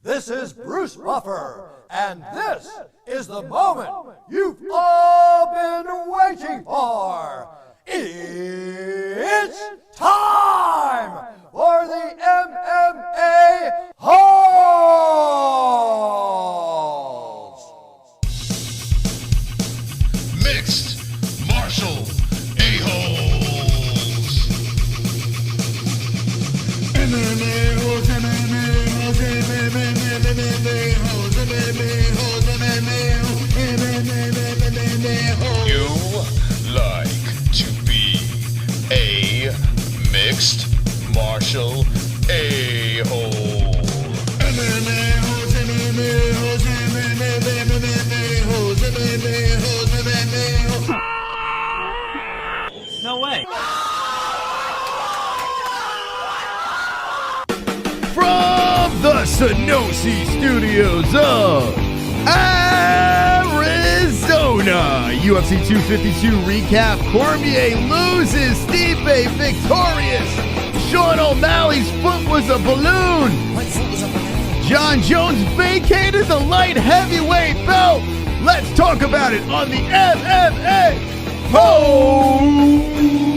This is Bruce Buffer, and this is the moment you've all been waiting for. It's time for the MMA-Holes! Mixed martial a-holes. MMA-Holes, MMA-Holes, MMA-Holes, MMA-Holes, MMA-Holes. You like to be a mixed martial a-hole. MMA-Holes, MMA-Holes, MMA-Holes, MMA-Holes, MMA-Holes. No way. From the Sonosi Studios of Arizona, UFC 252 recap. Cormier loses, Stipe victorious. Sean O'Malley's foot was a balloon. Jon Jones vacated the light heavyweight belt. Let's talk about it on the MMA-Holes.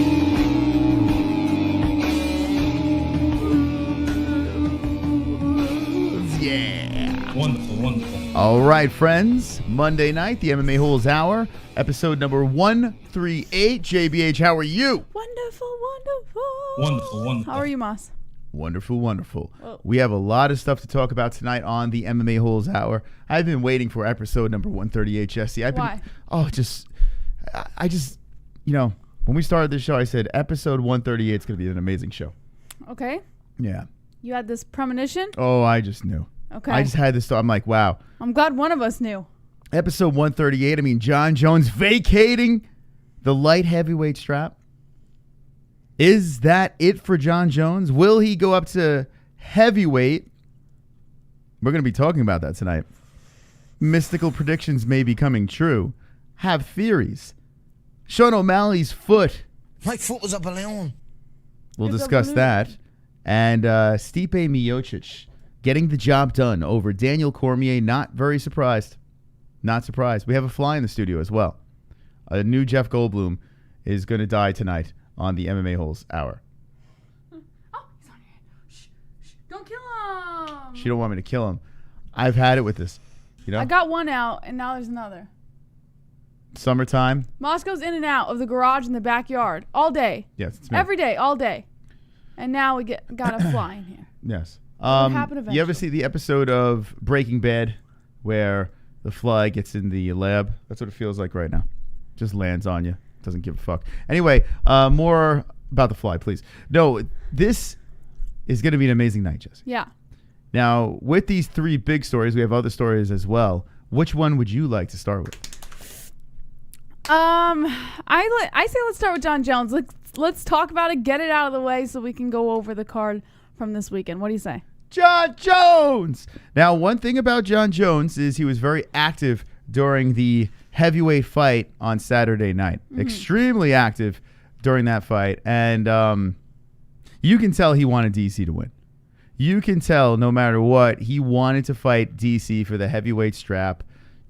Wonderful, wonderful. All right, friends. Monday night, the MMA-Holes Hour, episode number 138. JBH, how are you? Wonderful, wonderful. Wonderful, wonderful. How are you, Moss? Wonderful, wonderful. Whoa. We have a lot of stuff to talk about tonight on the MMA-Holes Hour. I've been waiting for episode number 138, Jesse. Why? I just, when we started this show, I said episode 138 is going to be an amazing show. Okay. Yeah. You had this premonition? Oh, I just knew. Okay. I just had this thought. I'm like, wow. I'm glad one of us knew. Episode 138, Jon Jones vacating the light heavyweight strap. Is that it for Jon Jones? Will he go up to heavyweight? We're going to be talking about that tonight. Mystical predictions may be coming true. Have theories. Sean O'Malley's foot. My foot was a balloon. We'll It's a discuss balloon. that. And Stipe Miocic getting the job done over Daniel Cormier. Not very surprised. Not surprised. We have a fly in the studio as well. A new Jeff Goldblum is going to die tonight on the MMA-Holes Hour. Oh, he's on here. Shh, shh. Don't kill him. She don't want me to kill him. I've had it with this. I got one out, and now there's another. Summertime. Moss goes in and out of the garage in the backyard all day. Yes, it's me. Every day, all day. And now we got a fly in here. Yes. happen You ever eventually. see the episode of Breaking Bad where the fly gets in the lab? That's what it feels like right now. Just lands on you. Doesn't give a fuck. Anyway, more about the fly, please. No, this is going to be an amazing night, Jesse. Yeah. Now, with these three big stories, we have other stories as well. Which one would you like to start with? I say let's start with Jon Jones. Let's talk about it, get it out of the way so we can go over the card from this weekend. What do you say? Jon Jones! Now, one thing about Jon Jones is he was very active during the heavyweight fight on Saturday night. Extremely active during that fight. And you can tell he wanted DC to win. You can tell no matter what, he wanted to fight DC for the heavyweight strap.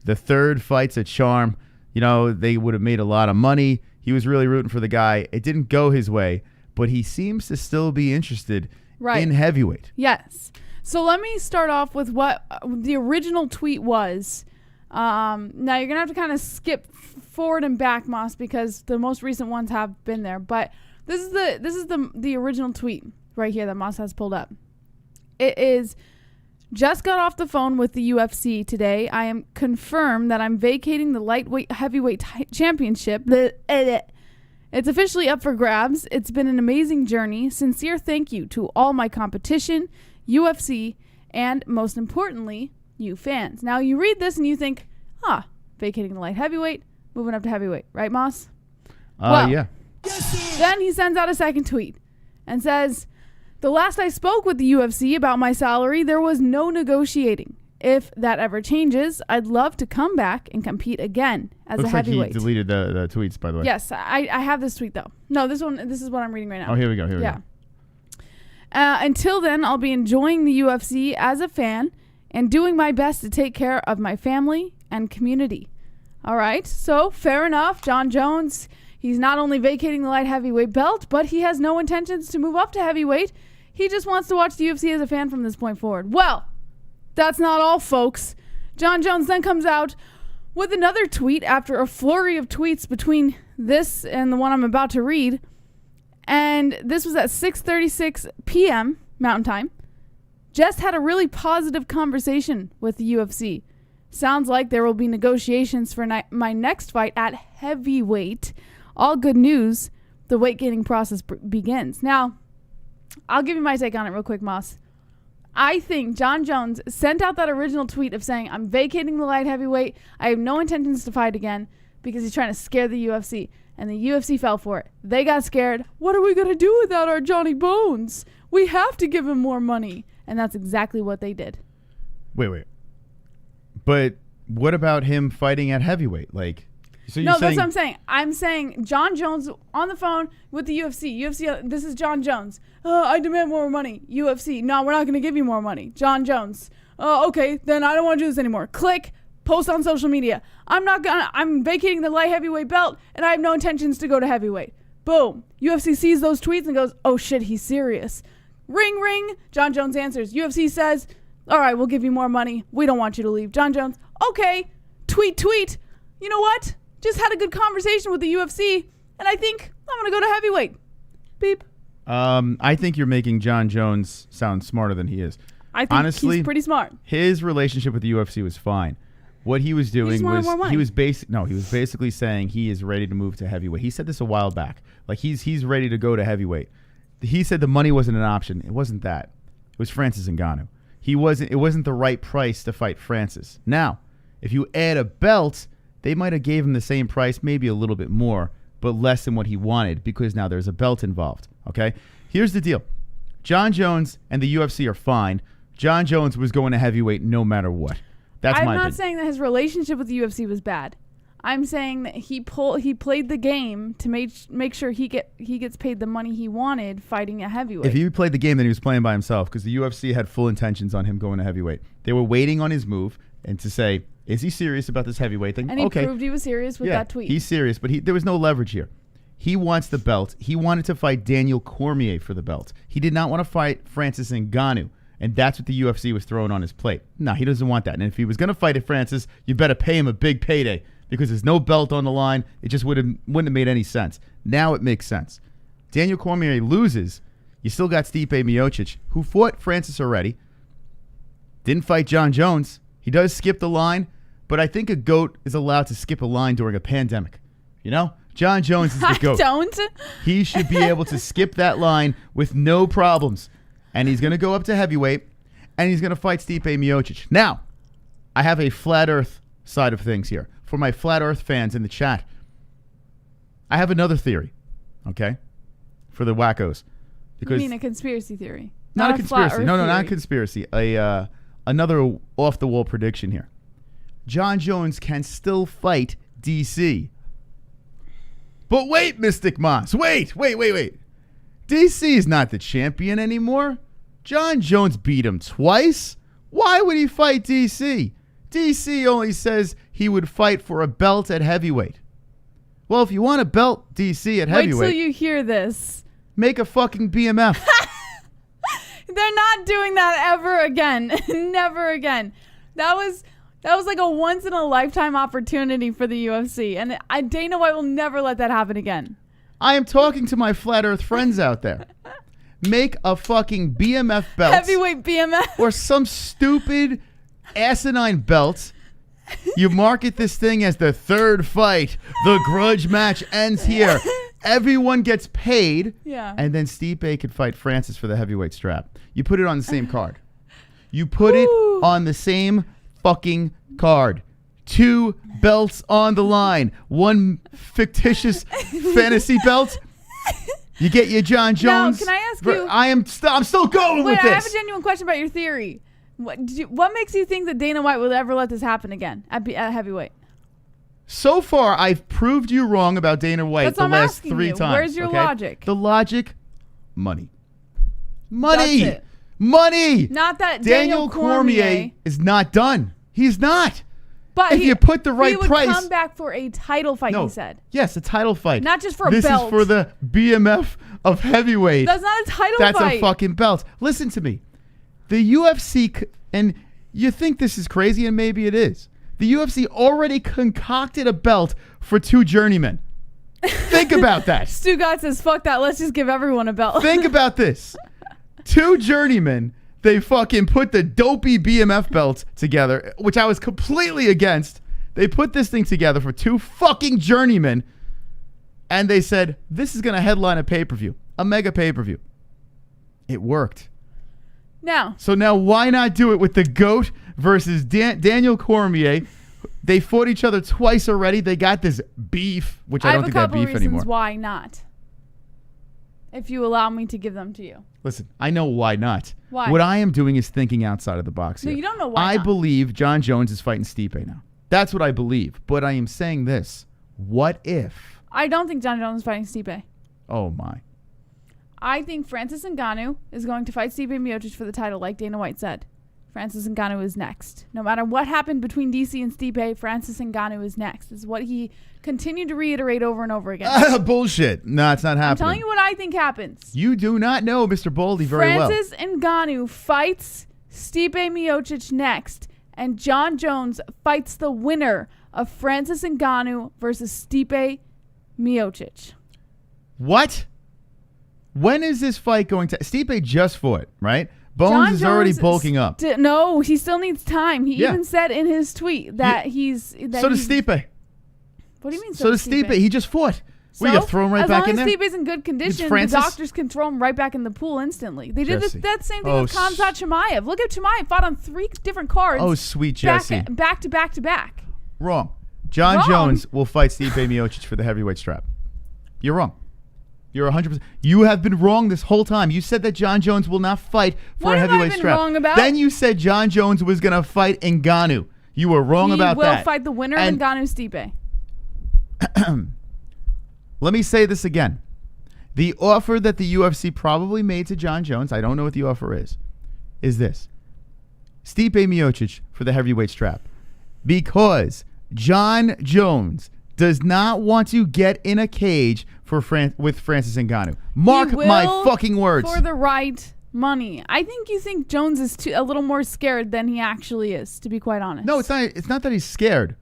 The third fight's a charm. They would have made a lot of money. He was really rooting for the guy. It didn't go his way, but he seems to still be interested in heavyweight. Yes. So let me start off with what the original tweet was. Now you're gonna have to kind of skip forward and back, Moss, because the most recent ones have been there. But this is the original tweet right here that Moss has pulled up. It is: just got off the phone with the UFC today. I am confirmed that I'm vacating the lightweight heavyweight championship. It's officially up for grabs. It's been an amazing journey. Sincere thank you to all my competition, UFC, and most importantly, you fans. Now you read this and you think, vacating the light heavyweight, moving up to heavyweight, right, Moss? Yeah. Then he sends out a second tweet and says, the last I spoke with the UFC about my salary, there was no negotiating. If that ever changes, I'd love to come back and compete again as Looks a heavyweight. like he deleted the tweets, by the way. Yes, I have this tweet though. No, this is what I'm reading right now. Oh, here we go. Here we go. Until then, I'll be enjoying the UFC as a fan and doing my best to take care of my family and community. All right, so fair enough. Jon Jones, he's not only vacating the light heavyweight belt, but he has no intentions to move up to heavyweight. He just wants to watch the UFC as a fan from this point forward. Well, that's not all, folks. Jon Jones then comes out with another tweet after a flurry of tweets between this and the one I'm about to read. And this was at 6:36 p.m. Mountain Time. Just had a really positive conversation with the UFC. Sounds like there will be negotiations for my next fight at heavyweight. All good news. The weight gaining process begins. Now, I'll give you my take on it real quick, Moss. I think Jon Jones sent out that original tweet of saying, I'm vacating the light heavyweight. I have no intentions to fight again, because he's trying to scare the UFC. And the UFC fell for it. They got scared. What are we going to do without our Johnny Bones? We have to give him more money. And that's exactly what they did. Wait. But what about him fighting at heavyweight? Like, so no, that's what I'm saying. I'm saying Jon Jones on the phone with the UFC. UFC, this is Jon Jones. I demand more money. UFC, no, we're not going to give you more money. Jon Jones. Okay, then I don't want to do this anymore. Click, post on social media. I'm vacating the light heavyweight belt, and I have no intentions to go to heavyweight. Boom. UFC sees those tweets and goes, oh shit, he's serious. Ring, ring. Jon Jones answers. UFC says, all right, we'll give you more money. We don't want you to leave. Jon Jones, okay. Tweet. You know what? Just had a good conversation with the UFC, and I think I'm going to go to heavyweight. Beep. I think you're making Jon Jones sound smarter than he is. I think honestly, he's pretty smart. His relationship with the UFC was fine. What he was doing he was basically saying he is ready to move to heavyweight. He said this a while back. Like he's ready to go to heavyweight. He said the money wasn't an option. It wasn't that. It was Francis Ngannou. It wasn't the right price to fight Francis. Now, if you add a belt, they might have gave him the same price, maybe a little bit more, but less than what he wanted because now there's a belt involved. Okay? Here's the deal. Jon Jones and the UFC are fine. Jon Jones was going to heavyweight no matter what. That's I'm my not opinion. saying that his relationship with the UFC was bad. I'm saying that he played the game to make sure he gets paid the money he wanted fighting at heavyweight. If he played the game, then he was playing by himself because the UFC had full intentions on him going to heavyweight. They were waiting on his move and to say, is he serious about this heavyweight thing? And he proved he was serious with that tweet. He's serious, but there was no leverage here. He wants the belt. He wanted to fight Daniel Cormier for the belt. He did not want to fight Francis Ngannou. And that's what the UFC was throwing on his plate. No, he doesn't want that. And if he was going to fight at Francis, you better pay him a big payday because there's no belt on the line. It just wouldn't have made any sense. Now it makes sense. Daniel Cormier loses. You still got Stipe Miocic, who fought Francis already. Didn't fight Jon Jones. He does skip the line, but I think a GOAT is allowed to skip a line during a pandemic. You know? Jon Jones is the GOAT. I don't. He should be able to skip that line with no problems. And he's going to go up to heavyweight, and he's going to fight Stipe Miocic. Now, I have a flat earth side of things here. For my flat earth fans in the chat, I have another theory, okay, for the wackos. You mean a conspiracy theory? Not a conspiracy. No, theory. not a conspiracy. Another off-the-wall prediction here. Jon Jones can still fight DC. But wait, Mystic Moss. Wait. DC is not the champion anymore. Jon Jones beat him twice. Why would he fight DC? DC only says he would fight for a belt at heavyweight. Well, if you want a belt, DC at heavyweight. Wait till you hear this. Make a fucking BMF. They're not doing that ever again. Never again. That was like a once in a lifetime opportunity for the UFC, and Dana White will never let that happen again. I am talking to my flat earth friends out there. Make a fucking BMF belt. Heavyweight BMF. Or some stupid asinine belt. You market this thing as the third fight. The grudge match ends here. Everyone gets paid. Yeah. And then Stipe could fight Francis for the heavyweight strap. You put it on the same card. You put it on the same fucking card. 2 belts on the line. 1 fictitious fantasy belt. You get your Jon Jones. Now, can I ask you? I'm still going with this. I have a genuine question about your theory. What makes you think that Dana White will ever let this happen again at heavyweight? So far, I've proved you wrong about Dana White That's the what I'm last asking 3 you. times. Where's your logic? The logic? Money. Money. That's it. Money. Not that Daniel Cormier is not done. He's not. But if you put the right he would price, come back for a title fight. He said, yes, a title fight, not just for a belt. This is for the BMF of heavyweight. That's not a title fight. That's a fucking belt. Listen to me. The UFC, and you think this is crazy, and maybe it is. The UFC already concocted a belt for 2 journeymen. Think about that. Stugat says, fuck that. Let's just give everyone a belt. Think about this. 2 journeymen. They fucking put the dopey BMF belts together, which I was completely against. They put this thing together for 2 fucking journeymen, and they said, this is going to headline a pay-per-view, a mega pay-per-view. It worked. So now why not do it with the GOAT versus Daniel Cormier? They fought each other twice already. They got this beef, which I don't think they have beef anymore. I have a couple reasons why not. If you allow me to give them to you. Listen, I know why not. Why? What I am doing is thinking outside of the box here. No, you don't know why I not. believe Jon Jones is fighting Stipe now. That's what I believe. But I am saying this. What if? I don't think Jon Jones is fighting Stipe. Oh, my. I think Francis Ngannou is going to fight Stipe Miocic for the title, like Dana White said. Francis Ngannou is next. No matter what happened between DC and Stipe, Francis Ngannou is next. This is what he continued to reiterate over and over again. Bullshit. No, it's not happening. I'm telling you what I think happens. You do not know Mr. Baldy very well. Francis Ngannou fights Stipe Miocic next, and Jon Jones fights the winner of Francis Ngannou versus Stipe Miocic. What? When is this fight going to... Stipe just fought, right? Bones is already bulking up. No, he still needs time. He even said in his tweet that so does Stipe. What do you mean so does Stipe? He just fought. So, we got thrown right back in there? As long as Stipe's in good condition, the doctors can throw him right back in the pool instantly. They did that same thing with Khamzat Chimaev. Look at Chimaev. Fought on 3 different cards. Oh, sweet Jesse. Back to back to back. Wrong. Jon Jones will fight Stipe Miocic for the heavyweight strap. You're wrong. You're 100%. You have been wrong this whole time. You said that Jon Jones will not fight for a heavyweight strap. Wrong about? Then you said Jon Jones was going to fight Ngannou. You were wrong about that. He will fight the winner of Ngannou Stipe. Let me say this again. The offer that the UFC probably made to Jon Jones, I don't know what the offer is this. Stipe Miocic for the heavyweight strap. Because Jon Jones does not want to get in a cage with Francis Ngannou. Mark my fucking words. For the right money. I think you think Jones is a little more scared than he actually is, to be quite honest. No, it's not. It's not that he's scared.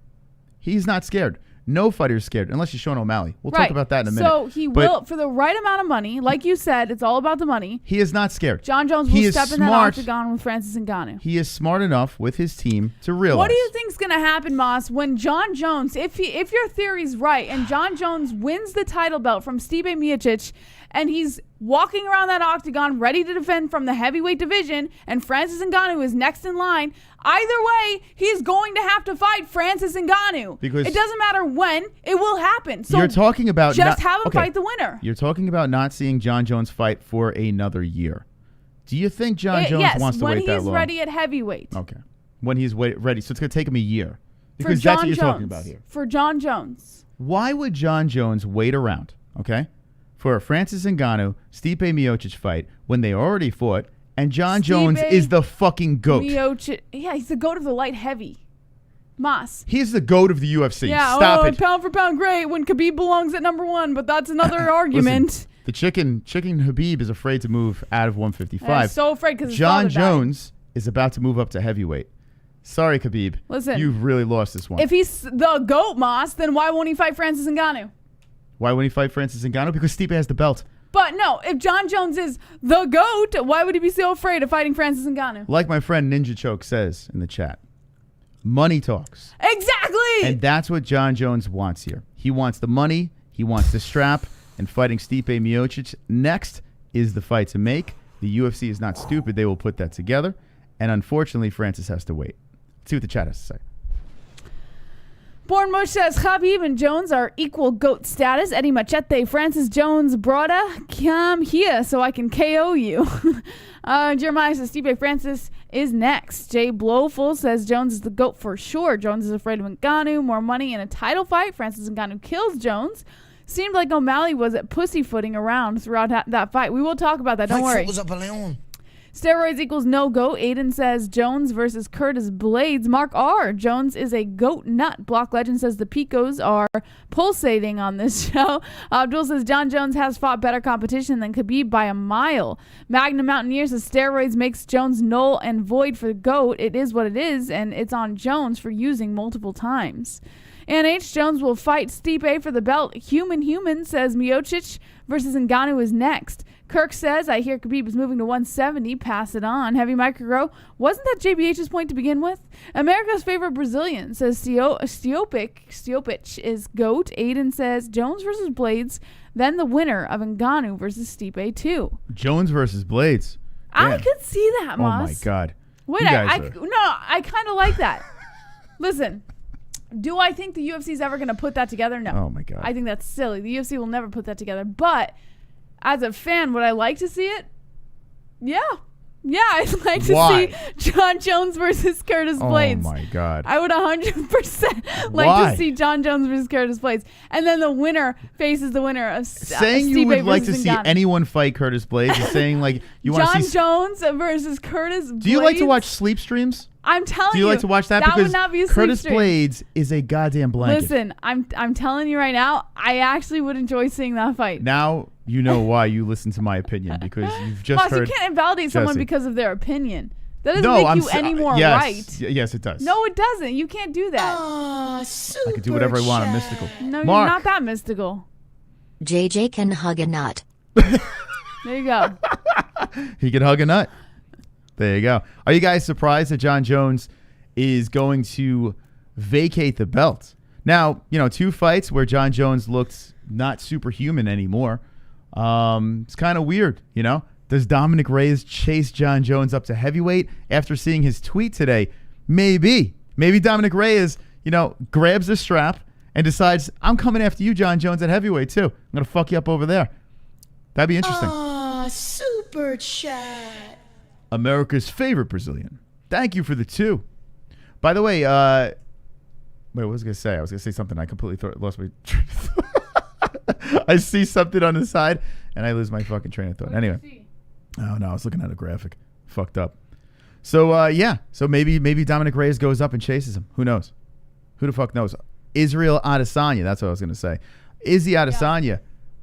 He's not scared. No fighter is scared, unless you're Sean O'Malley. We'll talk about that in a minute. So he will, for the right amount of money, like you said, it's all about the money. He is not scared. Jon Jones will step in that octagon with Francis Ngannou. He is smart enough with his team to realize. What do you think's going to happen, Moss, when Jon Jones, if your theory's right, and Jon Jones wins the title belt from Stipe Miocic, and he's walking around that octagon ready to defend from the heavyweight division, and Francis Ngannou is next in line, either way, he's going to have to fight Francis Ngannou. Because it doesn't matter when, it will happen. So you're talking about just have him fight the winner. You're talking about not seeing Jon Jones fight for another year. Do you think Jon Jones wants to wait that long? When he's ready at heavyweight. Okay. When he's ready. So it's going to take him a year. Because that's what you're talking about here. For Jon Jones. Why would Jon Jones wait around, okay, for a Francis Ngannou, Stipe Miocic fight when they already fought, and Jon Jones is the fucking GOAT? Yeah, he's the GOAT of the light heavy. Moss. He's the GOAT of the UFC. Yeah, Stop it. Pound for pound great when Khabib belongs at number 1, but that's another argument. Listen, the chicken Khabib is afraid to move out of 155. Yeah, so afraid because Jon Jones is about to move up to heavyweight. Sorry, Khabib. Listen. You've really lost this one. If he's the GOAT, Moss, then why won't he fight Francis Ngannou? Why wouldn't he fight Francis Ngannou? Because Stipe has the belt. But no, if Jon Jones is the GOAT, why would he be so afraid of fighting Francis Ngannou? Like my friend Ninja Choke says in the chat, money talks. Exactly! And that's what Jon Jones wants here. He wants the money, he wants the strap, and fighting Stipe Miocic next is the fight to make. The UFC is not stupid. They will put that together. And unfortunately, Francis has to wait. Let's see what the chat has to say. Born Mush says Khabib and Jones are equal GOAT status. Eddie Machete, Francis Jones, brother, come here so I can KO you. Jeremiah says Stipe Francis is next. Jay Blowful says Jones is the GOAT for sure. Jones is afraid of Ngannou. More money in a title fight. Francis Ngannou kills Jones. Seemed like O'Malley was pussyfooting around throughout that fight. We will talk about that. Don't worry. Steroids equals no GOAT. Aiden says Jones versus Curtis Blades. Mark R. Jones is a GOAT nut. Block Legend says the Picos are pulsating on this show. Abdul says Jon Jones has fought better competition than Khabib by a mile. Magnum Mountaineer says steroids makes Jones null and void for the GOAT. It is what it is, and it's on Jones for using multiple times. And H. Jones will fight Stipe for the belt. Human says Miocic versus Ngannou is next. Kirk says, I hear Khabib is moving to 170. Pass it on. Heavy Microgrow. Wasn't that JBH's point to begin with? America's favorite Brazilian says Stiopic is GOAT. Aiden says Jones versus Blades. Then the winner of Ngannou versus Stipe 2. Jones versus Blades. I Damn. could see that, Moss. Oh my God. Wait, You guys I kind of like that. Listen. Do I think the UFC is ever going to put that together? No. Oh, my God. I think that's silly. The UFC will never put that together. But as a fan, would I like to see it? Yeah. Yeah, I'd like to see Jon Jones versus Curtis Blades. Oh, my God. I would 100% like Why? to see Jon Jones versus Curtis Blades. And then the winner faces the winner of Saying you Stipe would like to versus see Ngannou. anyone fight Curtis Blades is saying, like, you want to Jon see... Jones versus Curtis Blades. Do you like to watch sleep streams? I'm telling you. Do you like to watch that? That Because would not be a Curtis sleep stream. Blades is a goddamn blanket. Listen, I'm telling you right now, I actually would enjoy seeing that fight. Now you know why you listen to my opinion, because you've just Boss, heard... you can't invalidate someone Jesse. because of their opinion. That doesn't No, make I'm you sa- any more yes, right. Yes, it does. No, it doesn't. You can't do that. I can do whatever I want. I'm mystical. No, you're Mark. not that mystical. JJ can hug a nut. There you go. He could hug a nut. There you go. Are you guys surprised that Jon Jones is going to vacate the belt? Now, 2 fights where Jon Jones looked not superhuman anymore. It's kind of weird, Does Dominic Reyes chase Jon Jones up to heavyweight after seeing his tweet today? Maybe. Maybe Dominic Reyes, grabs the strap and decides, I'm coming after you, Jon Jones, at heavyweight too. I'm going to fuck you up over there. That'd be interesting. Super chat. America's favorite Brazilian. Thank you for the 2. By the way, wait, what was I going to say? I was going to say something. I completely lost my train of thought. I see something on the side, and I lose my fucking train of thought. Anyway. Oh, no, I was looking at a graphic. Fucked up. So, yeah. So maybe Dominic Reyes goes up and chases him. Who knows? Who the fuck knows? Israel Adesanya. That's what I was going to say. Izzy Adesanya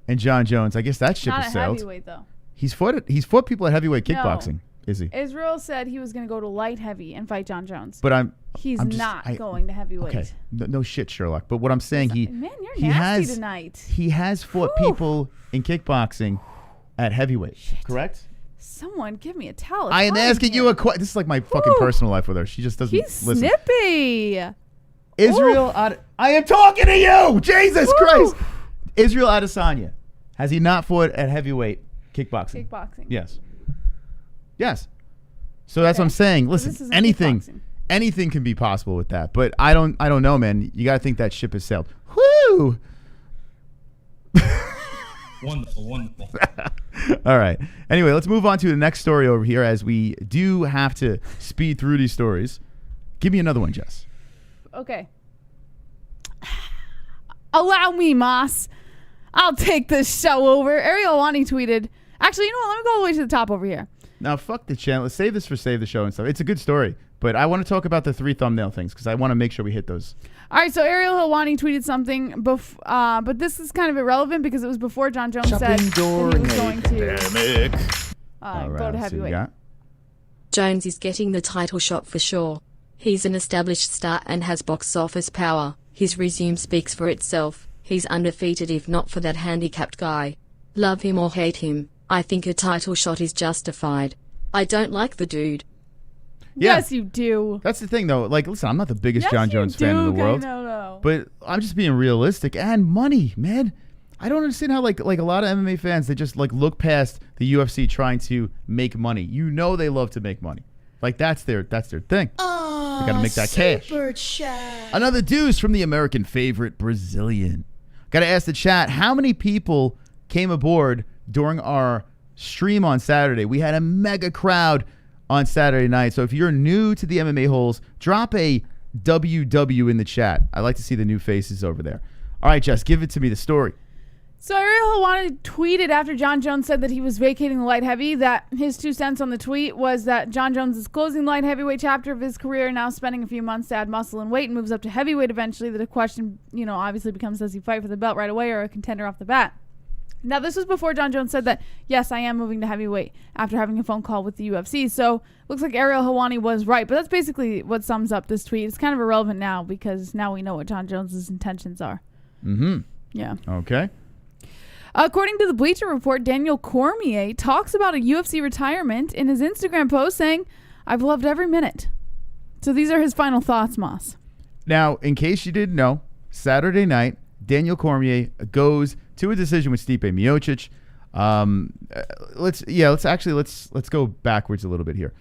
and Jon Jones. I guess that ship Not has at sailed. heavyweight, though. He's fought people at heavyweight No. kickboxing. Is he? Israel said he was going to go to light heavy and fight Jon Jones. But He's I'm just- not going to heavyweight. Okay. No shit, Sherlock. But what I'm saying, Man, you're he nasty has tonight. he has fought Whew. people in kickboxing at heavyweight. Correct? Someone give me a towel. I am asking you a question. This is like my fucking Whew. personal life with her. She just doesn't He's listen. snippy. Israel I am talking to you. Jesus Woo. Christ. Israel Adesanya. Has he not fought at heavyweight kickboxing? Kickboxing. Yes. Yes. So that's what I'm saying. Listen, this isn't anything kickboxing. anything can be possible with that. But I don't know, man. You got to think that ship has sailed. Whoo! Wonderful, wonderful. All right. Anyway, let's move on to the next story over here, as we do have to speed through these stories. Give me another one, Jess. Okay. Allow me, Moss. I'll take this show over. Ariel Helwani tweeted. Actually, you know what? Let me go all the way to the top over here. Now, fuck the channel. Save this for Save the Show and stuff. It's a good story. But I want to talk about the 3 thumbnail things because I want to make sure we hit those. All right, so Ariel Helwani tweeted something, but this is kind of irrelevant because it was before Jon Jones said that he was going to go to Let's see what we heavyweight. got. Jones is getting the title shot for sure. He's an established star and has box office power. His resume speaks for itself. He's undefeated if not for that handicapped guy. Love him or hate him, I think a title shot is justified. I don't like the dude. Yeah. Yes, you do. That's the thing, though. Like, listen, I'm not the biggest Yes, Jon you Jones fan in the do, world. No. But I'm just being realistic. And money, man. I don't understand how, like a lot of MMA fans, they just, look past the UFC trying to make money. You know they love to make money. Like, that's their thing. They got to make that cash. Super chat. Another deuce from the American favorite Brazilian. Got to ask the chat, how many people came aboard during our stream on Saturday? We had a mega crowd on Saturday night. So if you're new to the MMA Holes, drop a WW in the chat. I like to see the new faces over there. All right, Jess, give it to me, the story. So Ariel Helwani tweeted after Jon Jones said that he was vacating the light heavy that his 2 cents on the tweet was that Jon Jones is closing the light heavyweight chapter of his career, now spending a few months to add muscle and weight and moves up to heavyweight eventually. That a question, obviously becomes, does he fight for the belt right away or a contender off the bat? Now, this was before Jon Jones said that, yes, I am moving to heavyweight after having a phone call with the UFC. So looks like Ariel Helwani was right. But that's basically what sums up this tweet. It's kind of irrelevant now because now we know what Jon Jones's intentions are. Mm-hmm. Yeah. Okay. According to the Bleacher Report, Daniel Cormier talks about a UFC retirement in his Instagram post saying, I've loved every minute. So these are his final thoughts, Moss. Now, in case you didn't know, Saturday night, Daniel Cormier goes to a decision with Stipe Miocic. Let's go backwards a little bit here.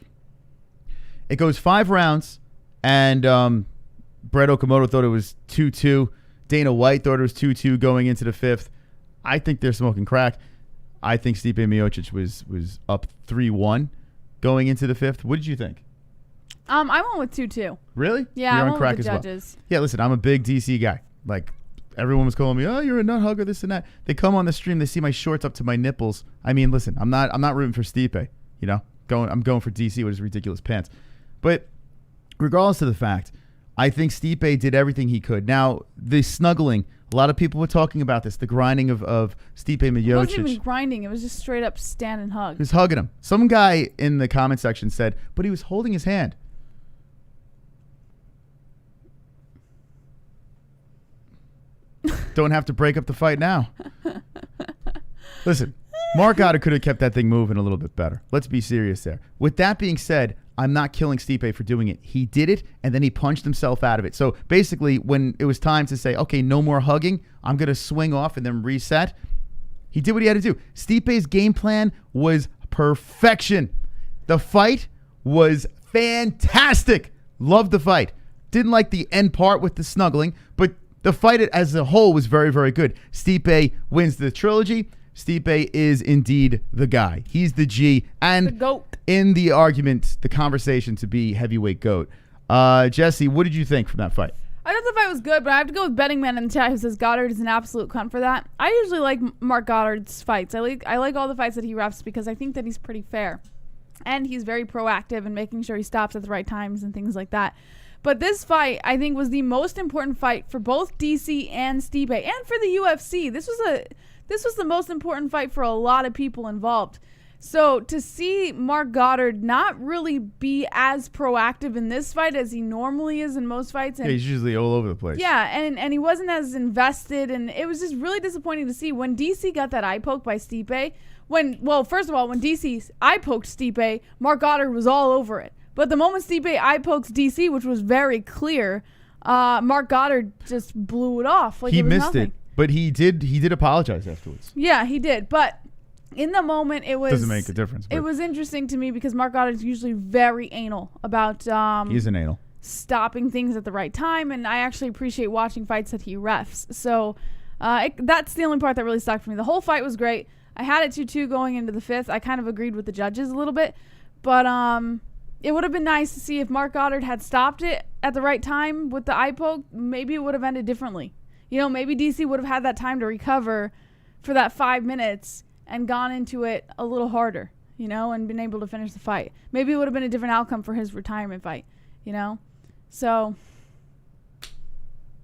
It goes 5 rounds, and Brett Okamoto thought it was 2-2. Dana White thought it was 2-2 going into the 5th. I think they're smoking crack. I think Stipe Miocic was up 3-1 going into the 5th. What did you think? I went with 2-2. Really? Yeah, You're I on went crack with the as judges. well. Yeah, listen, I'm a big DC guy. Like, everyone was calling me, oh, you're a nut hugger, this and that. They come on the stream, they see my shorts up to my nipples. I mean, listen, I'm not rooting for Stipe, I'm going for DC with his ridiculous pants. But regardless of the fact, I think Stipe did everything he could. Now, the snuggling, a lot of people were talking about this, the grinding of Stipe Miocic. It wasn't even grinding. It was just straight up stand and hug. He was hugging him. Some guy in the comment section said, but he was holding his hand. Don't have to break up the fight now. Listen, Mark Goddard could have kept that thing moving a little bit better. Let's be serious there. With that being said, I'm not killing Stipe for doing it. He did it, and then he punched himself out of it. So basically, when it was time to say, okay, no more hugging, I'm going to swing off and then reset, he did what he had to do. Stipe's game plan was perfection. The fight was fantastic. Loved the fight. Didn't like the end part with the snuggling, but the fight as a whole was very, very good. Stipe wins the trilogy. Stipe is indeed the guy. He's the G. And the GOAT. In the argument, the conversation to be heavyweight GOAT. Jesse, what did you think from that fight? I thought the fight was good, but I have to go with Betting Man in the chat who says Goddard is an absolute cunt for that. I usually like Mark Goddard's fights. I like all the fights that he refs because I think that he's pretty fair. And he's very proactive in making sure he stops at the right times and things like that. But this fight, I think, was the most important fight for both DC and Stipe and for the UFC. This was the most important fight for a lot of people involved. So to see Mark Goddard not really be as proactive in this fight as he normally is in most fights. And, yeah, he's usually all over the place. Yeah, and he wasn't as invested, and it was just really disappointing to see. When DC got that eye poke by Stipe, first of all, when DC eye poked Stipe, Mark Goddard was all over it. But the moment Stipe eye pokes DC, which was very clear, Mark Goddard just blew it off. Like he it was missed nothing. it, but he did apologize afterwards. Yeah, he did. But in the moment, it was... Doesn't make a difference. It was interesting to me because Mark Goddard is usually very anal about... He's an anal. Stopping things at the right time, and I actually appreciate watching fights that he refs. So that's the only part that really stuck for me. The whole fight was great. I had it 2-2 going into the 5th. I kind of agreed with the judges a little bit. But it would have been nice to see if Mark Goddard had stopped it at the right time with the eye poke. Maybe it would have ended differently. Maybe DC would have had that time to recover for that 5 minutes and gone into it a little harder, and been able to finish the fight. Maybe it would have been a different outcome for his retirement fight, So,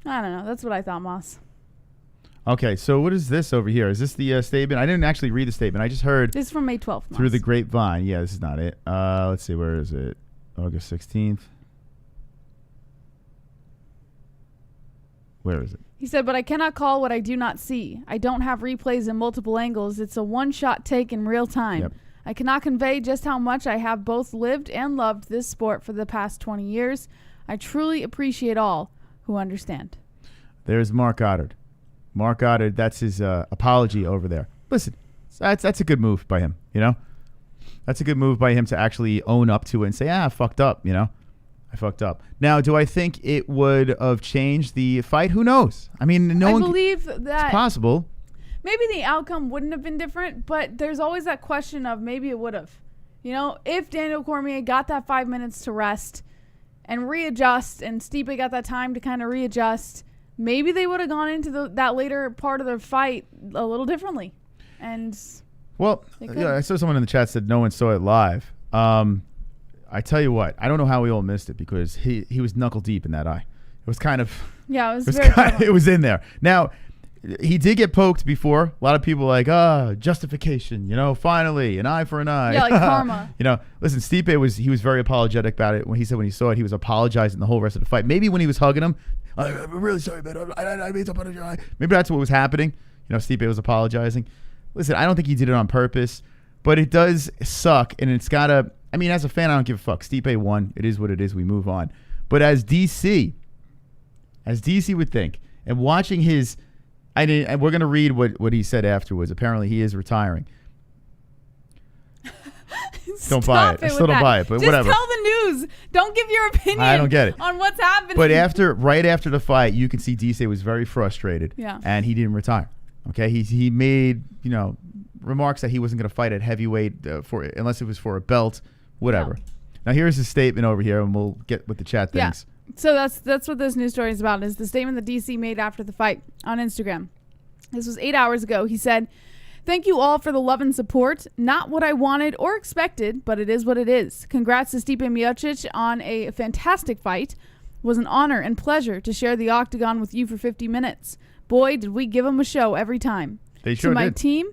I don't know. That's what I thought, Moss. Okay, so what is this over here? Is this the statement? I didn't actually read the statement. I just heard... This is from May 12th, Moss. Through the grapevine. Yeah, this is not it. Let's see. Where is it? August 16th. Where is it? He said, but I cannot call what I do not see. I don't have replays in multiple angles. It's a one-shot take in real time. Yep. I cannot convey just how much I have both lived and loved this sport for the past 20 years. I truly appreciate all who understand. There's Mark Goddard. Mark Goddard, that's his apology over there. Listen, that's a good move by him, That's a good move by him to actually own up to it and say, I fucked up, I fucked up. Now, do I think it would have changed the fight? Who knows? I mean, I believe that it's possible. Maybe the outcome wouldn't have been different, but there's always that question of maybe it would have. If Daniel Cormier got that 5 minutes to rest and readjust, and Stipe got that time to kind of readjust, maybe they would have gone into that later part of their fight a little differently. And well, I saw someone in the chat said no one saw it live. I tell you what, I don't know how we all missed it because he was knuckle deep in that eye. It was kind of it was in there. Now, he did get poked before. A lot of people like, justification, finally, an eye for an eye. Yeah, like karma. Listen, Stipe was very apologetic about it. When he saw it, he was apologizing the whole rest of the fight. Maybe when he was hugging him, I'm really sorry, man. I made something under your eye. Maybe that's what was happening. Stipe was apologizing. Listen, I don't think he did it on purpose, but it does suck, and it's gotta. I mean, as a fan, I don't give a fuck. Stipe won. It is what it is. We move on. But as DC would think, and watching his, and we're gonna read what he said afterwards. Apparently, he is retiring. Don't buy it. I still don't buy it, but just whatever. Just tell the news. Don't give your opinion. I don't get it on what's happening. But right after the fight, you can see DC was very frustrated. Yeah. And he didn't retire. Okay, he made remarks that he wasn't going to fight at heavyweight unless it was for a belt, whatever. Yeah. Now here's his statement over here, and we'll get what the chat thinks. Yeah. So that's what this news story is about. Is the statement that DC made after the fight on Instagram. This was 8 hours ago. He said, "Thank you all for the love and support. Not what I wanted or expected, but it is what it is. Congrats to Stipe Miocic on a fantastic fight. It was an honor and pleasure to share the octagon with you for 50 minutes. Boy, did we give them a show every time. They sure to my did. team,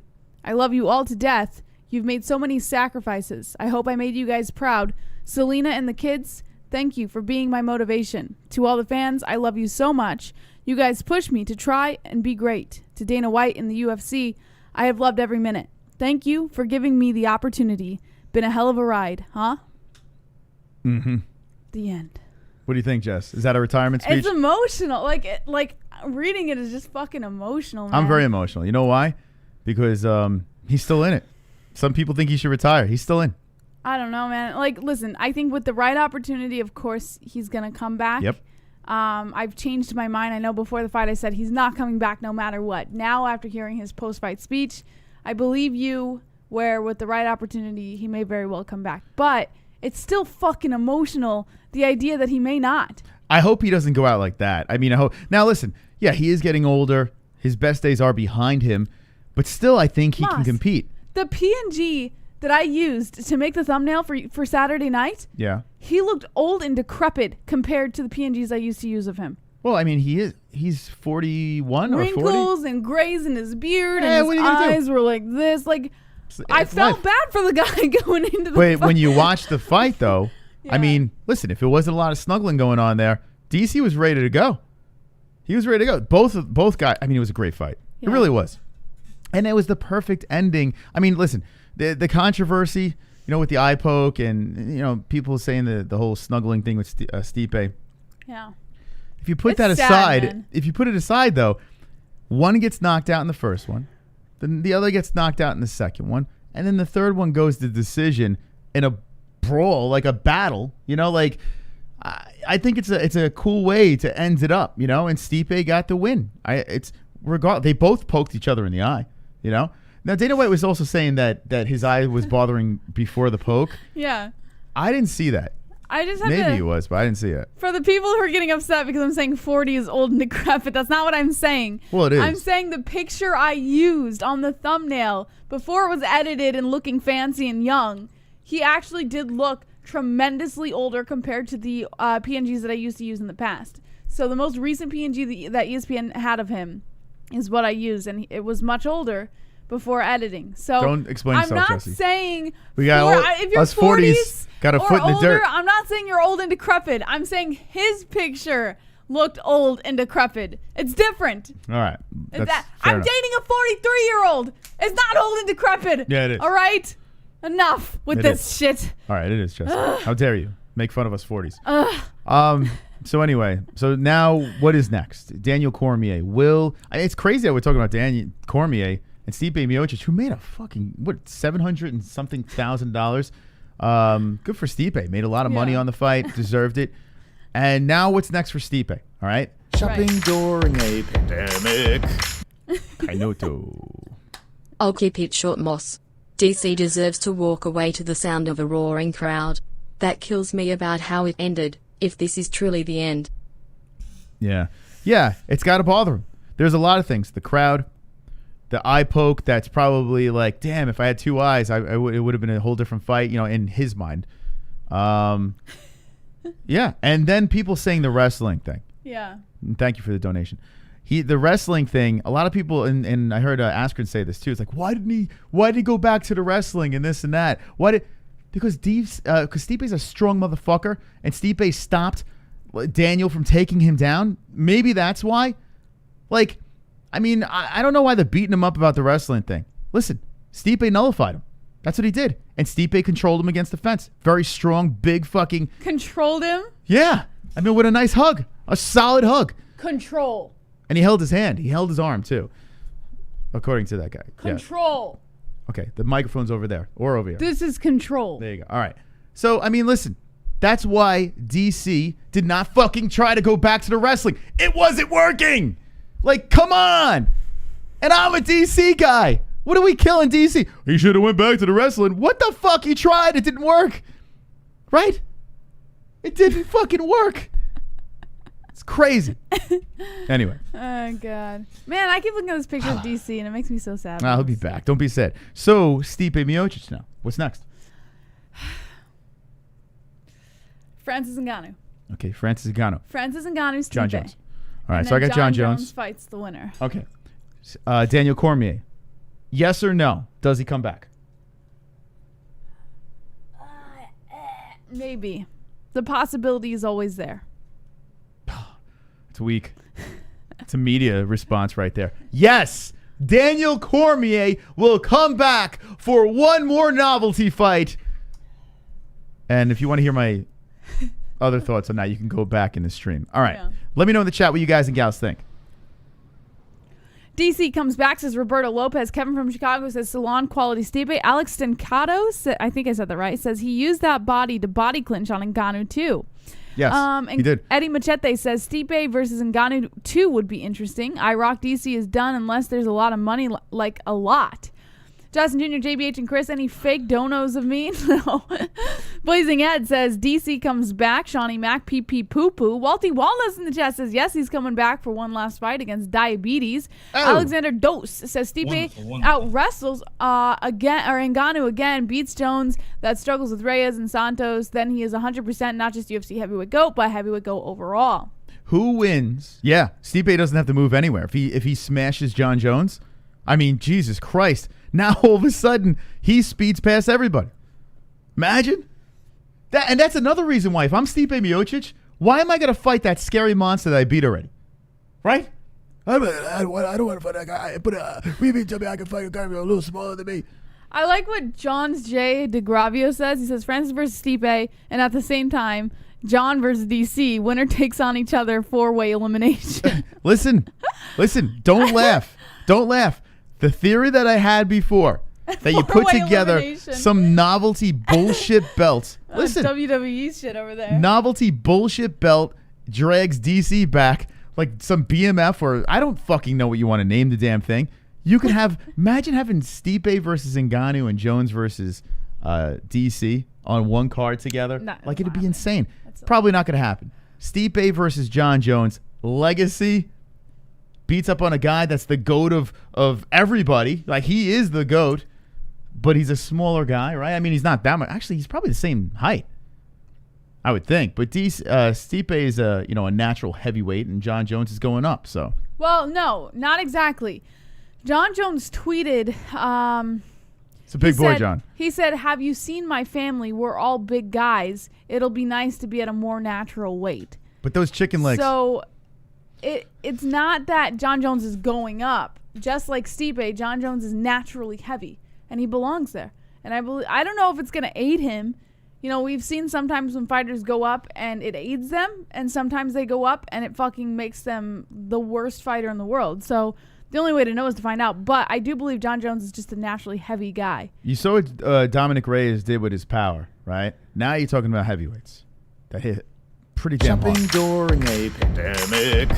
I love you all to death. You've made so many sacrifices. I hope I made you guys proud. Selena and the kids, thank you for being my motivation. To all the fans, I love you so much. You guys push me to try and be great. To Dana White in the UFC, I have loved every minute. Thank you for giving me the opportunity. Been a hell of a ride, huh?" Mm-hmm. The end. What do you think, Jess? Is that a retirement speech? It's emotional. Like reading it is just fucking emotional, man. I'm very emotional. You know why? Because he's still in it. Some people think he should retire. He's still in. I don't know, man. Like, listen, I think with the right opportunity, of course, he's going to come back. Yep. I've changed my mind. I know before the fight I said he's not coming back no matter what. Now, after hearing his post-fight speech, I believe you, where with the right opportunity, he may very well come back. But it's still fucking emotional, the idea that he may not. I hope he doesn't go out like that. I mean, I hope. Now, listen, yeah, he is getting older. His best days are behind him. But still, I think he can compete. The PNG that I used to make the thumbnail for Saturday night, yeah, he looked old and decrepit compared to the PNGs I used to use of him. Well, I mean, he's 41 or 40. Wrinkles and grays in his beard, and his eyes were like this. Like, I felt bad for the guy going into the fight. But when you watch the fight, though, yeah. I mean, listen, if it wasn't a lot of snuggling going on there, DC was ready to go. He was ready to go. Both guys. I mean, it was a great fight. Yeah. It really was. And it was the perfect ending. I mean, listen, the controversy, with the eye poke and, people saying the whole snuggling thing with Stipe. Yeah. If you put that aside, though, one gets knocked out in the first one, then the other gets knocked out in the second one, and then the third one goes to decision in a brawl, like a battle, I think it's a cool way to end it up, and Stipe got the win. They both poked each other in the eye, Now Dana White was also saying that his eye was bothering before the poke. Yeah. I didn't see that. I just had Maybe he was, but I didn't see it. For the people who are getting upset because I'm saying 40 is old and decrepit, that's not what I'm saying. Well, it is. I'm saying the picture I used on the thumbnail before it was edited and looking fancy and young, he actually did look tremendously older compared to the PNGs that I used to use in the past. So the most recent PNG that ESPN had of him is what I used, and it was much older before editing. So don't explain yourself, I'm not Jesse. saying we got if you're us 40s got a foot in the older, dirt. I'm not saying you're old and decrepit. I'm saying his picture looked old and decrepit. It's different. All right. I'm dating a 43-year-old. It's not old and decrepit. Yeah, it is. All right? Enough with this shit. All right, it is, Jesse. How dare you make fun of us 40s. So anyway, now what is next? Daniel Cormier it's crazy that we're talking about Daniel Cormier and Stipe Miocic, who made a fucking $700 and something thousand. Good for Stipe. Made a lot of money on the fight, deserved it. And now what's next for Stipe? All right, shopping during a pandemic. Kainoto. I'll keep it short, Moss. DC deserves to walk away to the sound of a roaring crowd. That kills me about how it ended, if this is truly the end. Yeah. Yeah, it's got to bother him. There's a lot of things. The crowd, the eye poke, that's probably like, damn, if I had two eyes, it would have been a whole different fight, in his mind. Yeah, and then people saying the wrestling thing. Yeah. And thank you for the donation. The wrestling thing, a lot of people, and I heard Askren say this too. It's like, why did he go back to the wrestling and this and that? Because Stipe's a strong motherfucker, and Stipe stopped Daniel from taking him down. Maybe that's why. Like, I mean, I don't know why they're beating him up about the wrestling thing. Listen, Stipe nullified him. That's what he did. And Stipe controlled him against the fence. Very strong, big fucking... Controlled him? Yeah. I mean, with a nice hug. A solid hug. Control. And he held his hand. He held his arm, too. According to that guy. Control. Yeah. Okay, the microphone's over there. Or over here. This is control. There you go. All right. So, I mean, listen. That's why DC did not fucking try to go back to the wrestling. It wasn't working. Like, come on. And I'm a DC guy. What are we killing DC? He should have went back to the wrestling. What the fuck? He tried. It didn't work. Right? It didn't fucking work. It's crazy. Anyway. Oh, God. Man, I keep looking at this picture of DC, and it makes me so sad. He'll be back. Don't be sad. So, Stipe Miocic now. What's next? Francis Ngannou. Okay, Francis Ngannou. Francis Ngannou, Stipe. Jon Jones. All right, And so I then got Jon Jones. Jones fights the winner. Okay. Daniel Cormier. Yes or no? Does he come back? Maybe. The possibility is always there. It's weak. It's a media response right there. Yes, Daniel Cormier will come back for one more novelty fight. And if you want to hear my other thoughts on that, you can go back in the stream. All right. Yeah. Let me know in the chat what you guys and gals think. DC comes back, says Roberto Lopez. Kevin from Chicago says salon quality Stipe. Alex Stancato, I think I said that right, says he used that body to body clinch on Ngannou too. Yes, he did. Eddie Machete says Stipe versus Ngannou 2 would be interesting. I Rock DC is done unless there's a lot of money, like a lot. Justin Jr., JBH, and Chris, any fake donos of me? No. Blazing Ed says DC comes back. Shawnee Mac, PP Poo Poo. Walty Wallace in the chat says yes, he's coming back for one last fight against Diabetes. Oh. Alexander Dose says Stipe out wrestles again, or Ngannou again, beats Jones that struggles with Reyes and Santos. Then he is 100% not just UFC heavyweight GOAT, but heavyweight GOAT overall. Who wins? Yeah, Stipe doesn't have to move anywhere. If he smashes Jon Jones, I mean, Jesus Christ. Now all of a sudden he speeds past everybody. Imagine that, and that's another reason why if I'm Stipe Miocic, why am I going to fight that scary monster that I beat already? Right? I don't want to fight that guy. But we tell me I can fight a guy a little smaller than me. I like what John's J. DeGravio says. He says Francis versus Stipe, and at the same time, John versus DC. Winner takes on each other, 4-way elimination. Listen. Don't laugh. Don't laugh. The theory that I had before, that you put together some novelty bullshit belt. Listen. WWE shit over there. Novelty bullshit belt drags DC back like some BMF, or I don't fucking know what you want to name the damn thing. You could have, imagine having Stipe versus Ngannou and Jones versus DC on one card together. Like, it'd be insane. Probably not going to happen. Stipe versus Jon Jones, legacy. Beats up on a guy that's the GOAT of everybody. Like, he is the GOAT, but he's a smaller guy, right? I mean, he's not that much. Actually, he's probably the same height, I would think. But Stipe is a natural heavyweight, and Jon Jones is going up. So, well, no, not exactly. Jon Jones tweeted. It's a big boy, John. He said, "Have you seen my family? We're all big guys. It'll be nice to be at a more natural weight." But those chicken legs. So. It's not that Jon Jones is going up. Just like Stipe, Jon Jones is naturally heavy, and he belongs there. And I don't know if it's going to aid him. We've seen sometimes when fighters go up and it aids them, and sometimes they go up and it fucking makes them the worst fighter in the world. So the only way to know is to find out. But I do believe Jon Jones is just a naturally heavy guy. You saw what Dominic Reyes did with his power, right? Now you're talking about heavyweights that hit pretty damn hard. Jumping during a pandemic.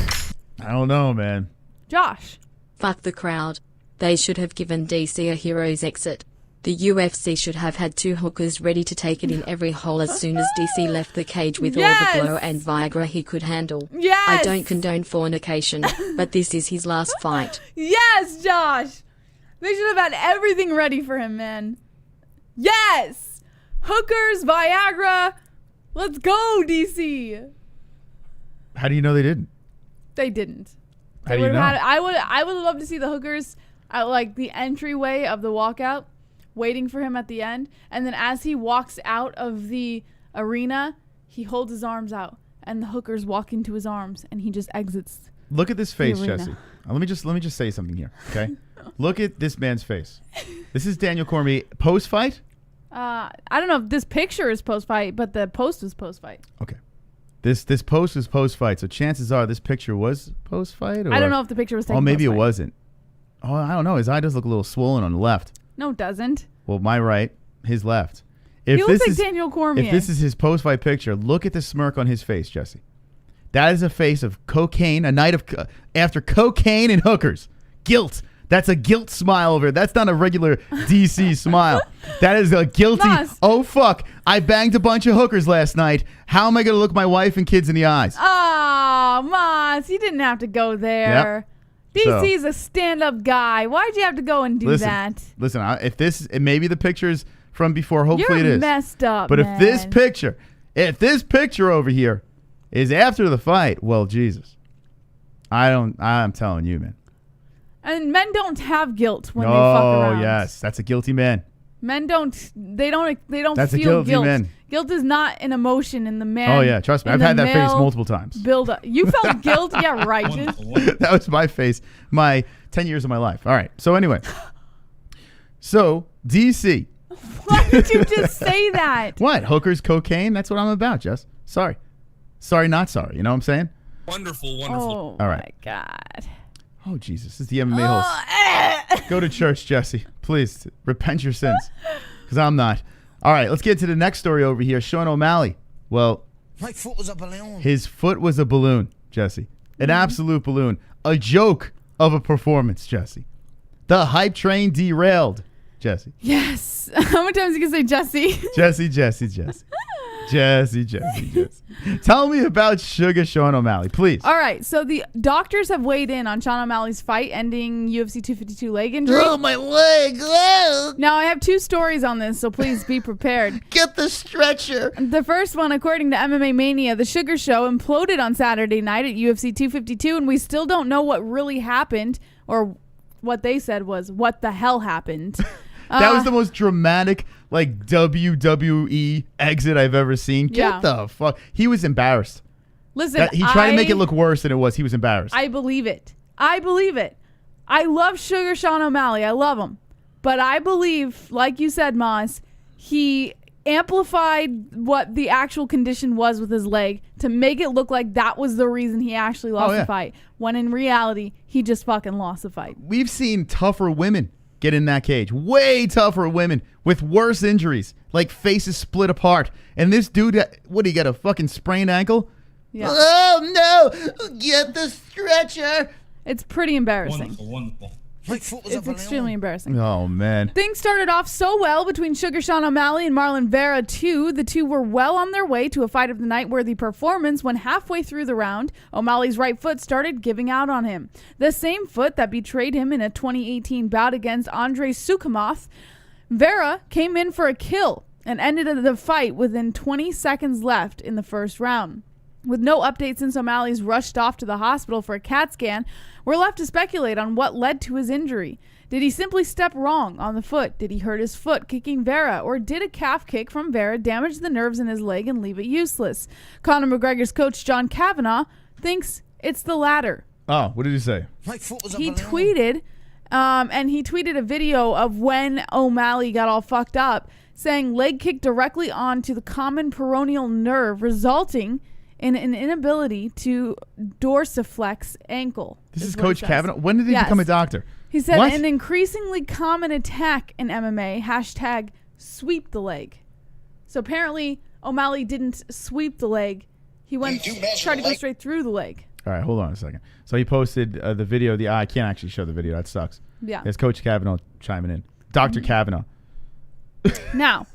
I don't know, man. Josh. Fuck the crowd. They should have given DC a hero's exit. The UFC should have had 2 hookers ready to take it in every hole as soon as DC left the cage with all the blow and Viagra he could handle. Yes! I don't condone fornication, but this is his last fight. Yes, Josh! They should have had everything ready for him, man. Yes! Hookers, Viagra. Let's go, DC. How do you know they didn't? They didn't. How do you know? I would love to see the hookers at like the entryway of the walkout, waiting for him at the end, and then as he walks out of the arena, he holds his arms out, and the hookers walk into his arms, and he just exits. Look at this face, arena. Jesse. Let me just say something here, okay? Look at this man's face. This is Daniel Cormier post fight. I don't know if this picture is post fight, but the post was post fight. Okay. This post was post fight, so chances are this picture was post fight. I don't know if the picture was taken. Oh, maybe it post-fight. wasn't. Oh, I don't know. His eye does look a little swollen on the left. No, it doesn't. Well, my right, his left. If He looks like Daniel Cormier. If this is his post fight picture, look at the smirk on his face, Jesse. That is a face of cocaine, a night of after cocaine and hookers. Guilt. That's a guilt smile over it. That's not a regular DC smile. That is a guilty, Moss. oh, fuck, I banged a bunch of hookers last night. How am I going to look my wife and kids in the eyes? Oh, Moss, you didn't have to go there. Yep. DC's a stand-up guy. Why'd you have to go and do that? Listen, if this, maybe the picture's from before, hopefully You're it is. messed up, But man. if this picture over here is after the fight, well, Jesus. I'm telling you, man. And men don't have guilt when they fuck Oh, around. yes. That's a guilty man. Men don't That's a feel guilty guilt. man. Guilt is not an emotion in the man. Oh, yeah. Trust me. I've had that face multiple times. Build up. You felt guilt? Yeah, right. Wonderful, wonderful. That was my face, my 10 years of my life. All right. So anyway. So, DC. Why did you just say that? What? Hookers, cocaine? That's what I'm about, Jess. Sorry. Sorry, not sorry. You know what I'm saying? Wonderful, wonderful. Oh, All right. my God. Oh, Jesus. This is the MMA Holes. Go to church, Jesse. Please. Repent your sins. Because I'm not. All right. Let's get to the next story over here. Sean O'Malley. Well, My foot was a balloon. his foot was a balloon, Jesse. An absolute balloon. A joke of a performance, Jesse. The hype train derailed, Jesse. Yes. How many times you can say Jesse? Jesse. Tell me about Sugar Sean O'Malley, please. All right. So the doctors have weighed in on Sean O'Malley's fight ending UFC 252 leg injury. Oh, my leg. Oh, Now, I have 2 stories on this, so please be prepared. get the stretcher. The first one, according to MMA Mania, the Sugar Show imploded on Saturday night at UFC 252, and we still don't know what really happened, or what they said was, what the hell happened. That was the most dramatic, like, WWE exit I've ever seen. Yeah. Get the fuck. He was embarrassed. Listen, He tried to make it look worse than it was. He was embarrassed. I believe it. I love Sugar Sean O'Malley. I love him. But I believe, like you said, Moss, he amplified what the actual condition was with his leg to make it look like that was the reason he actually lost the fight. When in reality, he just fucking lost the fight. We've seen tougher women get in that cage. Way tougher women with worse injuries, like faces split apart. And this dude, what, he got a fucking sprained ankle? Yeah. Oh, no. Get the stretcher. It's pretty embarrassing. Wonderful, wonderful. My foot was a It's balloon. extremely embarrassing. Oh, man. Things started off so well between Sugar Sean O'Malley and Marlon Vera, too. The two were well on their way to a fight of the night worthy performance when halfway through the round, O'Malley's right foot started giving out on him. The same foot that betrayed him in a 2018 bout against Andrei Sukhomov. Vera came in for a kill and ended the fight within 20 seconds left in the first round. With no update since O'Malley's rushed off to the hospital for a CAT scan, we're left to speculate on what led to his injury. Did he simply step wrong on the foot? Did he hurt his foot kicking Vera? Or did a calf kick from Vera damage the nerves in his leg and leave it useless? Conor McGregor's coach, John Kavanagh, thinks it's the latter. Oh, what did he say? My foot was a He balloon. tweeted, and he tweeted a video of when O'Malley got all fucked up, saying leg kick directly onto the common peroneal nerve, resulting in an inability to dorsiflex ankle. This is what he Coach says. Kavanaugh. When did he Yes. become a doctor? He said What? an increasingly common attack in MMA, hashtag sweep the leg. So apparently O'Malley didn't sweep the leg. He went tried to go straight through the leg. All right, hold on a second. So he posted the video. I can't actually show the video. That sucks. Yeah. There's Coach Kavanaugh chiming in. Dr. Kavanaugh. Now,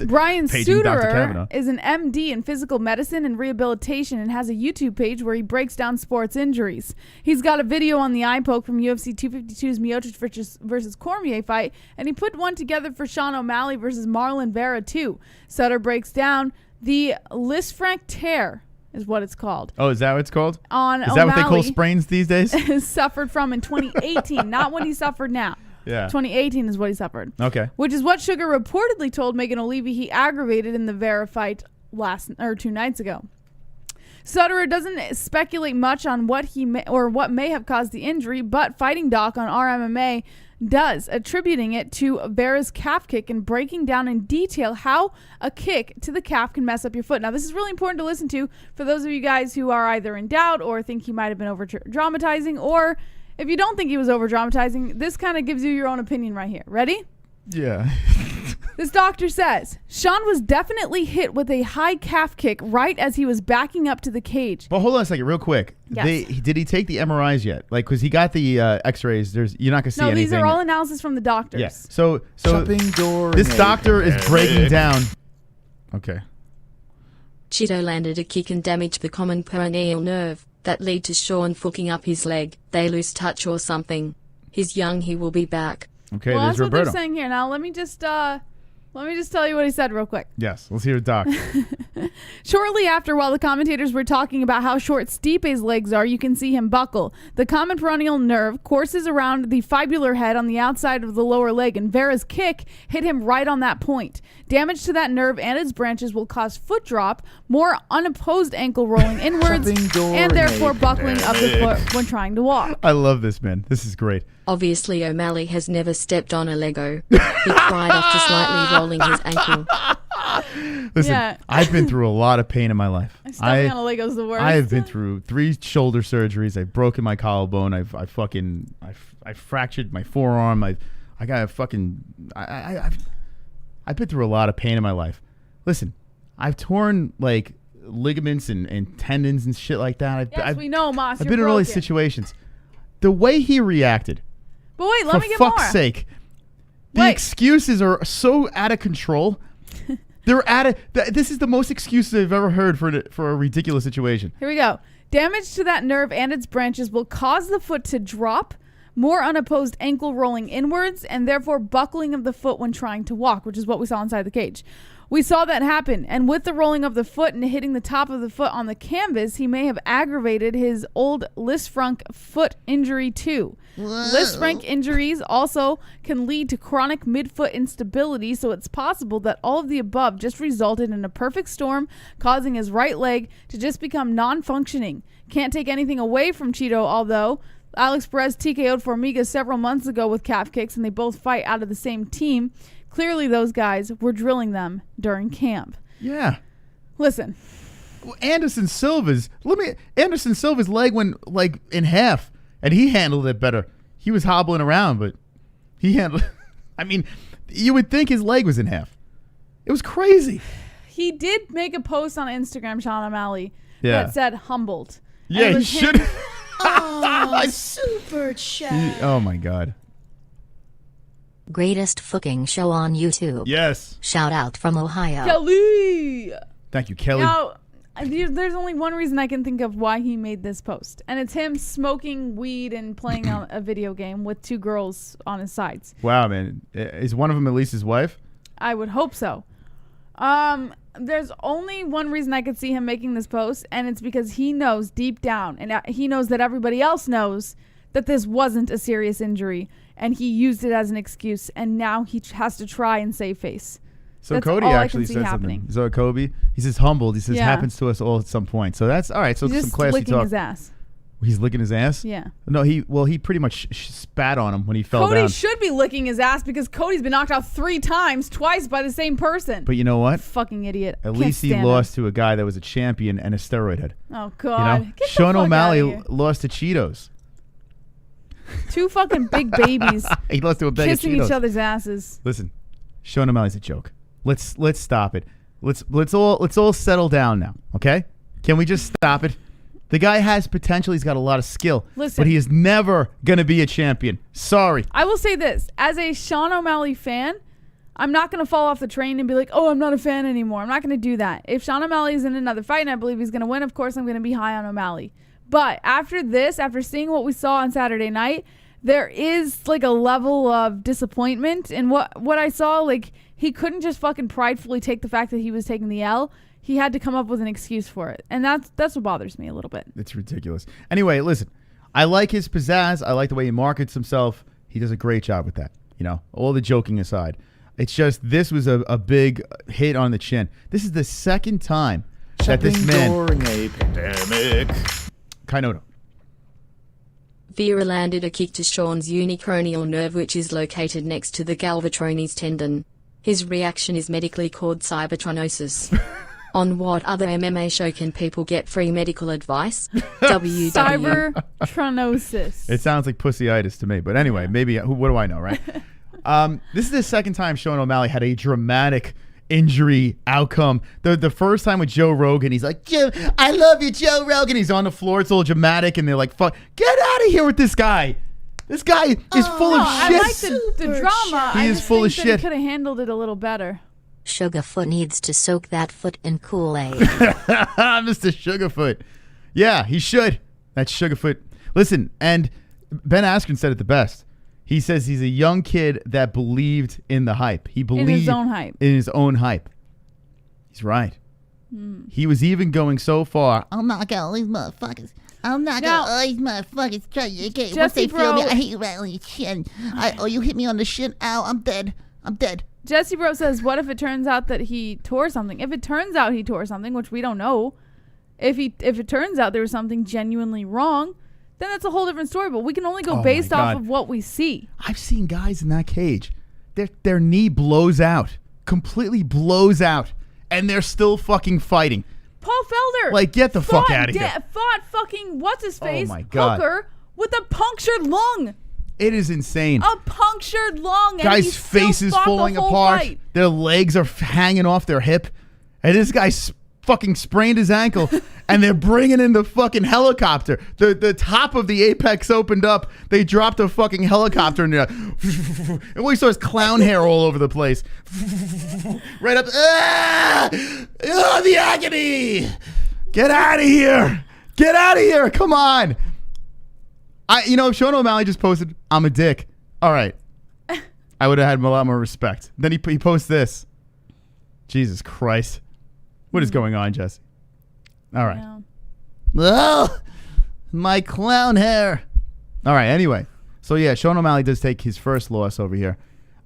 Brian Paging Dr. Suterer Kavanaugh. is an MD in physical medicine and rehabilitation and has a YouTube page where he breaks down sports injuries. He's got a video on the eye poke from UFC 252's Miocic versus Cormier fight, and he put one together for Sean O'Malley versus Marlon Vera too. Sutter breaks down the Lisfranc tear, is what it's called. Oh, is that what it's called? On Is that what they call O'Malley sprains these days? suffered from in 2018, not what he suffered now. Yeah. 2018 is what he suffered. Okay. Which is what Sugar reportedly told Megan O'Leary he aggravated in the Vera fight 2 nights ago. Sutter doesn't speculate much on what may have caused the injury, but Fighting Doc on RMMA does, attributing it to Vera's calf kick and breaking down in detail how a kick to the calf can mess up your foot. Now, this is really important to listen to for those of you guys who are either in doubt or think he might have been over-dramatizing, or if you don't think he was over-dramatizing, this kind of gives you your own opinion right here. Ready? Yeah. This doctor says, Sean was definitely hit with a high calf kick right as he was backing up to the cage. But hold on a second, real quick. Yes. Did he take the MRIs yet? Like, because he got the X-rays. You're not going to see No, anything. these are all analysis from the doctors. Yes. So Shopping door this doctor is breaking down. Okay. Cheeto landed a kick and damaged the common peroneal nerve that lead to Sean fucking up his leg. They lose touch or something. He's young, he will be back. Okay, Well, there's that's what Roberto. they're saying here. Now, let me just tell you what he said real quick. Yes, let's hear it, Doc. Shortly after, while the commentators were talking about how short Stipe's legs are, you can see him buckle. The common peroneal nerve courses around the fibular head on the outside of the lower leg, and Vera's kick hit him right on that point. Damage to that nerve and its branches will cause foot drop, more unopposed ankle rolling inwards, and therefore buckling of the foot when trying to walk. I love this, man. This is great. Obviously, O'Malley has never stepped on a Lego. He cried after slightly rolling his ankle. Listen, Yeah. I've been through a lot of pain in my life. Stepping on a Lego's the worst. I have been through 3 shoulder surgeries. I've broken my collarbone. I fractured my forearm. I've been through a lot of pain in my life. Listen, I've torn like ligaments and tendons and shit like that. Yes, we know, Moss. I've You're been in all these broken. situations. The way he reacted, But wait, let for me get fuck's more. sake, the Wait. excuses are so out of control. They're this is the most excuses I've ever heard for a ridiculous situation. Here we go. Damage to that nerve and its branches will cause the foot to drop, more unopposed ankle rolling inwards, and therefore buckling of the foot when trying to walk, which is what we saw inside the cage. We saw that happen, and with the rolling of the foot and hitting the top of the foot on the canvas, he may have aggravated his old Lisfranc foot injury too. Lisfranc injuries also can lead to chronic midfoot instability, so it's possible that all of the above just resulted in a perfect storm, causing his right leg to just become non-functioning. Can't take anything away from Cheeto, although Alex Perez TKO'd Formiga several months ago with calf kicks, and they both fight out of the same team. Clearly, those guys were drilling them during camp. Yeah. Listen, Well, Anderson Silva's leg went like in half, and he handled it better. He was hobbling around, but he handled. I mean, you would think his leg was in half. It was crazy. he did make a post on Instagram, Sean O'Malley, Yeah. that said humbled. And Yeah, it he was should. him- Super chat. Oh my God. Greatest fucking show on YouTube. Yes. Shout out from Ohio. Kelly. Thank you, Kelly. Now, there's only one reason I can think of why he made this post, and it's him smoking weed and playing a video game with 2 girls on his sides. Wow, man. Is one of them at least his wife? I would hope so. There's only one reason I could see him making this post, and it's because he knows deep down, and he knows that everybody else knows, that this wasn't a serious injury, and he used it as an excuse, and now he has to try and save face. So That's Cody all I actually can see said happening. something. So Kobe, he says humbled. He says Yeah. happens to us all at some point. So that's all right. So He's some just classy licking talk. his ass. He's licking his ass. Yeah. No, he pretty much spat on him when he fell Cody down. should be licking his ass because Cody's been knocked out 3 times, twice by the same person. But you know what? Fucking idiot. At Can't least he stand lost to a guy that was a champion and a steroid head. him. Oh You God. know, Get the Sean fuck O'Malley outta here. lost to Cheetos. 2 fucking big babies He lost to a bag of kissing Cheetos. each other's asses. Listen, Sean O'Malley's a joke. Let's stop it. Let's all settle down now, okay? Can we just stop it? The guy has potential. He's got a lot of skill. Listen. But he is never gonna be a champion. Sorry. I will say this: as a Sean O'Malley fan, I'm not going to fall off the train and be like, oh, I'm not a fan anymore. I'm not going to do that. If Sean O'Malley's in another fight and I believe he's going to win, of course I'm going to be high on O'Malley. But after this, after seeing what we saw on Saturday night, there is like a level of disappointment in what I saw. Like, he couldn't just fucking pridefully take the fact that he was taking the L. He had to come up with an excuse for it. And that's what bothers me a little bit. It's ridiculous. Anyway, listen, I like his pizzazz. I like the way he markets himself. He does a great job with that. You know, all the joking aside. It's just, this was a big hit on the chin. This is the second time that this man... during a pandemic. Kainoto. Vera landed a kick to Sean's unicranial nerve, which is located next to the galvatroni's tendon. His reaction is medically called cybertronosis. On what other MMA show can people get free medical advice? Cybertronosis. It sounds like pussyitis to me. But anyway, maybe, what do I know, right? This is the second time Sean O'Malley had a dramatic injury outcome. The first time with Joe Rogan, he's like, Joe, I love you, Joe Rogan. He's on the floor. It's all dramatic. And they're like, fuck, get out of here with this guy. This guy is full of shit. I like the drama. He is full of shit. He could have handled it a little better. Sugarfoot needs to soak that foot in Kool-Aid. Mr. Sugarfoot. Yeah, he should. That's Sugarfoot. Listen, and Ben Askren said it the best. He says he's a young kid that believed in the hype. He believed in his own hype. In his own hype. He's right. He was even going so far. I'm not gonna all these motherfuckers. I'm not gonna all these motherfuckers try to get once Jesse, they feel me. bro. I hate you right on your chin. You hit me on the shin. Ow, I'm dead. I'm dead. Jesse Bro says, what if it turns out that he tore something? If it turns out he tore something, which we don't know, if it turns out there was something genuinely wrong, then that's a whole different story. But we can only go based off of what we see. I've seen guys in that cage. Their knee blows out. Completely blows out. And they're still fucking fighting. Paul Felder. Like, get the fuck out of here. Fought fucking what's-his-face, my God. Hooker, with a punctured lung. It is insane. A punctured lung. And Guys' he still faces fought falling the whole apart. fight. Their legs are hanging off their hip. And this guy fucking sprained his ankle. And they're bringing in the fucking helicopter. The top of the apex opened up. They dropped a fucking helicopter in there. And we saw his clown hair all over the place. Right up. Oh, the agony. Get out of here. Get out of here. Come on. If Sean O'Malley just posted, I'm a dick. All right. I would have had a lot more respect. Then he posts this. Jesus Christ. What is going on, Jesse? All right. Yeah. Oh, my clown hair. All right. Anyway. So, yeah, Sean O'Malley does take his first loss over here.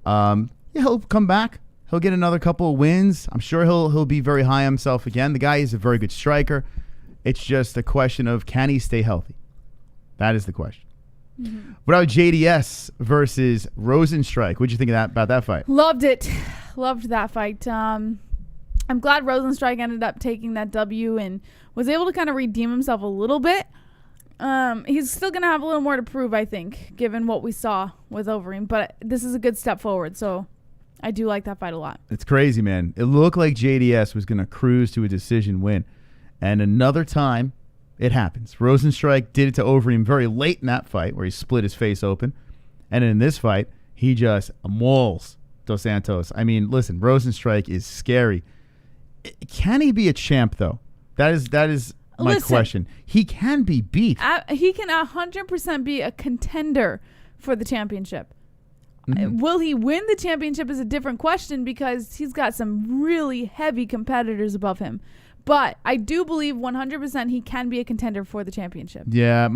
He'll come back. He'll get another couple of wins. I'm sure he'll be very high on himself again. The guy is a very good striker. It's just a question of, can he stay healthy? That is the question. What about JDS versus Rozenstruik? What'd you think of about that fight? Loved it. Loved that fight. I'm glad Rozenstruik ended up taking that W and was able to kind of redeem himself a little bit. He's still going to have a little more to prove, I think, given what we saw with Overeem. But this is a good step forward, so I do like that fight a lot. It's crazy, man. It looked like JDS was going to cruise to a decision win. And another time, it happens. Rozenstruik did it to Overeem very late in that fight where he split his face open. And in this fight, he just mauls Dos Santos. I mean, listen, Rozenstruik is scary. Can he be a champ, though? That is my question. He can be beat. He can 100% be a contender for the championship. Will he win the championship is a different question because he's got some really heavy competitors above him. But I do believe 100% he can be a contender for the championship. Yeah,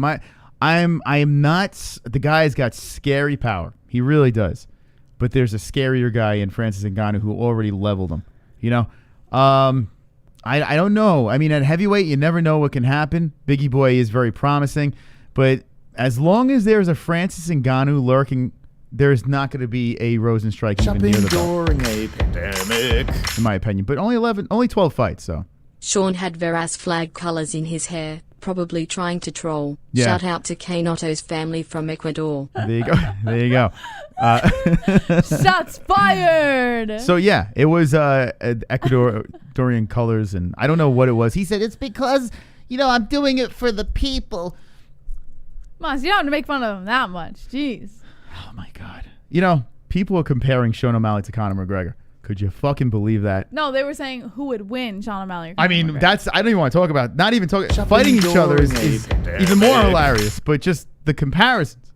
I am not. The guy's got scary power. He really does. But there's a scarier guy in Francis Ngannou who already leveled him. You know, I don't know. I mean, at heavyweight, you never know what can happen. Biggie Boy is very promising, but as long as there's a Francis Ngannou lurking, there's not going to be a Rozenstruik even near the belt, during a pandemic. in my opinion. But only 12 fights, so. Sean had Veras flag colors in his hair, probably trying to troll. Yeah. Shout out to Kainoto's family from Ecuador. There you go. There you go. Shots fired. So yeah, it was Ecuadorian colors, and I don't know what it was. He said It's because, I'm doing it for the people. Mas, you don't have to make fun of him that much. Jeez. oh my God. People are comparing Sean O'Malley to Conor McGregor. Could you fucking believe that? No, they were saying who would win, Sean O'Malley or I Conor mean, McGregor. I don't even want to talk about. Not even talking. Fighting each other is even more hilarious. But just the comparisons.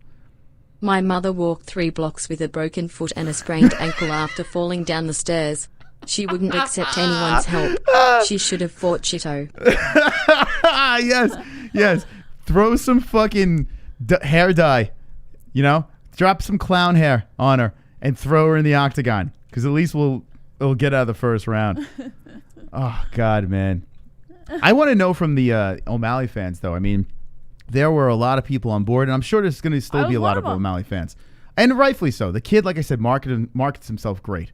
My mother walked 3 blocks with a broken foot and a sprained ankle after falling down the stairs. She wouldn't accept anyone's help. She should have fought Chito. Yes. Throw some fucking hair dye. You know, drop some clown hair on her and throw her in the octagon. Because at least we'll get out of the first round. Oh, God, man. I want to know from the O'Malley fans, though. I mean, there were a lot of people on board, and I'm sure there's going to still be a lot of O'Malley fans. And rightfully so. The kid, like I said, markets himself great.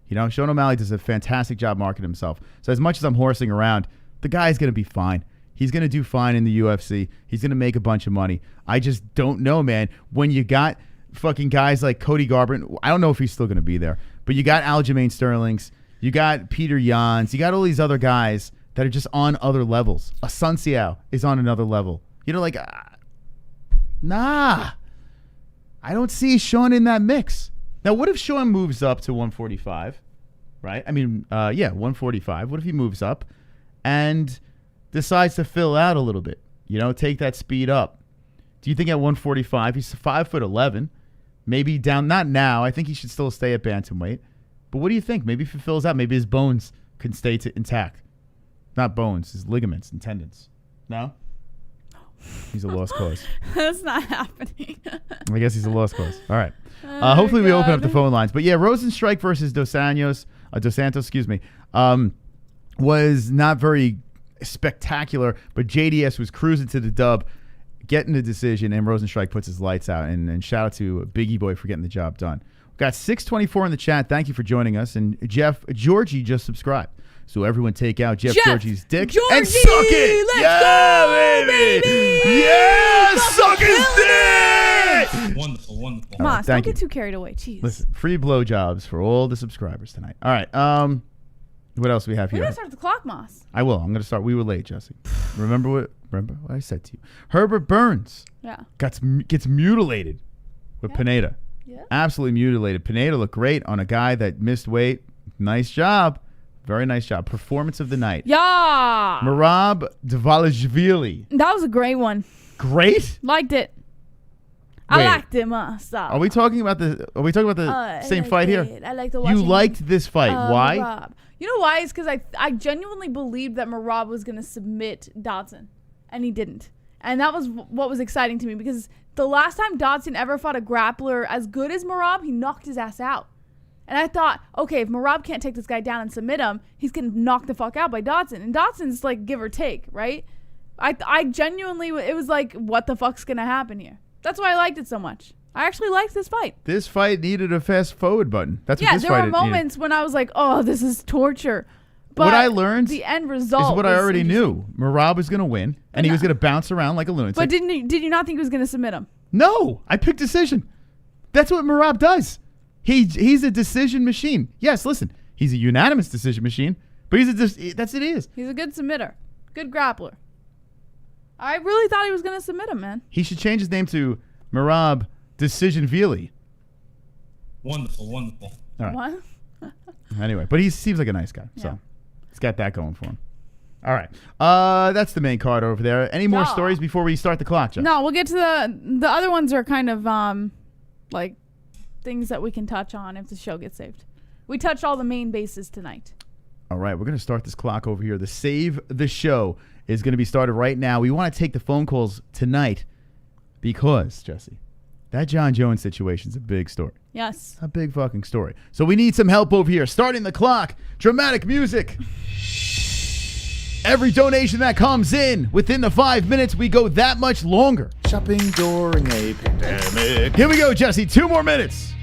You know, Sean O'Malley does a fantastic job marketing himself. So as much as I'm horsing around, the guy's going to be fine. He's going to do fine in the UFC. He's going to make a bunch of money. I just don't know, man. When you got fucking guys like Cody Garbrandt, I don't know if he's still going to be there, but you got Aljamain Sterling's, you got Peter Yan's, you got all these other guys that are just on other levels. A Sun Xiao is on another level. You know, like, nah. I don't see Sean in that mix. Now, what if Sean moves up to 145, right? I mean, 145. What if he moves up and decides to fill out a little bit? You know, take that speed up. Do you think at 145, he's 5'11", maybe down, not now. I think he should still stay at bantamweight. But what do you think? Maybe if he fills out, maybe his bones can stay intact. Not bones, his ligaments and tendons. No? He's a lost cause. That's not happening. I guess he's a lost cause. All right. Hopefully we open up the phone lines. But yeah, Rozenstruik versus Dos Santos, was not very spectacular, but JDS was cruising to the dub, getting the decision, and Rozenstruik puts his lights out. And shout out to Biggie Boy for getting the job done. We've got 624 in the chat. Thank you for joining us. And Georgie just subscribed. So everyone take out Georgie's dick and suck it. Let's go, baby. Yeah, suck his dick. Wonderful. Moss, don't get too carried away. Jeez. Listen, free blowjobs for all the subscribers tonight. All right. What else we have We're here? going to start the clock, Moss. I will. I'm going to start. We were late, Jesse. Remember what I said to you? Herbert Burns gets mutilated with Pineda. Yeah. Absolutely mutilated. Pineda looked great on a guy that missed weight. Nice job. Very nice job. Performance of the night. Yeah. Merab Dvalishvili. That was a great one. Great? Liked it. I liked it, Moss. Are we talking about the same fight here? I like the You liked this fight. Why? Merab. You know why? It's because I genuinely believed that Merab was going to submit Dodson, and he didn't. And that was what was exciting to me, because the last time Dodson ever fought a grappler as good as Merab, he knocked his ass out. And I thought, okay, if Merab can't take this guy down and submit him, he's going to knock the fuck out by Dodson. And Dodson's like give or take, right? I genuinely, it was like, what the fuck's going to happen here? That's why I liked it so much. I actually liked this fight. This fight needed a fast forward button. That's what this fight needed. There were moments when I was like, oh, this is torture. But what I learned the end result is what I already knew. Merab was going to win, and he was going to bounce around like a lunatic. But did you not think he was going to submit him? No, I picked decision. That's what Merab does. He's a decision machine. Yes, listen, he's a unanimous decision machine, but that's what he is. He's a good submitter, good grappler. I really thought he was going to submit him, man. He should change his name to Merab Decision Vili. Wonderful. All right. What? Anyway, but he seems like a nice guy, so he's got that going for him. All right, that's the main card over there. Any more stories before we start the clock, Jeff? No, we'll get to the other ones are kind of like things that we can touch on if the show gets saved. We touched all the main bases tonight. All right, we're going to start this clock over here. The Save the Show is going to be started right now. We want to take the phone calls tonight because, Jesse, that Jon Jones situation is a big story. Yes. A big fucking story. So we need some help over here. Starting the clock. Dramatic music. Every donation that comes in within the 5 minutes, we go that much longer. Shopping during a pandemic. Here we go, Jesse. 2 more minutes.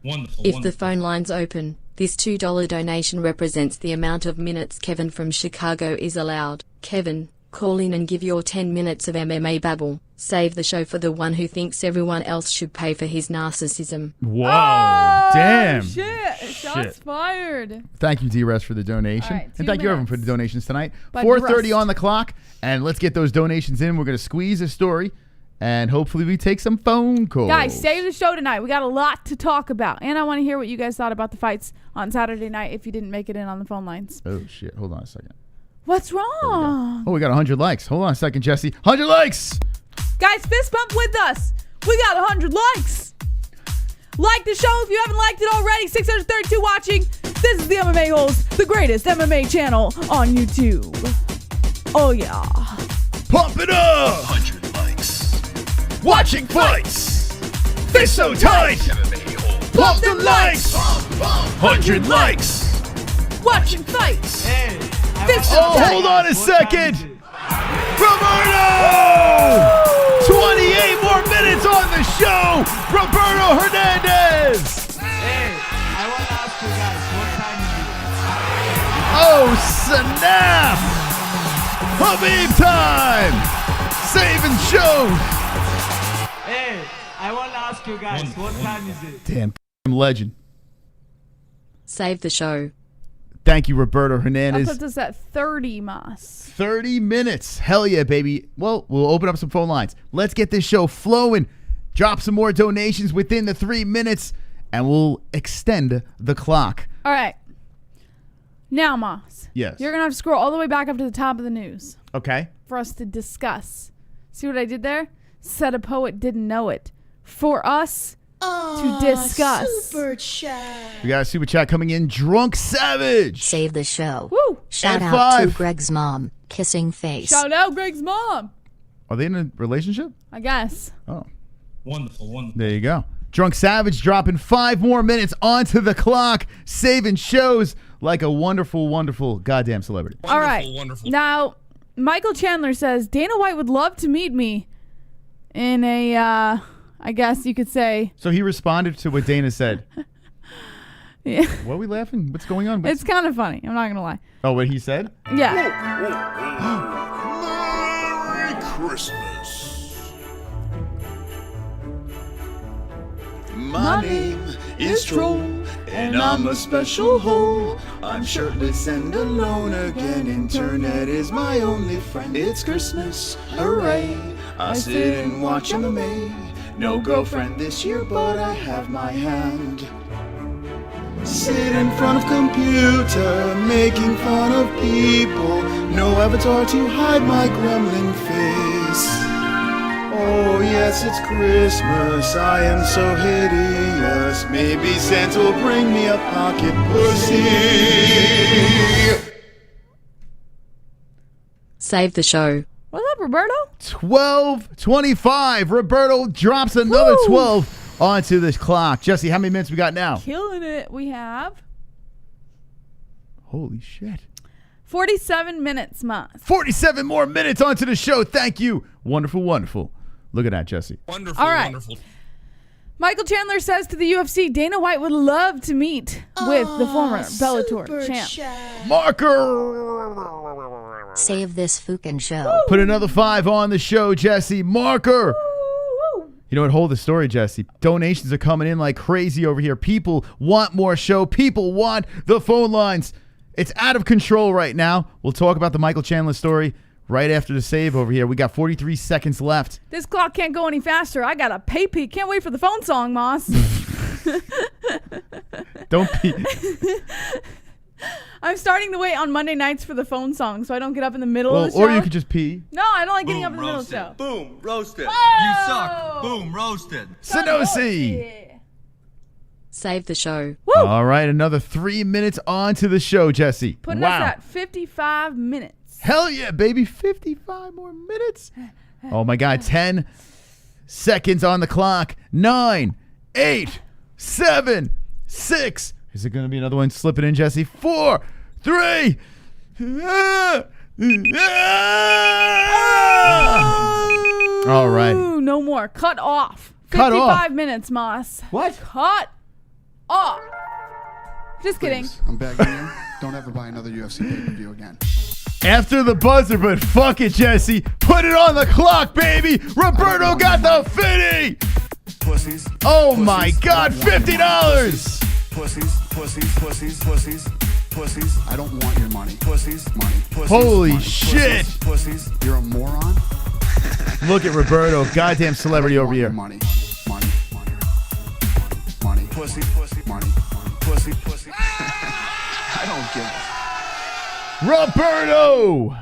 Wonderful. If the phone line's open, this $2 donation represents the amount of minutes Kevin from Chicago is allowed. Kevin, call in and give your 10 minutes of MMA babble. Save the show for the one who thinks everyone else should pay for his narcissism. Whoa. Damn. Shit. Shots fired. Thank you, D-Rest, for the donation. All right, and thank you, everyone, for the minutes. donations tonight. By 4:30 Rust. on the clock, and let's get those donations in. We're going to squeeze a story And hopefully we take some phone calls. Guys, save the show tonight. We got a lot to talk about. And I want to hear what you guys thought about the fights on Saturday night if you didn't make it in on the phone lines. Oh, shit. Hold on a second. What's wrong? Oh, we got 100 likes. Hold on a second, Jesse. 100 likes! Guys, fist bump with us. We got 100 likes. Like the show if you haven't liked it already. 632 watching. This is the MMA Holes, the greatest MMA channel on YouTube. Oh, yeah. Pump it up! 100 likes. Watching fights! They're so tight! Pump the likes! 100 likes! Watching fights. Oh, hold on a second! Roberto! 28 more minutes on the show! Roberto Hernandez! Hey, I want to ask you guys, what time is it? Oh, snap! Khabib time! Saving shows! Hey, I want to ask you guys, what time is it? Damn legend. Save the show. Thank you, Roberto That Hernandez. puts us at 30, Moss. 30 minutes. Hell yeah, baby. Well, we'll open up some phone lines. Let's get this show flowing. Drop some more donations within the 3 minutes, and we'll extend the clock. All right. Now, Moss. Yes. You're going to have to scroll all the way back up to the top of the news Okay. for us to discuss. See what I did there? Said a poet didn't know it. For us to discuss. Super chat. We got a super chat coming in. Drunk Savage. Save the show. Woo! Shout And out to 5. Greg's mom. Kissing face. Shout out Greg's mom. Are they in a relationship? I guess. Oh, Wonderful, wonderful. there you go. Drunk Savage dropping 5 more minutes onto the clock, saving shows like a wonderful, wonderful goddamn celebrity. All right. Wonderful. Now, Michael Chandler says Dana White would love to meet me in a, I guess you could say. So he responded to what Dana said. Yeah. What are we laughing? What's going on? It's kind of funny. I'm not going to lie. Oh, what he said? Yeah. Merry Christmas. My name is Troll, and I'm a special hole. I'm shirtless and alone again. Internet is my only friend. It's Christmas, hooray. I sit and watch MMA. No girlfriend this year, but I have my hand. Sit in front of computer, making fun of people. No avatar to hide my gremlin face. Oh yes, it's Christmas, I am so hideous. Maybe Santa will bring me a pocket pussy. Save the show. What's up, Roberto? 12:25. Roberto drops another Woo! 12 onto this clock. Jesse, how many minutes we got now? Killing it. We have Holy shit. 47 minutes, Moss. 47 more minutes onto the show. Thank you. Wonderful, wonderful. Look at that, Jesse. Wonderful, All right. wonderful. Michael Chandler says to the UFC, Dana White would love to meet with the former Bellator champ. Marker. Save this fucking show. Put another 5 on the show, Jesse. Marker. You know what? Hold the story, Jesse. Donations are coming in like crazy over here. People want more show. People want the phone lines. It's out of control right now. We'll talk about the Michael Chandler story right after the save over here. We got 43 seconds left. This clock can't go any faster. I got a pay peek. Can't wait for the phone song, Moss. Don't be. I'm starting to wait on Monday nights for the phone song so I don't get up in the middle Well, of the show. or you could just pee. No, I don't like getting up in the middle of the show. Boom, roasted. Whoa! You suck. Boom, roasted. Sanosi. Yeah. Save the show. Woo! All right, another 3 minutes onto the show, Jesse. Putting wow. us at 55 minutes. Hell yeah, baby. 55 more minutes. Oh, my God. 10 seconds on the clock. 9, 8, 7, 6. Is it going to be another one slipping in, Jesse? 4, 3. All right. Ooh, no more. Cut off. Cut 55 off. minutes, Moss. What? Cut off. Just kidding. Please, I'm begging you. Don't ever buy another UFC pay-per-view again. After the buzzer, but fuck it, Jesse. Put it on the clock, baby. Roberto got the 50. Pussies. Oh, my God. $50. Pussies, pussies, pussies, pussies, pussies, I don't want your money. pussies, Money. pussies. Holy money. shit. Pussies. You're a moron. Look at Roberto, goddamn celebrity over here. Money. Pussy. Money. Pussy. I don't give a. Roberto!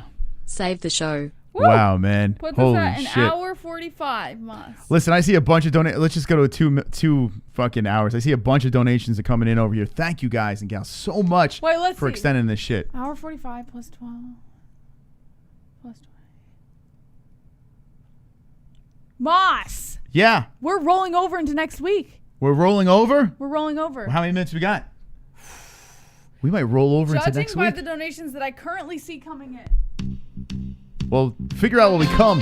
Save the show. Woo! Wow, man. Put Holy this at an shit. hour 45, Moss. Listen, I see a bunch of donations. Let's just go to two fucking hours. I see a bunch of donations that are coming in over here. Thank you guys and gals so much for extending this shit. Hour 45 plus 12. Plus 20. Moss! Yeah. We're rolling over into next week. We're rolling over? We're rolling over. How many minutes we got? We might roll over into next Judging by week. the donations that I currently see coming in. Well, figure out when we come.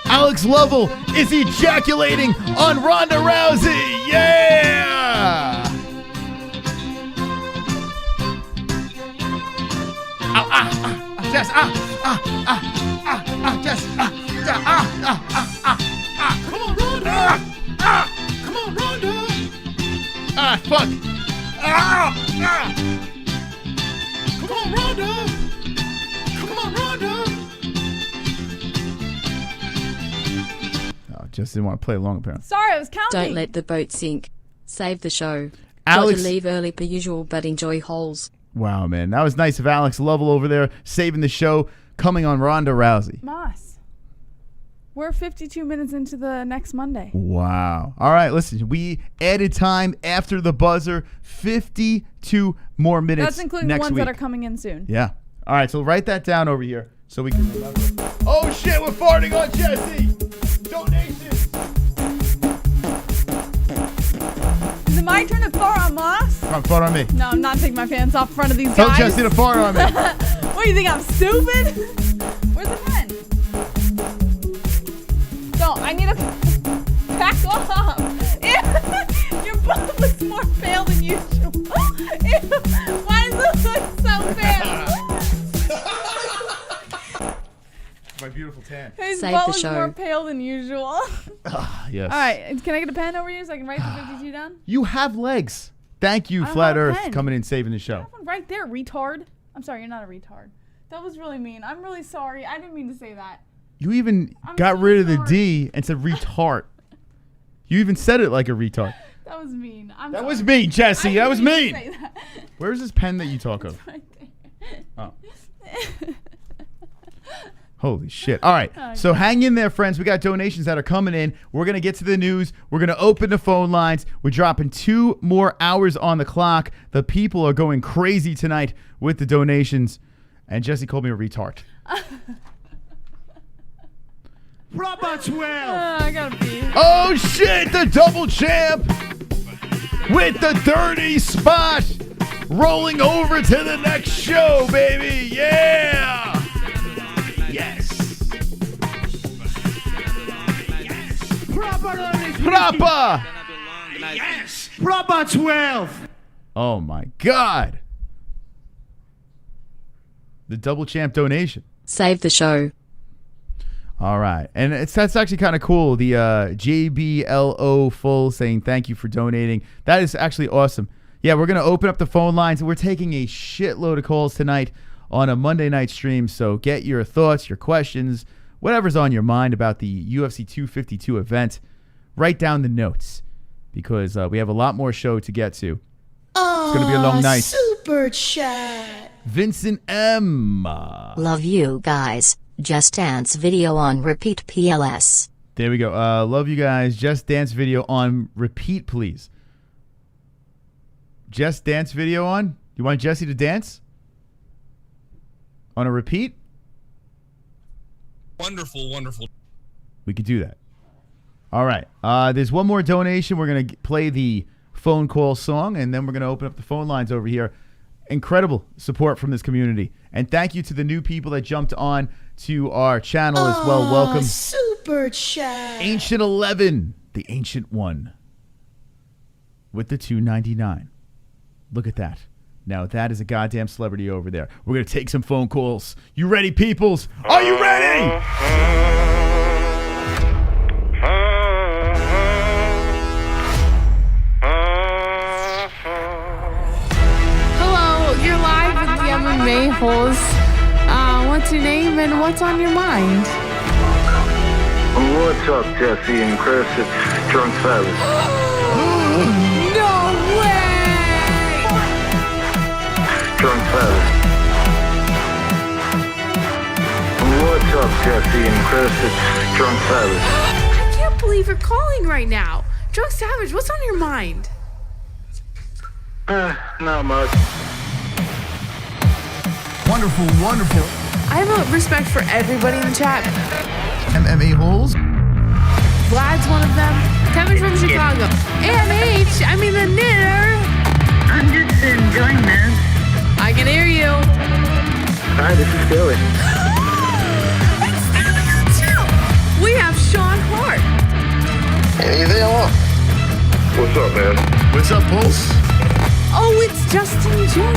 Alex Lovell is ejaculating on Ronda Rousey. Yeah! Jess, Jess, Come on, Ronda! Come on, Ronda! Fuck! Come on, Ronda! Come on, Ronda! Oh, Jess didn't want to play along, apparently. Sorry, I was counting. Don't let the boat sink. Save the show. Alex- Got to leave early per usual, but enjoy holes. Wow, man. That was nice of Alex Lovell over there saving the show, coming on Ronda Rousey. Moss. We're 52 minutes into the next Monday. Wow. All right, listen. We added time after the buzzer. 52 more minutes That's including next the ones week. that are coming in soon. Yeah. All right, so write that down over here so we can remember. Oh, shit, we're farting on Jesse. Donations. Is it my turn to fart on Moss? Come on, fart on me. No, I'm not taking my pants off in front of these Tell guys. Jesse to fart on me. What, do you think I'm stupid? Where's the pen? No, I need to back off. Ew, your butt looks more pale than usual. Ew, why does it look so pale? My beautiful tan. His Save butt the looks show. more pale than usual. Yes. All right, can I get a pen over here so I can write the 52 down? You have legs. Thank you, I don't Flat have a Earth, pen. coming in saving the I show. have one right there, retard. I'm sorry, you're not a retard. That was really mean. I'm really sorry. I didn't mean to say that. You even I'm got so rid of the sorry. D and said retard. You even said it like a retard. That was mean. That was mean, Jesse. That was mean. Say that. Where's this pen that you talk of? Right there. Oh. Holy shit. All right. So hang in there, friends. We got donations that are coming in. We're going to get to the news. We're going to open the phone lines. We're dropping 2 more hours on the clock. The people are going crazy tonight with the donations. And Jesse called me a retard. Proper 12. I gotta pee. Oh, shit. The double champ with the 30 spot. Rolling over to the next show, baby. Yeah. Yes. Proper. Yes. Proper 12. Oh my God. The double champ donation. Save the show. All right. And that's actually kind of cool. The JBLO full saying thank you for donating. That is actually awesome. Yeah, we're going to open up the phone lines. We're taking a shitload of calls tonight on a Monday night stream. So get your thoughts, your questions, whatever's on your mind about the UFC 252 event. Write down the notes because we have a lot more show to get to. It's going to be a long night. Super chat. Vincent M. Love you guys. Just Dance video on repeat PLS. There we go. Love you guys. Just Dance video on repeat, please. Just Dance video on? You want Jesse to dance? On a repeat? Wonderful, wonderful. We could do that. All right. There's one more donation. We're going to play the phone call song, and then we're going to open up the phone lines over here. Incredible support from this community. And thank you to the new people that jumped on to our channel as well. Welcome. Super chat. Ancient 11, the ancient one, with the $2.99. Look at that. Now that is a goddamn celebrity over there. We're going to take some phone calls. You ready, peoples? Are you ready? Hello, you're live with the MMA Holes. What's your name and what's on your mind? What's up, Jesse and Chris? It's Drunk Savage. No way! Drunk Savage. What's up, Jesse and Chris? It's Drunk Savage. I can't believe you're calling right now. Drunk Savage, what's on your mind? Not much. Wonderful, wonderful. I have a respect for everybody in the chat. MMA-Holes. Vlad's one of them. Kevin from Chicago. AMH, I mean the knitter. I'm just enjoying this. I can hear you. Hi, this is Billy. We have Sean Hart. Hey there, what's up, man? What's up, Pulse? Oh, it's Justin Jr.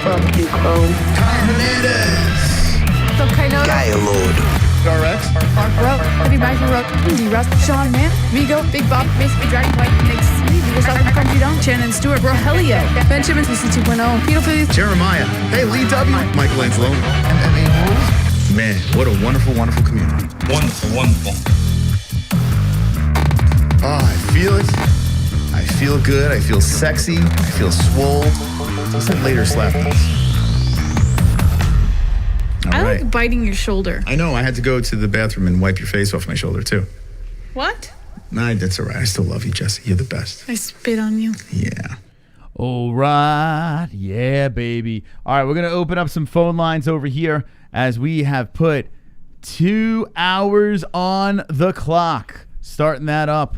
From Chrome. Hernandez. So Kainoda. Lord. RX. Mark Bro. Heavy Mike Rook. Indy Russ. Sean Man. Migo. Big Bob. Basically Dragon White. Nick C. Vigo South Country Down. Shannon Stewart. Rogelio. Benjamin. CC 2.0. Peter Phillies. Jeremiah. Hey, Lee W. Michael Angelo. MMA-Holes. Man, what a wonderful, wonderful community. Wonderful, wonderful. Oh, I feel it. I feel good. I feel sexy. I feel swole. What's that later slap this? I like biting your shoulder. I know. I had to go to the bathroom and wipe your face off my shoulder, too. What? Nah, that's all right. I still love you, Jesse. You're the best. I spit on you. Yeah. All right. Yeah, baby. All right, we're going to open up some phone lines over here as we have put 2 hours on the clock. Starting that up.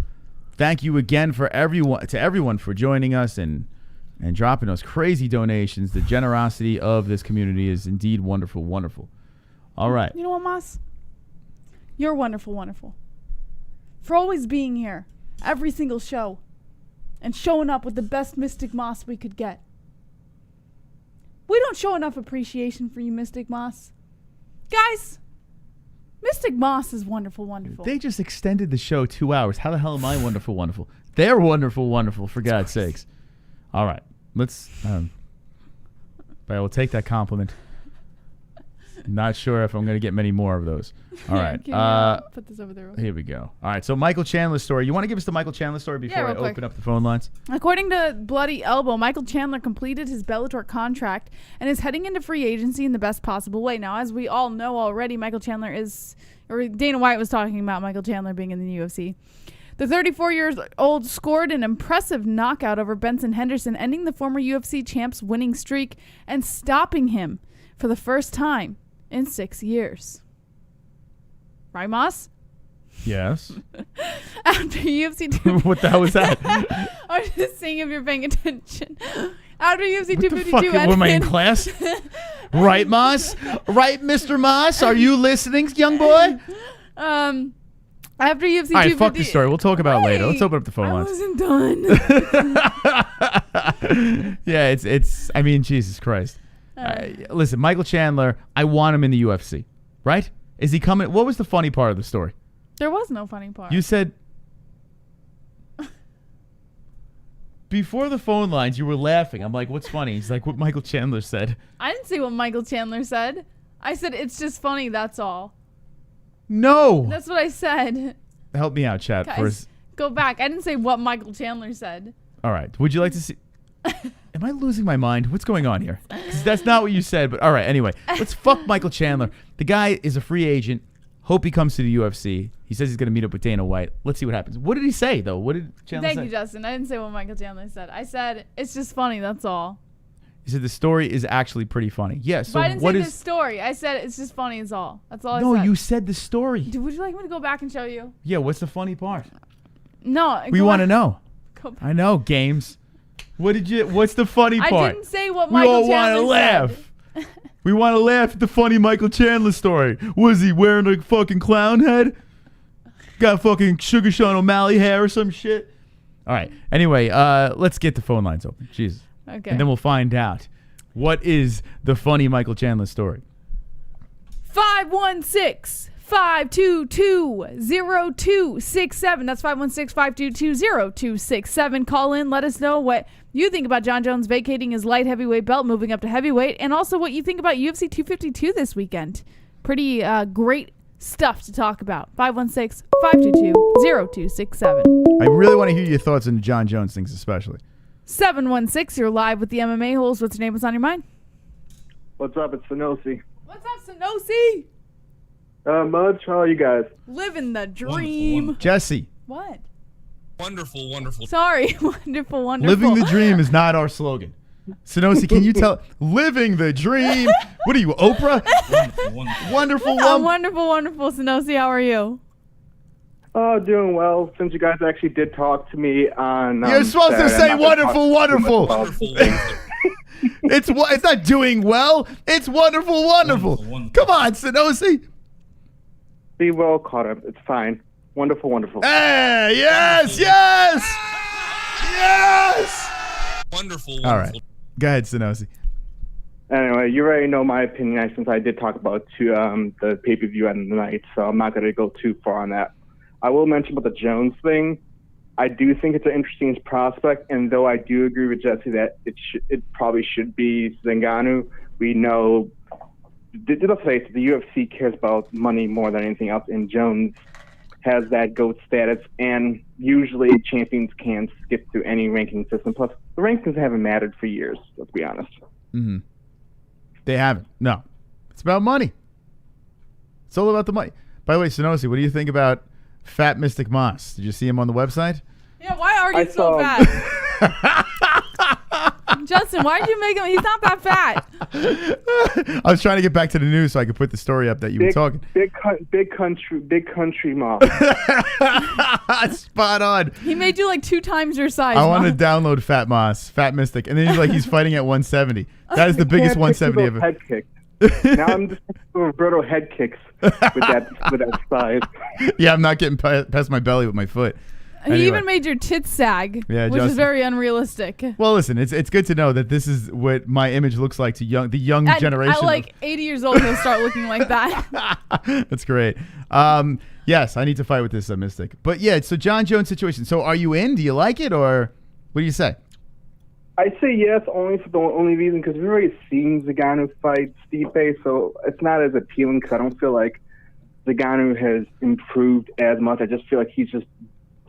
Thank you again to everyone for joining us and dropping those crazy donations. The generosity of this community is indeed wonderful, wonderful. All right. You know what, Moss? You're wonderful, wonderful. For always being here every single show and showing up with the best Mystic Moss we could get. We don't show enough appreciation for you, Mystic Moss. Guys, Mystic Moss is wonderful, wonderful. They just extended the show 2 hours. How the hell am I wonderful, wonderful? They're wonderful, wonderful, for God's sakes. All right. Let's, but I will take that compliment. Not sure if I'm going to get many more of those. All right. Put this over there. Here we go. All right. So Michael Chandler's story. You want to give us the Michael Chandler story before I open up the phone lines? According to Bloody Elbow, Michael Chandler completed his Bellator contract and is heading into free agency in the best possible way. Now, as we all know already, Michael Chandler is, or Dana White was talking about Michael Chandler being in the UFC. The 34-year-old scored an impressive knockout over Benson Henderson, ending the former UFC champ's winning streak and stopping him for the first time in 6 years. Right, Moss? Yes. After UFC 252... What the hell was that? I was just seeing if you're paying attention. After UFC 252 what the fuck? Am I in class? Right, Moss? Right, Mr. Moss? Are you listening, young boy? After UFC 250... All right, fuck the story. We'll talk about it later. Let's open up the phone lines. I wasn't done. Yeah, it's. I mean, Jesus Christ. Listen, Michael Chandler, I want him in the UFC, right? Is he coming? What was the funny part of the story? There was no funny part. You said... Before the phone lines, you were laughing. I'm like, what's funny? He's like, what Michael Chandler said. I didn't say what Michael Chandler said. I said, it's just funny, that's all. No. That's what I said. Help me out, chat. Guys, go back. I didn't say what Michael Chandler said. All right. Would you like to see... Am I losing my mind? What's going on here? 'Cause that's not what you said, but all right. Anyway, let's fuck Michael Chandler. The guy is a free agent. Hope he comes to the UFC. He says he's going to meet up with Dana White. Let's see what happens. What did he say, though? What did Chandler say? Thank you, Justin. I didn't say what Michael Chandler said. I said, it's just funny, that's all. He said the story is actually pretty funny. Yeah, so but I didn't say the story. I said, it's just funny, that's all. That's all I said. No, you said the story. Dude, would you like me to go back and show you? Yeah, what's the funny part? No. We want to know. I know, games. What's the funny part? I didn't say what Michael Chandler said. We all want to laugh. We want to laugh at the funny Michael Chandler story. Was he wearing a fucking clown head? Got fucking Sugar Sean O'Malley hair or some shit? All right. Anyway, let's get the phone lines open. Jesus. Okay. And then we'll find out what is the funny Michael Chandler story. 516-522-0267. That's 516-522-0267. Call in. Let us know what you think about Jon Jones vacating his light heavyweight belt, moving up to heavyweight, and also what you think about UFC 252 this weekend. Pretty great stuff to talk about. 516-522-0267. I really want to hear your thoughts on Jon Jones things, especially. 716, you're live with the MMA Holes. What's your name? What's on your mind? What's up? It's Sanosi. What's up, Sanosi? Much. How are you guys? Living the dream. Jesse. What? Wonderful, wonderful. Sorry. Wonderful, wonderful. Living the dream is not our slogan. Sanosi, can you tell? Living the dream. What are you, Oprah? Wonderful, wonderful, wonderful. Sanosi, how are you? Oh, doing well. Since you guys actually did talk to me on, you're supposed to say wonderful, wonderful. It's not doing well. It's wonderful, wonderful. Come on, Sanosi. Be well caught up. It's fine. Wonderful, wonderful. Hey, yes, yes, yes. Wonderful, All right. Go ahead, Sanosi. Anyway, you already know my opinion since I did talk about the pay-per-view at the night, so I'm not going to go too far on that. I will mention about the Jones thing. I do think it's an interesting prospect, and though I do agree with Jesse that it probably should be Ngannou, we know, let's face it, the UFC cares about money more than anything else, and Jones has that GOAT status, and usually champions can't skip through any ranking system. Plus, the rankings haven't mattered for years, let's be honest. Mm-hmm. They haven't. No. It's about money. It's all about the money. By the way, Sanosi, what do you think about Fat Mystic Moss? Did you see him on the website? Yeah, why are you so fat? Justin, why did you make him? He's not that fat. I was trying to get back to the news so I could put the story up that you were talking. Big country mom. Spot on. He made you like 2 times your size. I want to download Fat Moss, Fat Mystic, and then he's fighting at 170. That is the biggest 170 ever. Head kick. Now I'm just doing Roberto head kicks with that size. Yeah, I'm not getting past my belly with my foot. He even made your tits sag, which is very unrealistic. Well, listen, it's good to know that this is what my image looks like to the young generation. At like 80 years old, he'll start looking like that. That's great. Yes, I need to fight with this Mystic. But yeah, so Jon Jones situation. So are you in? Do you like it, or what do you say? I say yes, only for the only reason because we've already seen Ngannou fight Stipe, so it's not as appealing because I don't feel like Ngannou has improved as much. I just feel like he's just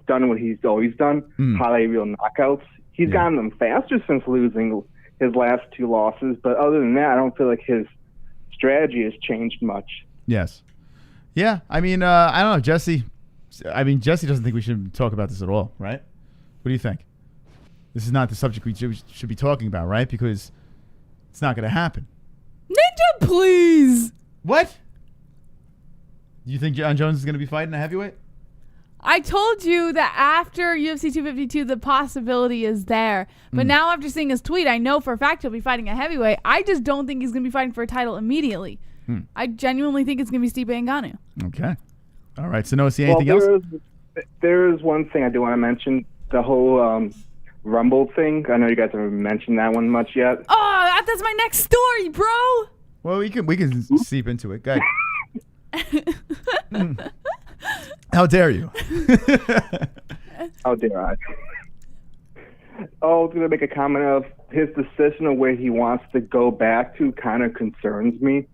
done what he's always done, highlight real knockouts. He's gotten them faster since losing his last 2 losses, but other than that, I don't feel like his strategy has changed much. Yes. Yeah, I mean, I don't know, Jesse. I mean, Jesse doesn't think we should talk about this at all, right? What do you think? This is not the subject we should be talking about, right? Because it's not going to happen. Ninja, please. What? You think Jon Jones is going to be fighting a heavyweight? I told you that after UFC 252, the possibility is there. But now after seeing his tweet, I know for a fact he'll be fighting a heavyweight. I just don't think he's going to be fighting for a title immediately. I genuinely think it's going to be Stipe Ngannou. Okay. All right. So, see anything else? There is one thing I do want to mention. The whole Rumble thing. I know you guys haven't mentioned that one much yet. Oh, that's my next story, bro. Well, we can seep into it. Go ahead. How dare you? How dare I? I was going to make a comment of his decision of where he wants to go back to kind of concerns me.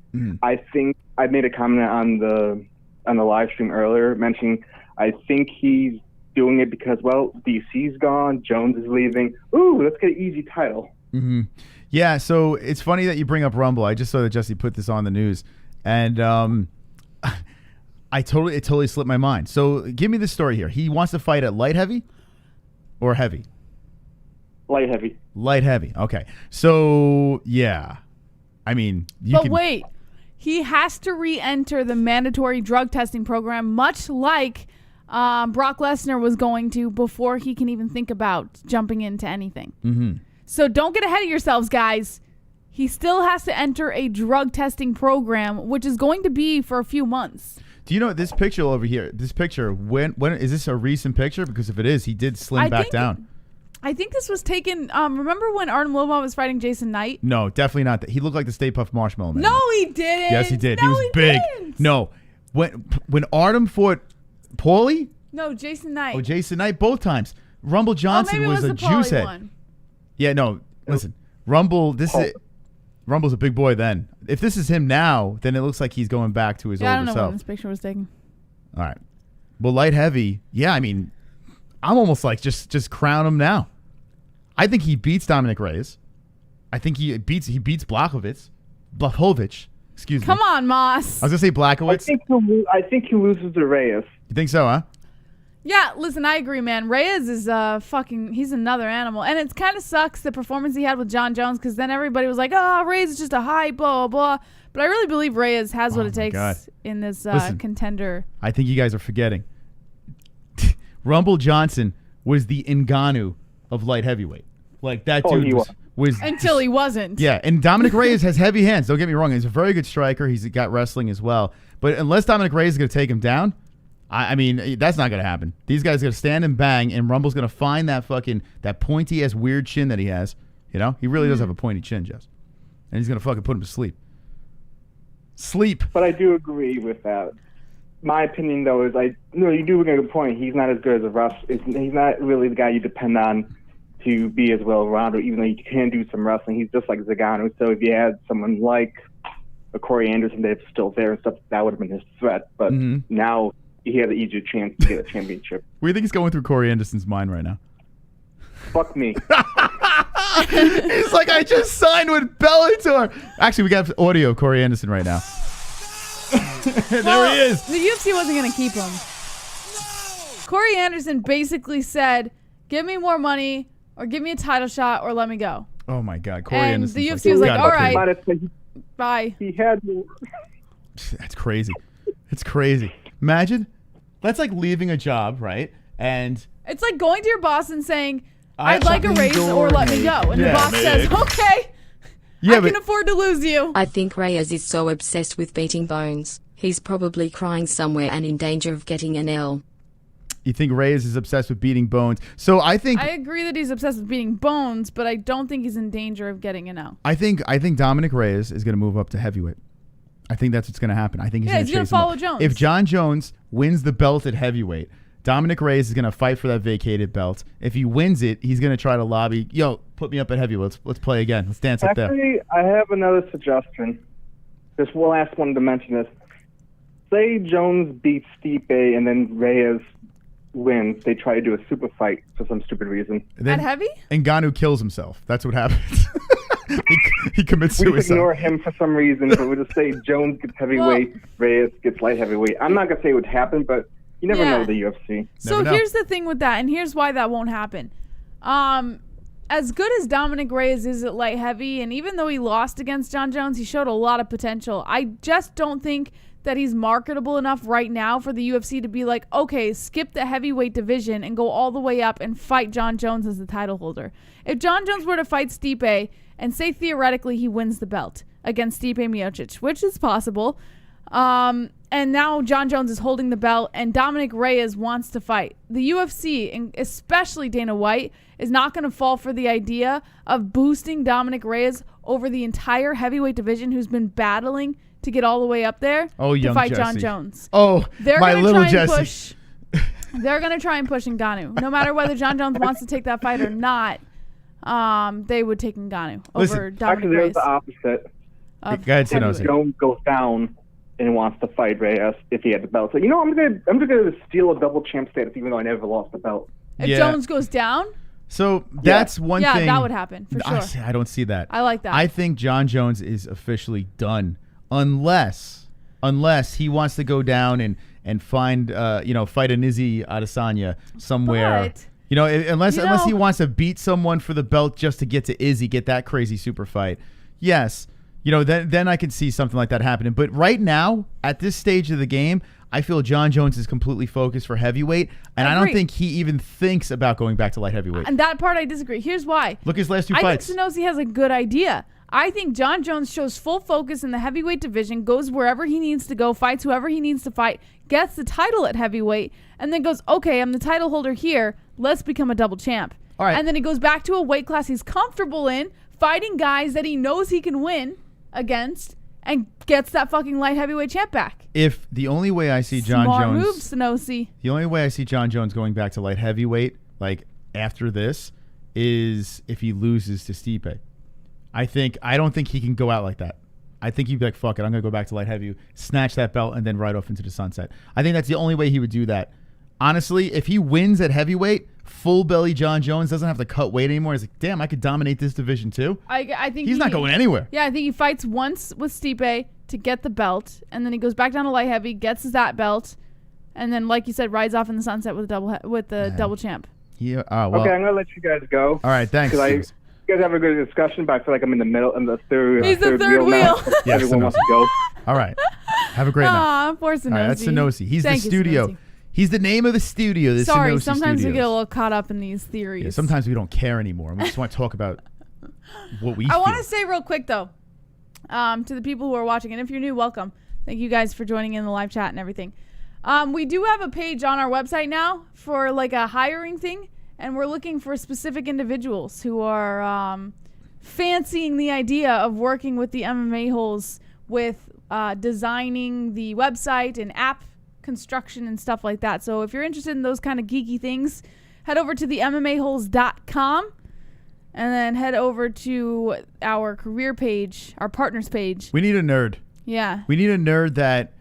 I think I made a comment on the live stream earlier mentioning I think he's doing it because, well, DC's gone, Jones is leaving. Ooh, let's get an easy title. Yeah, so it's funny that you bring up Rumble. I just saw that Jesse put this on the news, and it totally slipped my mind. So give me the story here. He wants to fight at light heavy or heavy? Light heavy. Light heavy. Okay. So, yeah. I mean, wait. He has to re-enter the mandatory drug testing program, much like Brock Lesnar was going to before he can even think about jumping into anything. So don't get ahead of yourselves, guys. He still has to enter a drug testing program, which is going to be for a few months. Do you know this picture over here? This picture, when is this a recent picture? Because if it is, he did slim back down. I think this was taken. Remember when Artem Lobov was fighting Jason Knight? No, definitely not. He looked like the Stay Puft Marshmallow Man. No, he didn't. Yes, he did. No, he was big. Didn't. No, when Artem fought Paulie. No, Jason Knight. Oh, Jason Knight both times. Rumble Johnson was a juice head. One. Yeah, no. Listen, Rumble. This is Rumble's a big boy then. If this is him now, then it looks like he's going back to his I older don't know self. when this picture was taken. All right. Well, light heavy, yeah, I mean, I'm almost like just crown him now. I think he beats Dominic Reyes. I think he beats Blachowicz. Excuse me. Come on, Moss. I was gonna say Blachowicz. I think he loses to Reyes. You think so, huh? Yeah, listen, I agree, man. Reyes is he's another animal. And it kind of sucks the performance he had with Jon Jones, because then everybody was like, oh, Reyes is just a hype, blah, blah. But I really believe Reyes has what it takes in this contender. I think you guys are forgetting. Rumble Johnson was the Ngannou of light heavyweight. Like, that dude was until he wasn't. Yeah, and Dominic Reyes has heavy hands. Don't get me wrong. He's a very good striker. He's got wrestling as well. But unless Dominic Reyes is going to take him down, I mean, that's not going to happen. These guys are going to stand and bang, and Rumble's going to find that pointy-ass weird chin that he has. You know? He really does have a pointy chin, Jess. And he's going to fucking put him to sleep. But I do agree with that. My opinion, though, is you do make a good point. He's not as good as a wrestler. He's not really the guy you depend on to be as well-rounded, even though he can do some wrestling. He's just like Zagano. So if you had someone like a Corey Anderson that's still there and stuff, that would have been his threat. But now he had an easier chance to get a championship. What do you think is going through Corey Anderson's mind right now? Fuck me. He's like, I just signed with Bellator. Actually, we got audio of Corey Anderson right now. There he is. The UFC wasn't going to keep him. Corey Anderson basically said, give me more money or give me a title shot or let me go. Oh, my God. Corey and Anderson. The UFC was like, all right, bye. He had more. That's crazy. It's crazy. Imagine. That's like leaving a job, right? And it's like going to your boss and saying, I'd like a raise or let me go. And the boss says, okay, I can afford to lose you. I think Reyes is so obsessed with beating Bones. He's probably crying somewhere and in danger of getting an L. You think Reyes is obsessed with beating Bones? So I agree that he's obsessed with beating Bones, but I don't think he's in danger of getting an L. I think Dominic Reyes is going to move up to heavyweight. I think that's what's going to happen. I think he's going to follow Jones. If Jon Jones wins the belt at heavyweight, Dominic Reyes is going to fight for that vacated belt. If he wins it, he's going to try to lobby, put me up at heavyweight. Let's play again. Let's dance up there. Actually, I have another suggestion. Just one last one to mention this. Say Jones beats Stipe and then Reyes wins. They try to do a super fight for some stupid reason. At heavy? Ngannou kills himself. That's what happens. he commits suicide. We just ignore him for some reason, but we'll just say Jones gets heavyweight, Reyes gets light heavyweight. I'm not going to say it would happen, but you never know the UFC. So here's the thing with that, and here's why that won't happen. As good as Dominic Reyes is at light heavy, and even though he lost against Jon Jones, he showed a lot of potential. I just don't think that he's marketable enough right now for the UFC to be like, okay, skip the heavyweight division and go all the way up and fight Jon Jones as the title holder. If Jon Jones were to fight Stipe, and say theoretically he wins the belt against Stipe Miocic, which is possible, and now Jon Jones is holding the belt and Dominic Reyes wants to fight, the UFC, and especially Dana White, is not going to fall for the idea of boosting Dominic Reyes over the entire heavyweight division, who's been battling to get all the way up there to fight Jon Jones. Oh, my little Jesse. They're going to try and push Ngannou. No matter whether Jon Jones wants to take that fight or not, they would take Ngannou over Dominic Actually, Reyes. there's the opposite. Go ahead, If Jones goes down and wants to fight Reyes if he had the belt. So, I'm gonna steal a double champ status even though I never lost the belt. If Jones goes down? So that's one thing. Yeah, that would happen for sure. I don't see that. I like that. I think Jon Jones is officially done unless he wants to go down and find fight an Izzy Adesanya somewhere. But, unless he wants to beat someone for the belt just to get to Izzy, get that crazy super fight. Yes. Then I could see something like that happening. But right now, at this stage of the game, I feel Jon Jones is completely focused for heavyweight, and I don't think he even thinks about going back to light heavyweight. And that part I disagree. Here's why. Look at his last two fights. I think Sonosi has a good idea. I think Jon Jones shows full focus in the heavyweight division, goes wherever he needs to go, fights whoever he needs to fight, gets the title at heavyweight, and then goes, okay, I'm the title holder here. Let's become a double champ. All right. And then he goes back to a weight class he's comfortable in, fighting guys that he knows he can win against, and gets that fucking light heavyweight champ back. If the only way I see Jon Jones, move, Sonosi. The only way I see Jon Jones going back to light heavyweight, like after this, is if he loses to Stipe. I don't think he can go out like that. I think he'd be like, fuck it, I'm going to go back to light heavy, snatch that belt, and then ride off into the sunset. I think that's the only way he would do that. Honestly, if he wins at heavyweight, full belly Jon Jones doesn't have to cut weight anymore. He's like, damn, I could dominate this division too. I think he's not going anywhere. Yeah, I think he fights once with Stipe to get the belt, and then he goes back down to light heavy, gets that belt, and then, like you said, rides off in the sunset with the double champ. Yeah. Okay, I'm gonna let you guys go. All right, thanks. You guys have a good discussion, but I feel like I'm in the middle, in the third. He's the third wheel. Yeah, everyone wants to go. All right. Have a great night. Aw, poor Sanosi. All right, that's Sanosi. He's Thank the you, studio. Sanosi. He's the name of the studio. The Sorry, Sanosi sometimes we Studios. get a little caught up in these theories. Yeah, sometimes we don't care anymore. We just want to talk about what we I feel. want to say real quick, though, to the people who are watching, and if you're new, welcome. Thank you guys for joining in the live chat and everything. We do have a page on our website now for like a hiring thing, and we're looking for specific individuals who are fancying the idea of working with the MMA Holes with designing the website and app construction and stuff like that. So if you're interested in those kind of geeky things, head over to the MMAHoles.com and then head over to our career page, our partners page. We need a nerd. Yeah. We need a nerd that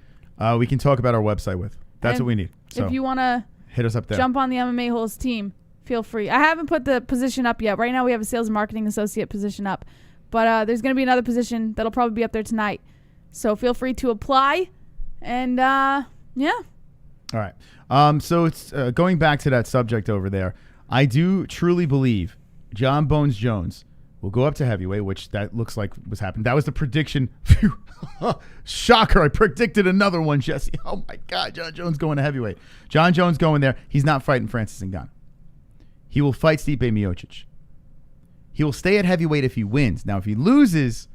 we can talk about our website with. That's what we need. So if you want to hit us up there. Jump on the MMA Holes team, feel free. I haven't put the position up yet. Right now we have a sales and marketing associate position up. But there's going to be another position that'll probably be up there tonight. So feel free to apply. And, yeah. All right. So it's going back to that subject over there. I do truly believe Jon Bones Jones will go up to heavyweight, which that looks like was happening. That was the prediction. Shocker. I predicted another one, Jesse. Oh, my God. Jon Jones going to heavyweight. Jon Jones going there. He's not fighting Francis Ngannou. He will fight Stipe Miocic. He will stay at heavyweight if he wins. Now, if he loses,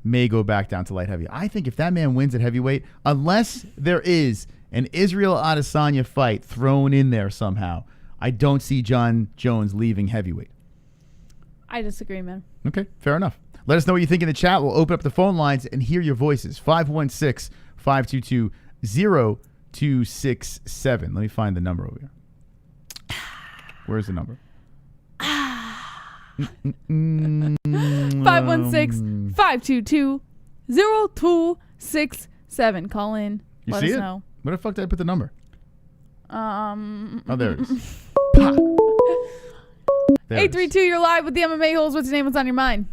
may go back down to light heavy. I think if that man wins at heavyweight, unless there is an Israel Adesanya fight thrown in there somehow, I don't see Jon Jones leaving heavyweight. I disagree, man. Okay, fair enough. Let us know what you think in the chat. We'll open up the phone lines and hear your voices. 516-522-0267. Let me find the number over here. Where's the number? 516-522-0267. Call in. You Let see us it? know. Where the fuck did I put the number? Oh, there it is. 832, you're live with the MMA Holes. What's your name? What's on your mind?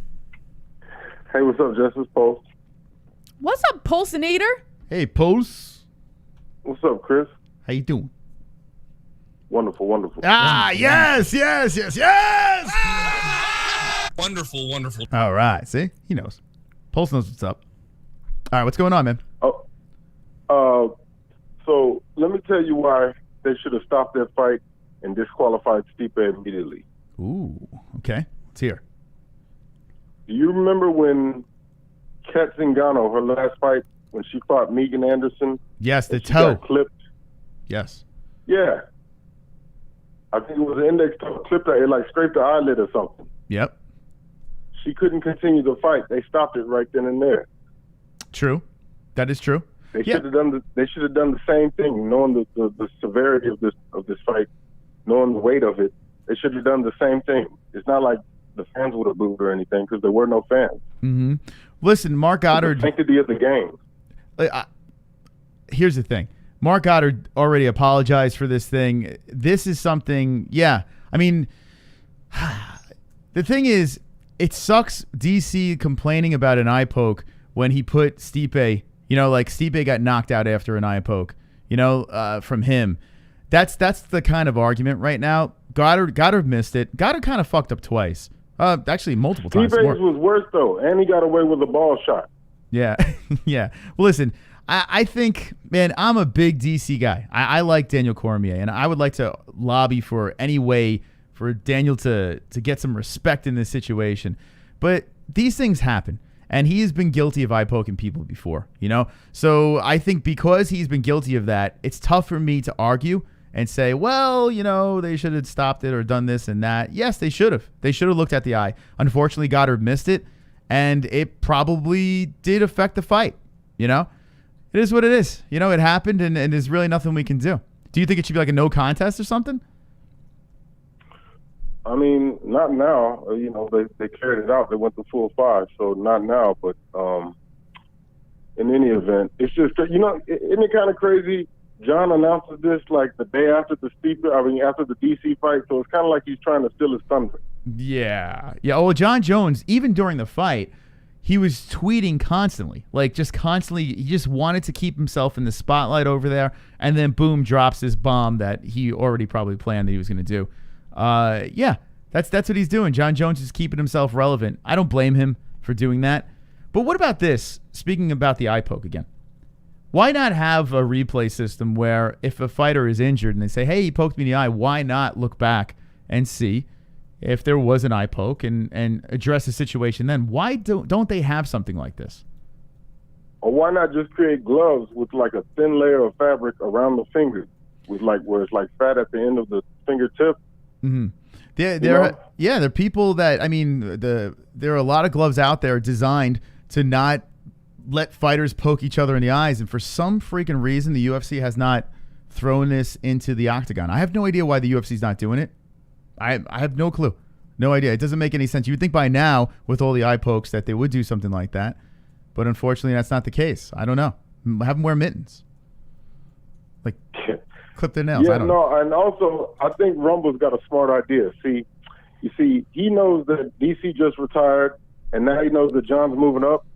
Hey, what's up, Justice Pulse? What's up, Pulsinator? Hey, Pulse. What's up, Chris? How you doing? Wonderful, wonderful. Ah, yes. Wonderful, wonderful. All right. See? He knows. Pulse knows what's up. All right. What's going on, man? So let me tell you why they should have stopped that fight and disqualified Stipe immediately. Ooh. Okay. Let's hear. Do you remember when Kat Zingano, her last fight, when she fought Megan Anderson? Yes, the she toe. got clipped. Yes. Yeah. I think it was an index toe clipped her. It like scraped her eyelid or something. Yep. She couldn't continue the fight. They stopped it right then and there. True. That is true. They should have done the same thing, knowing the severity of this fight, knowing the weight of it. They should have done the same thing. It's not like the fans would have booed or anything because there were no fans. Mm-hmm. Listen, Mark Goddard. The sanctity of the game. Here's the thing. Mark Goddard already apologized for this thing. This is something, yeah. I mean, the thing is, it sucks DC complaining about an eye poke when he put Stipe, like Stipe got knocked out after an eye poke, from him. That's the kind of argument right now. Goddard missed it. Goddard kind of fucked up twice. Actually, multiple times. Stipe's was worse, though, and he got away with a ball shot. Yeah, yeah. Well, listen, I think, man, I'm a big DC guy. I like Daniel Cormier, and I would like to lobby for any way for Daniel to get some respect in this situation. But these things happen, and he has been guilty of eye poking people before, So I think because he's been guilty of that, it's tough for me to argue and say, well, they should have stopped it or done this and that. Yes, they should have. They should have looked at the eye. Unfortunately, Goddard missed it, and it probably did affect the fight, It is what it is. It happened, and there's really nothing we can do. Do you think it should be like a no contest or something? I mean, not now. You know, they carried it out. They went to full 5, so not now. But in any event, it's just, you know, isn't it kind of crazy? John announces this like the day after the Stipe, after the DC fight, so it's kind of like he's trying to steal his thunder. Yeah. Well, Jon Jones, even during the fight, he was tweeting constantly, like just constantly. He just wanted to keep himself in the spotlight over there, and then boom, drops this bomb that he already probably planned that he was going to do. Yeah, that's what he's doing. Jon Jones is keeping himself relevant. I don't blame him for doing that. But what about this? Speaking about the eye poke again. Why not have a replay system where if a fighter is injured and they say, hey, he poked me in the eye, why not look back and see if there was an eye poke and address the situation then? Why don't they have something like this? Or why not just create gloves with like a thin layer of fabric around the finger, with like where it's like fat at the end of the fingertip? Mm-hmm. There are people that, I mean, there are a lot of gloves out there designed to not let fighters poke each other in the eyes, and for some freaking reason, the UFC has not thrown this into the octagon. I have no idea why the UFC is not doing it. I have no clue. No idea. It doesn't make any sense. You would think by now, with all the eye pokes, that they would do something like that, but unfortunately, that's not the case. I don't know. Have them wear mittens. Like, clip their nails. Yeah, I don't know. and also, I think Rumble's got a smart idea. You see, he knows that DC just retired, and now he knows that John's moving up.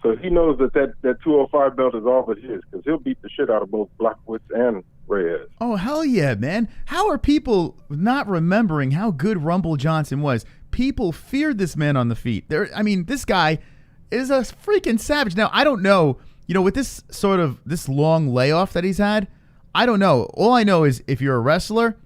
So he knows that 205 belt is all but his, because he'll beat the shit out of both Blachowicz and Reyes. Oh, hell yeah, man. How are people not remembering how good Rumble Johnson was? People feared this man on the feet. This guy is a freaking savage. Now, I don't know, with this this long layoff that he's had, I don't know. All I know is if you're a wrestler,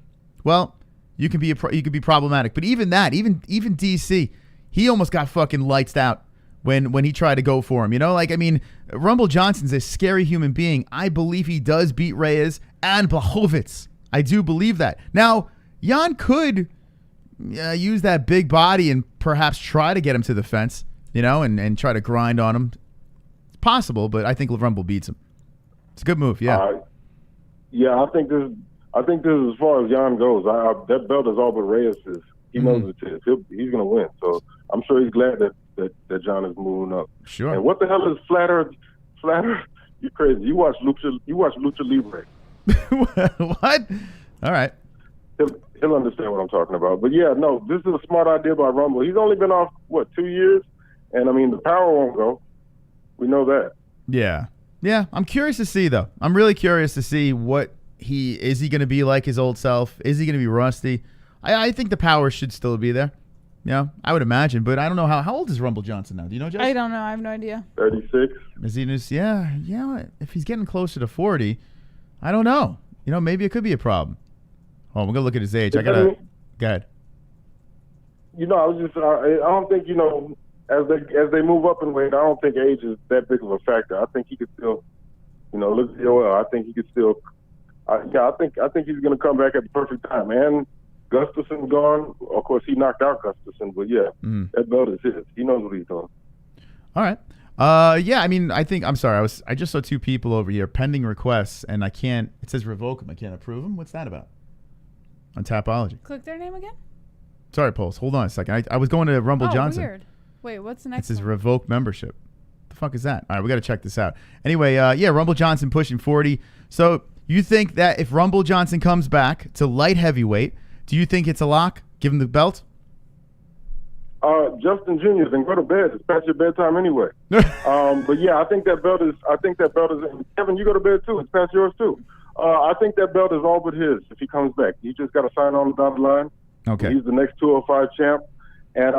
well, you can be problematic. But even that, even DC, he almost got fucking lights out when he tried to go for him. Rumble Johnson's a scary human being. I believe he does beat Reyes and Blachowicz. I do believe that. Now, Jan could use that big body and perhaps try to get him to the fence, and try to grind on him. It's possible, but I think Rumble beats him. It's a good move, yeah. I think this is as far as Jan goes. That belt is all but Reyes's. He knows it's his. He's going to win. So I'm sure he's glad that John is moving up. Sure. And what the hell is flatter? You're crazy. You watch Lucha Libre. What? All right. He'll understand what I'm talking about. But yeah, no, this is a smart idea by Rumble. He's only been off 2 years, and the power won't go. We know that. Yeah. I'm curious to see though. I'm really curious to see what is he going to be like his old self? Is he going to be rusty? I think the power should still be there. Yeah, I would imagine, but I don't know how old is Rumble Johnson now? Do you know, Jess? I don't know. I have no idea. 36. Is he just, yeah. If he's getting closer to 40, I don't know. Maybe it could be a problem. Oh, we're gonna look at his age. Go ahead. I don't think as they move up in weight, I don't think age is that big of a factor. I think he could still, look at Joel. I think he could still. I think he's gonna come back at the perfect time, man. Gustafsson gone. Of course, he knocked out Gustafsson, but that belt is his. He knows what he's doing. All right. I'm sorry. I just saw two people over here pending requests, and I can't. It says revoke them. I can't approve them. What's that about? On Tapology. Click their name again. Sorry, Pulse. Hold on a second. I was going to Rumble Johnson. Weird. Wait, what's the next? It says revoke membership. What the fuck is that? All right, we got to check this out. Anyway, Rumble Johnson pushing 40. So you think that if Rumble Johnson comes back to light heavyweight, do you think it's a lock? Give him the belt? Justin Jr., then go to bed. It's past your bedtime anyway. But yeah, I think that belt is. Kevin, you go to bed too. It's past yours too. I think that belt is all but his if he comes back. He just got to sign on the dotted line. Okay. He's the next 205 champ. And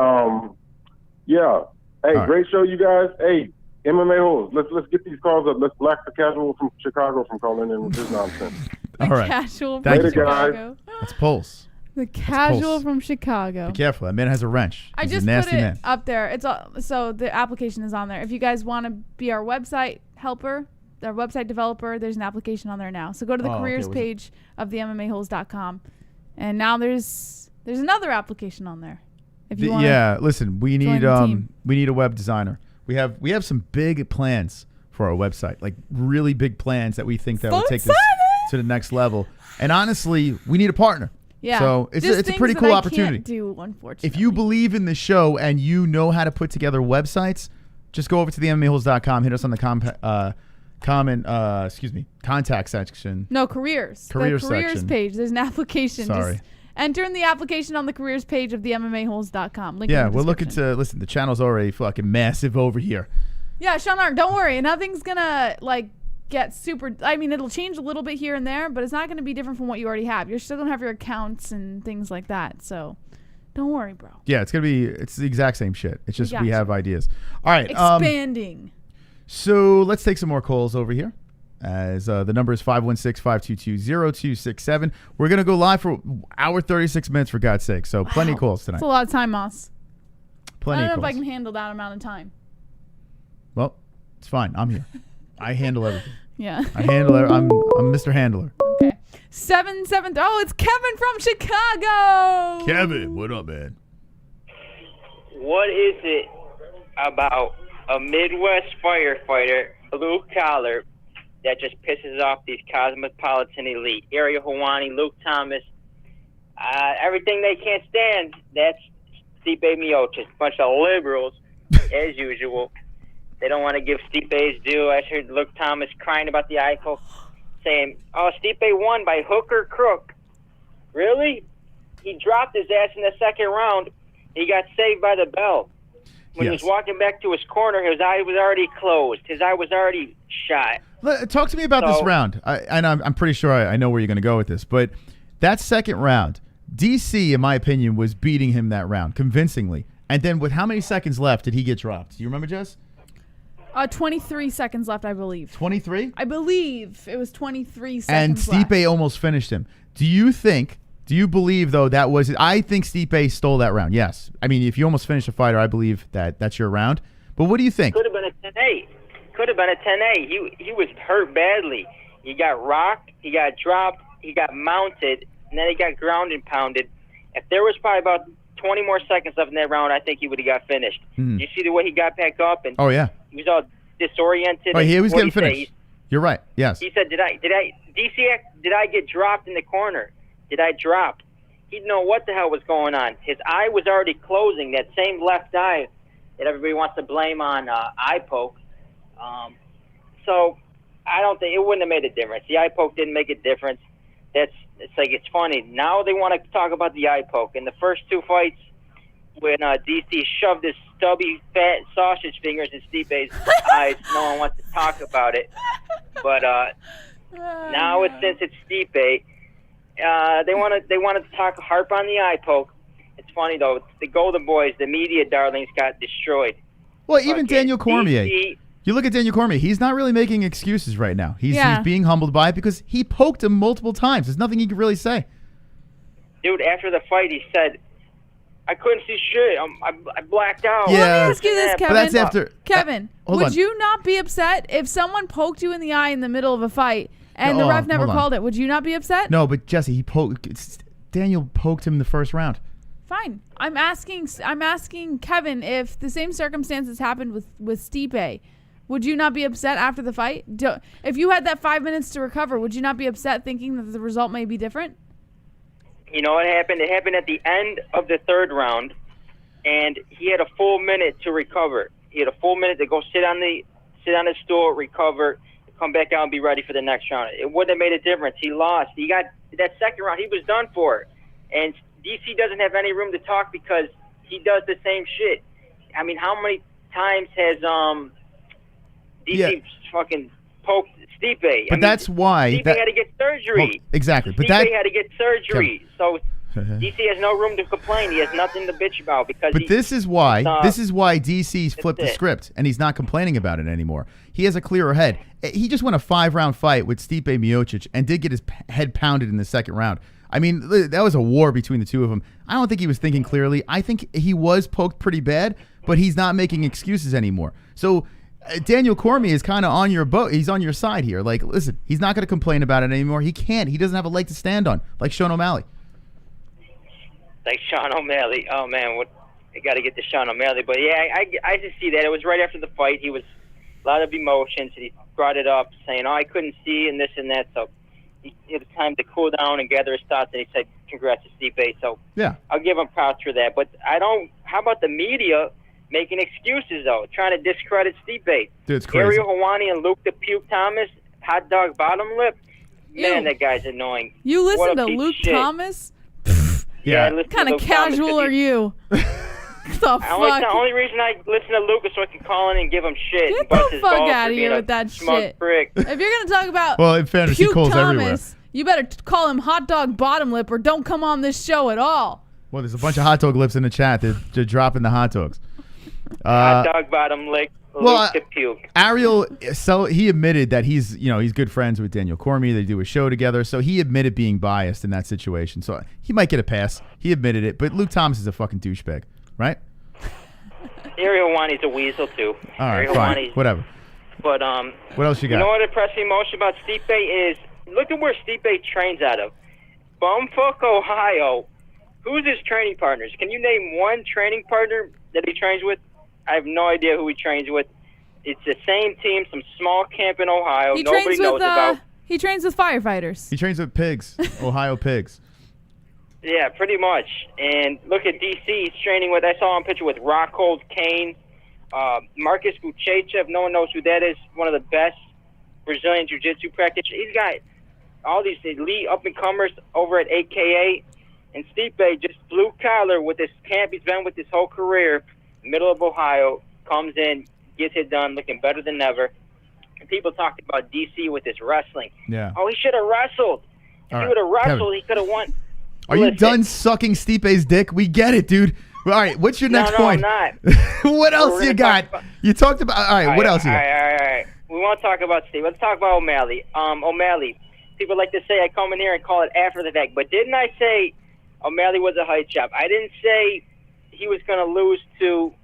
Hey, great show, you guys. Hey, MMA-Holes. Let's get these calls up. Let's block the casual from Chicago from calling in with this nonsense. All right. Casual from Chicago. That's Pulse. The casual from Chicago. Be careful. That man has a wrench. I just put it up there. It's so the application is on there. If you guys want to be our website helper, our website developer, there's an application on there now. So go to the careers page of the MMAHoles.com, and now there's another application on there. If you want listen, we need a web designer. We have some big plans for our website, like really big plans that we think that would take this to the next level. And honestly, we need a partner. Yeah. So it's a pretty cool opportunity. Can't do, unfortunately. If you believe in the show and you know how to put together websites, just go over to the MMA-Holes.com, hit us on the contact section. No, careers. The careers section. page. There's an application. Sorry. Just enter in the application on the careers page of the MMA-Holes.com. Link Yeah, in the we're looking to listen. The channel's already fucking massive over here. Yeah, Chandler, don't worry. Nothing's gonna get super. I mean, it'll change a little bit here and there, but it's not gonna be different from what you already have. You're still gonna have your accounts and things like that. So, don't worry, bro. Yeah, it's the exact same shit. It's just we have ideas. All right, expanding. So let's take some more calls over here. As the number is 516-522-0267. We're gonna go live for hour 36 minutes for God's sake. So plenty of calls tonight. That's a lot of time, Moss. Plenty of calls. I don't know if I can handle that amount of time. Well, it's fine. I'm here. I handle everything. Yeah. I handle it. I'm Mr. Handler. Okay. 773. Oh, it's Kevin from Chicago. Kevin, what up, man? What is it about a Midwest firefighter, blue collar, that just pisses off these cosmopolitan elite? Ariel Helwani, Luke Thomas, everything they can't stand, that's Stipe Miocic. Bunch of liberals, as usual. They don't want to give Stipe his due. I heard Luke Thomas crying about the ICO, saying, oh, Stipe won by hook or crook. Really? He dropped his ass in the second round. He got saved by the bell. When he was walking back to his corner, his eye was already closed. His eye was already shot. Talk to me about this round. I'm pretty sure I know where you're going to go with this. But that second round, DC, in my opinion, was beating him that round convincingly. And then with how many seconds left did he get dropped? Do you remember, Jess? 23 seconds left, I believe. 23? I believe it was 23 seconds and Stipe left. almost finished him. Do you believe, though, that was it? I think Stipe stole that round, yes. I mean, if you almost finish a fighter, I believe that's your round. But what do you think? Could have been a 10-8. Could have been a 10-8. He was hurt badly. He got rocked, he got dropped, he got mounted, and then he got ground and pounded. If there was probably about 20 more seconds left in that round, I think he would have got finished. You see the way he got back up? And oh, yeah. He was all disoriented. Oh, he was getting finished. You're right, yes. He said, did I get dropped in the corner? Did I drop? He didn't know what the hell was going on. His eye was already closing, that same left eye that everybody wants to blame on eye poke. So I don't think it wouldn't have made a difference. The eye poke didn't make a difference. It's funny. Now they want to talk about the eye poke. In the first two fights, when DC shoved his stubby, fat sausage fingers in Stipe's eyes, no one wants to talk about it. But now since it's Stipe, they want to harp on the eye poke. It's funny though. The Golden Boys, the media darlings, got destroyed. Well, even Daniel Cormier. You look at Daniel Cormier. He's not really making excuses right now. He's being humbled by it because he poked him multiple times. There's nothing he could really say. Dude, after the fight, he said, I couldn't see shit. I blacked out. Yeah. Let me ask you this, Kevin. But that's after. Kevin, would you not be upset if someone poked you in the eye in the middle of a fight and the ref never called it? Would you not be upset? No, but Jesse, Daniel poked him in the first round. Fine. I'm asking Kevin if the same circumstances happened with Stipe. Would you not be upset after the fight? If you had that 5 minutes to recover, would you not be upset thinking that the result may be different? You know what happened? It happened at the end of the third round, and he had a full minute to recover. He had a full minute to go sit on the stool, recover, come back out and be ready for the next round. It wouldn't have made a difference. He lost. He got that second round. He was done for. And DC doesn't have any room to talk because he does the same shit. I mean, how many times has DC fucking poked Stipe? But that's why Stipe had to get surgery. Exactly. But Stipe had to get surgery. So DC has no room to complain. He has nothing to bitch about because. But this is why DC's flipped the script and he's not complaining about it anymore. He has a clearer head. He just won a 5-round fight with Stipe Miocic and did get his head pounded in the second round. I mean, that was a war between the two of them. I don't think he was thinking clearly. I think he was poked pretty bad, but he's not making excuses anymore. So Daniel Cormier is kind of on your boat. He's on your side here. Like, listen, he's not going to complain about it anymore. He can't. He doesn't have a leg to stand on, like Sean O'Malley. Like Sean O'Malley. Oh, man, I got to get to Sean O'Malley. But, yeah, I just see that. It was right after the fight. He was a lot of emotions. He brought it up saying, I couldn't see and this and that. So it was time to cool down and gather his thoughts. And he said, congrats to Stipe. So Yeah. I'll give him props for that. But I don't. How about the media making excuses though, trying to discredit Stipe? Dude, it's crazy. Ariel Helwani and Luke the Puke Thomas, hot dog bottom lip. Man, that guy's annoying. You What listen a to piece Luke of shit. Thomas? Yeah, I What listen kind to of Luke Thomas casual 'cause are you? The The only fuck? reason I listen to Luke is so I can call in and give him shit. Get and bust the his fuck balls out for of here being a with that smug shit. prick. If you're going to talk about Well, in fairness, he Puke calls Thomas, everywhere. you better call him hot dog bottom lip or don't come on this show at all. Well, there's a bunch of hot dog lips in the chat. They're dropping the hot dogs. Hot dog bottom lick. well, Luke the Puke. Ariel, so he admitted that he's good friends with Daniel Cormier. They do a show together, so he admitted being biased in that situation. So he might get a pass. He admitted it, but Luke Thomas is a fucking douchebag, right? Ariel Helwani's a weasel too. All right, Ariel fine, Helwani's- whatever. But What else you got? You know what impressed me most about Stipe is look at where Stipe trains out of. Bumfuck, Ohio. Who's his training partners? Can you name one training partner that he trains with? I have no idea who he trains with. It's the same team, some small camp in Ohio. He Nobody trains knows with about. he trains with firefighters. He trains with pigs, Ohio pigs. Yeah, pretty much. And look at DC. He's training with. I saw him picture with Rockhold Kane, Marcus Vucevic. No one knows who that is. One of the best Brazilian jiu-jitsu practitioners. He's got all these elite up-and-comers over at AKA. And Stipe, just blue collar with this camp he's been with his whole career, middle of Ohio, comes in, gets it done, looking better than ever. And people talking about DC with his wrestling. Yeah. Oh, he should have wrestled. If All he right, would have wrestled, Kevin. he could have won. Are you Listen. done sucking Stipe's dick? We get it, dude. All right, what's your next no, point? I'm not. What else We're you gonna got? talk about- You talked about. All right, what else you all got? right. We want to talk about Steve. Let's talk about O'Malley. O'Malley. People like to say I come in here and call it after the fact, but didn't I say O'Malley was a height chop? I didn't say he was going to lose to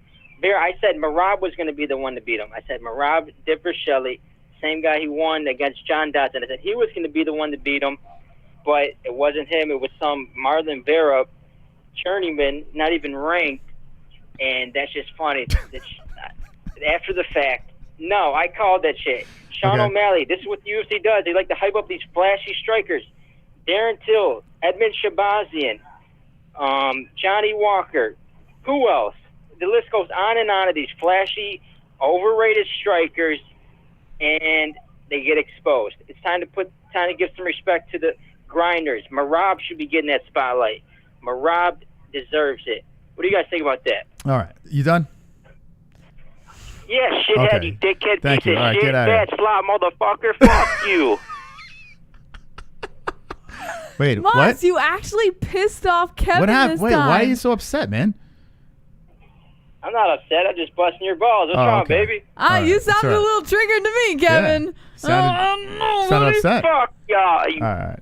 Bear. I said Merab was going to be the one to beat him. I said Merab Differ-Shelley, same guy he won against John Dodson. I said he was going to be the one to beat him, but it wasn't him. It was some Marlon Vera, journeyman, not even ranked, and that's just funny. After the fact, no, I called that shit. Sean Okay. O'Malley, this is what the UFC does. They like to hype up these flashy strikers. Darren Till, Edmund Shabazian, Johnny Walker. Who else? The list goes on and on of these flashy, overrated strikers, and they get exposed. It's time to give some respect to the grinders. Merab should be getting that spotlight. Merab deserves it. What do you guys think about that? All right, you done? Yeah, shithead, Okay. you dickhead Thank piece you. of All right, shit, get outta fat slot motherfucker. Fuck you. Wait, Moss, what? you actually pissed off Kevin What happened? this Wait, time. why are you so upset, man? I'm not upset. I'm just busting your balls. What's Oh, wrong, okay. baby? You sounded all right. a little triggered to me, Kevin. Sounded upset. Fuck y'all. All right.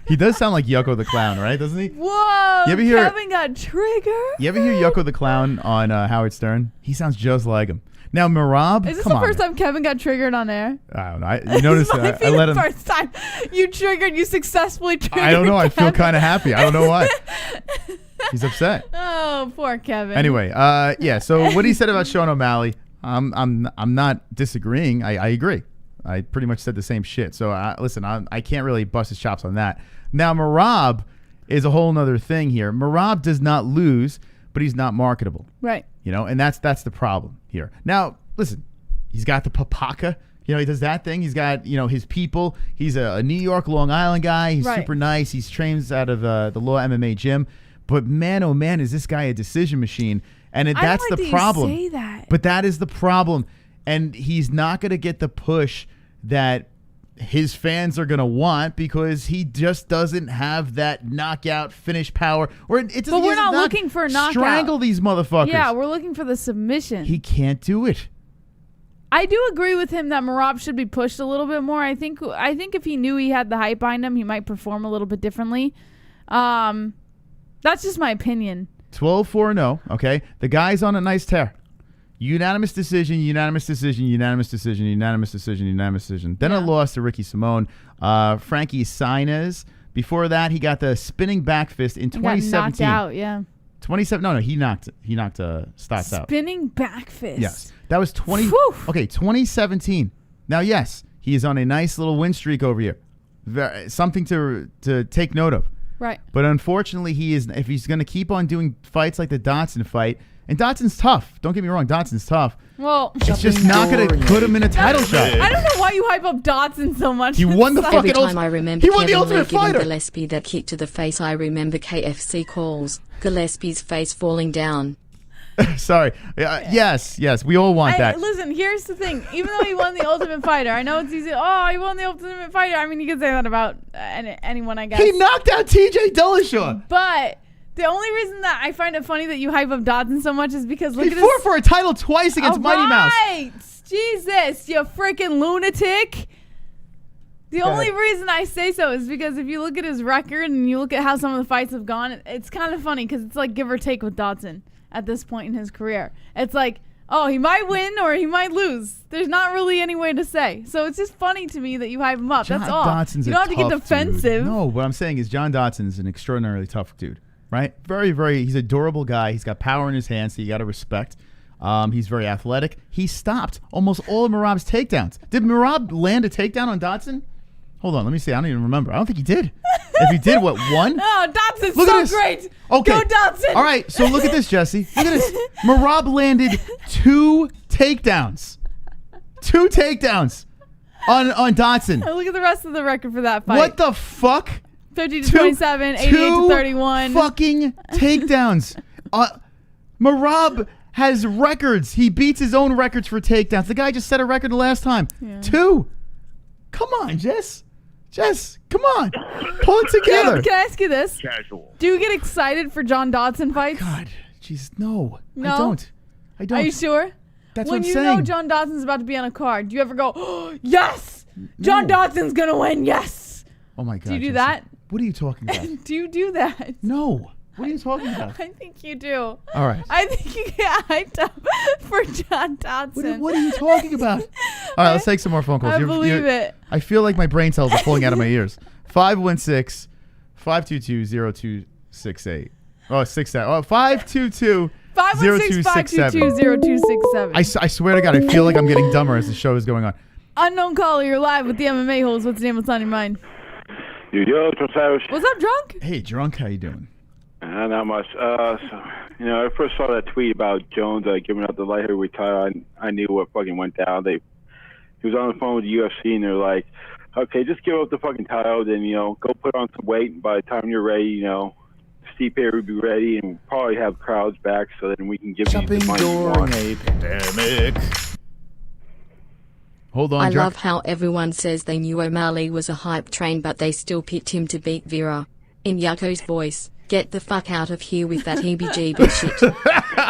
He does sound like Yucko the Clown, right? Doesn't he? Whoa, You ever hear- Kevin got triggered. You ever hear Yucko the Clown on Howard Stern? He sounds just like him. Now, Merab, Is this come the on. first time Kevin got triggered on air? I don't know. You notice This might I be let the him. first time you triggered. You successfully triggered. I don't know. I feel Kevin. kind of happy. I don't know why. He's upset. Oh, poor Kevin. Anyway, yeah. So what he said about Sean O'Malley, I'm not disagreeing. I agree. I pretty much said the same shit. So listen, I can't really bust his chops on that. Now Merab is a whole nother thing here. Merab does not lose, but he's not marketable. Right. You know, and that's the problem here. Now listen, he's got the papaka. You know, he does that thing. He's got, his people. He's a New York, Long Island guy. He's Right. super nice. He's trains out of the Law MMA gym. But man, oh man, is this guy a decision machine? And I that's don't like the that problem. You say that. But that is the problem. And he's not going to get the push that his fans are going to want because he just doesn't have that knockout finish power. Or it doesn't. But we're he does not looking for a knockout. Strangle these motherfuckers. Yeah, we're looking for the submission. He can't do it. I do agree with him that Merab should be pushed a little bit more. I think if he knew he had the hype behind him, he might perform a little bit differently. That's just my opinion. 12-4-0, okay? The guy's on a nice tear. Unanimous decision, unanimous decision, unanimous decision, unanimous decision, unanimous decision. Then a loss to Ricky Simone. Frankie Sainz. Before that, he got the spinning back fist in He got 2017. knocked out, yeah. 27. No, he knocked Stotts out. Spinning back fist. Yes. That was 20. Whew. Okay, 2017. Now, yes, he is on a nice little win streak over here. Something to take note of. Right. But unfortunately, if he's going to keep on doing fights like the Dotson fight, and Dotson's tough. Don't get me wrong, Dotson's tough. Well, it's just not going to put him in a title shot. I don't know why you hype up Dotson so much. He won the fucking Every time I remember he won the Kevin Ultimate Lee giving Fighter. Gillespie that kick to the face, I remember KFC calls, Gillespie's face falling down. Sorry. Yes. We all want that. Listen, here's the thing. Even though he won the Ultimate Fighter, I know it's easy. Oh, he won the Ultimate Fighter. I mean, you could say that about anyone, I guess. He knocked out TJ Dillashaw. But the only reason that I find it funny that you hype up Dotson so much is because look he at fought for a title twice against Mighty Mouse. Right. Jesus, you freaking lunatic. The only reason I say so is because if you look at his record and you look at how some of the fights have gone, it's kind of funny because it's like give or take with Dotson at this point in his career. It's like, oh, he might win or he might lose. There's not really any way to say. So it's just funny to me that you hype him up. That's all. Dotson's you don't have to get defensive. Dude. No, what I'm saying is John Dotson is an extraordinarily tough dude, right? Very, very, he's a durable guy. He's got power in his hands, so you got to respect. He's very athletic. He stopped almost all of Merab's takedowns. Did Merab land a takedown on Dotson? Hold on, let me see. I don't even remember. I don't think he did. If he did, what, one? No, Dotson's look so great. Okay. Go Dotson. All right, so look at this, Jesse. Look at this. Merab landed 2 takedowns. 2 takedowns on Dotson. Look at the rest of the record for that fight. What the fuck? 50-27, 88-31. Fucking takedowns. Merab has records. He beats his own records for takedowns. The guy just set a record the last time. Yeah. 2. Come on, Jess. Jess, come on. Pull it together. Can I ask you this? Casual. Do you get excited for John Dotson fights? God, jeez, no. No? I don't. Are you sure? That's when what I'm you saying. know John Dotson's about to be on a card, do you ever go, oh, yes, John Dotson's going to win, yes. Oh, my God. Do you do Jesse. that? What are you talking about? Do you do that? No. What are you talking about? I think you do. All right. I think you get hyped up for John Dotson. What are you talking about? All right, let's take some more phone calls. I believe it. I feel like my brain cells are pulling out of my ears. 516-522-0268. Oh, 67. Oh, 522-0267. 516-522-0267. I swear to God, I feel like I'm getting dumber as the show is going on. Unknown caller, you're live with the MMA Holes. What's the name? What's on your mind? Yo, what's up, Drunk? Hey, Drunk, how you doing? Not much. I first saw that tweet about Jones giving up the light heavyweight title. I knew what fucking went down. He was on the phone with the UFC, and they're like, okay, just give up the fucking title, then, go put on some weight, and by the time you're ready, Stipe will be ready, and probably have crowds back, so then we can give you the money you want. a pandemic. Hold on, I Drunk. love how everyone says they knew O'Malley was a hype train, but they still picked him to beat Vera. In Yucko's voice, get the fuck out of here with that heebie-jeebie shit.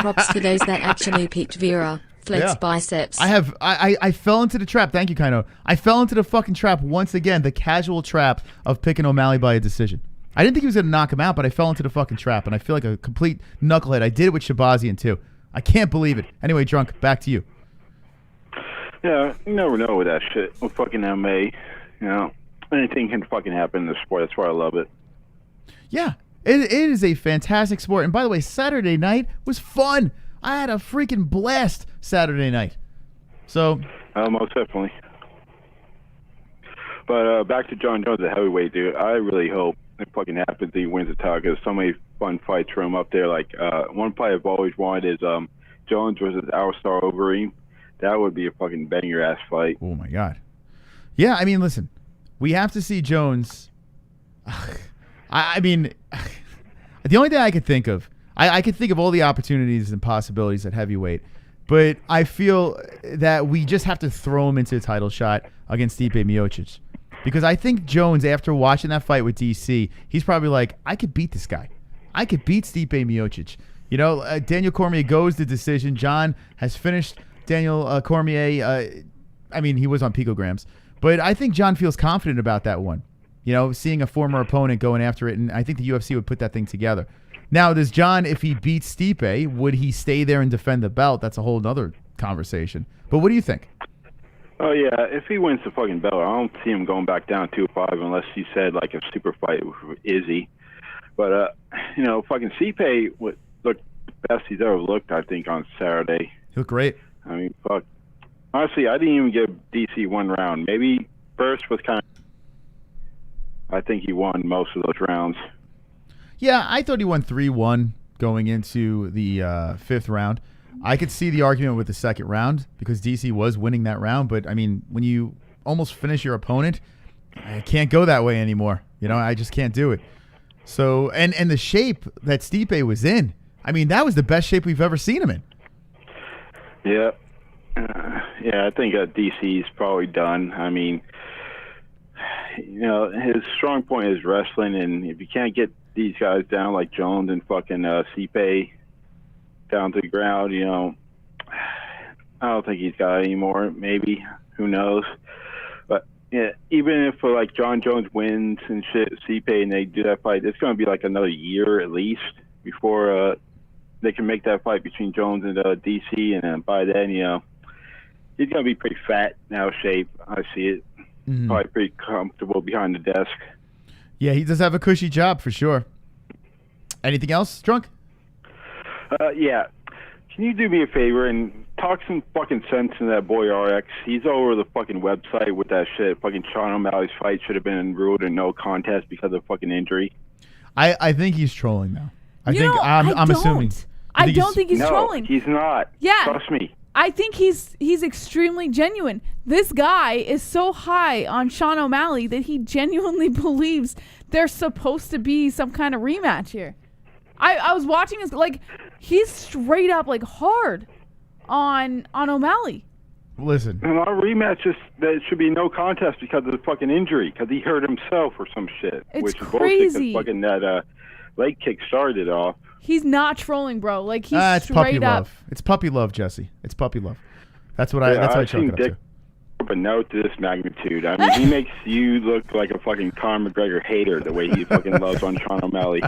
Props to those that actually picked Vera. Flex biceps. I fell into the trap. Thank you, Kaino. I fell into the fucking trap once again, the casual trap of picking O'Malley by a decision. I didn't think he was going to knock him out, but I fell into the fucking trap, and I feel like a complete knucklehead. I did it with Shabazian, too. I can't believe it. Anyway, Drunk, back to you. Yeah, you never know with that shit. With fucking MMA, anything can fucking happen in the sport. That's why I love it. Yeah, it is a fantastic sport. And by the way, Saturday night was fun. I had a freaking blast Saturday night. So, most definitely. But back to Jon Jones, the heavyweight dude. I really hope it fucking happens. He wins the title because so many fun fights for him up there. Like one fight I've always wanted is Jones versus Alistar Overeem. That would be a fucking banger ass fight. Oh my God. Yeah, I mean, listen, we have to see Jones. I mean, the only thing I could think of, I could think of all the opportunities and possibilities at heavyweight, but I feel that we just have to throw him into a title shot against Stipe Miocic. Because I think Jones, after watching that fight with DC, he's probably like, I could beat this guy. I could beat Stipe Miocic. Daniel Cormier goes the decision. John has finished Daniel Cormier. I mean, he was on picograms. But I think John feels confident about that one. Seeing a former opponent going after it, and I think the UFC would put that thing together. Now, does John, if he beats Stipe, would he stay there and defend the belt? That's a whole other conversation. But what do you think? Oh, yeah. If he wins the fucking belt, I don't see him going back down 2-5 unless he said, like, a super fight with Izzy. But, fucking Stipe looked the best he's ever looked, I think, on Saturday. He looked great. I mean, fuck. Honestly, I didn't even give DC one round. Maybe first was kind of... I think he won most of those rounds. Yeah, I thought he won 3-1 going into the 5th round. I could see the argument with the 2nd round because DC was winning that round. But, I mean, when you almost finish your opponent, I can't go that way anymore. You know, I just can't do it. So, and the shape that Stipe was in, I mean, that was the best shape we've ever seen him in. Yeah. I think DC's probably done. I mean, you know, his strong point is wrestling, and if you can't get these guys down like Jones and fucking Stipe down to the ground, you know, I don't think he's got it anymore. Maybe. Who knows? But yeah, even if like Jon Jones wins and shit, Stipe, and they do that fight, it's going to be like another year at least before they can make that fight between Jones and DC, and then by then, you know, he's going to be pretty fat now, shape. I see it. Mm-hmm. Probably pretty comfortable behind the desk. Yeah, he does have a cushy job for sure. Anything else, Drunk? Yeah. Can you do me a favor and talk some fucking sense into that boy RX? He's over the fucking website with that shit. Fucking Sean O'Malley's fight should have been ruled a no contest because of fucking injury. I think he's trolling now. I'm assuming. I don't think he's trolling. No, he's not. Yeah. Trust me. I think he's extremely genuine. This guy is so high on Sean O'Malley that he genuinely believes there's supposed to be some kind of rematch here. I was watching his, like, he's straight up like hard on O'Malley. Listen. And our rematch is that it should be no contest because of the fucking injury, because he hurt himself or some shit. It's which crazy. Is bullshit, 'cause fucking that leg kick started it off. He's not trolling, bro. Like, he's it's puppy straight up. love. It's puppy love, Jesse. It's puppy love. That's what I chalk it up to. But no to this magnitude. I mean, he makes you look like a fucking Conor McGregor hater the way he fucking loves on Sean O'Malley.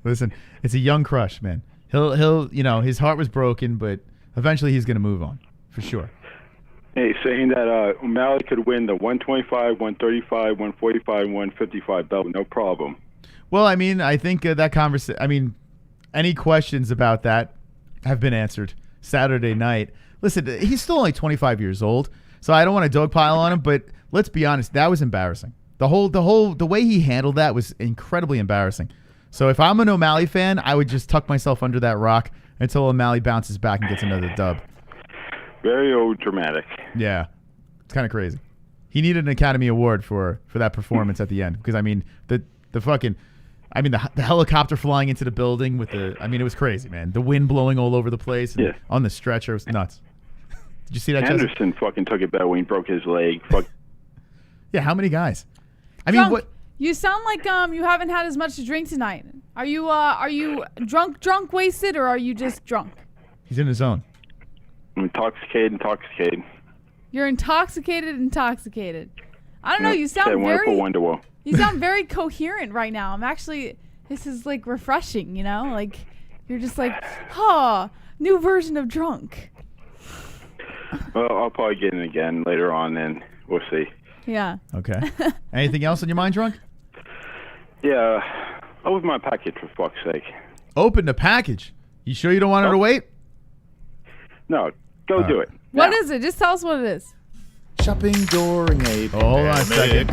Listen, it's a young crush, man. He'll, you know, his heart was broken, but eventually he's gonna move on for sure. Hey, saying that O'Malley could win the 125, 135, 145, and 155 belt, no problem. Well, I mean, I think that conversation. I mean, any questions about that have been answered Saturday night. Listen, he's still only 25 years old, so I don't want to dogpile on him. But let's be honest, that was embarrassing. The way he handled that was incredibly embarrassing. So if I'm an O'Malley fan, I would just tuck myself under that rock until O'Malley bounces back and gets another dub. Very old dramatic. Yeah, it's kind of crazy. He needed an Academy Award for that performance at the end because I mean the helicopter flying into the building with it was crazy, man. The wind blowing all over the place and on the stretcher, it was nuts. Did you see that? Anderson fucking took it back when he broke his leg. Fuck. Yeah, how many guys? I Drunk. mean, what? You sound like you haven't had as much to drink tonight. Are you drunk, wasted, or are you just drunk? He's in his zone. I'm intoxicated. You're intoxicated. I don't know. You sound you sound very coherent right now. This is like refreshing, you know? Like, you're just like, new version of drunk. Well, I'll probably get in again later on, and we'll see. Yeah. Okay. Anything else on your mind, Drunk? Yeah. Open my package, for fuck's sake. Open the package? You sure you don't want her to wait? No. Go do it. What is it? Just tell us what it is. Shopping during a hold on a second.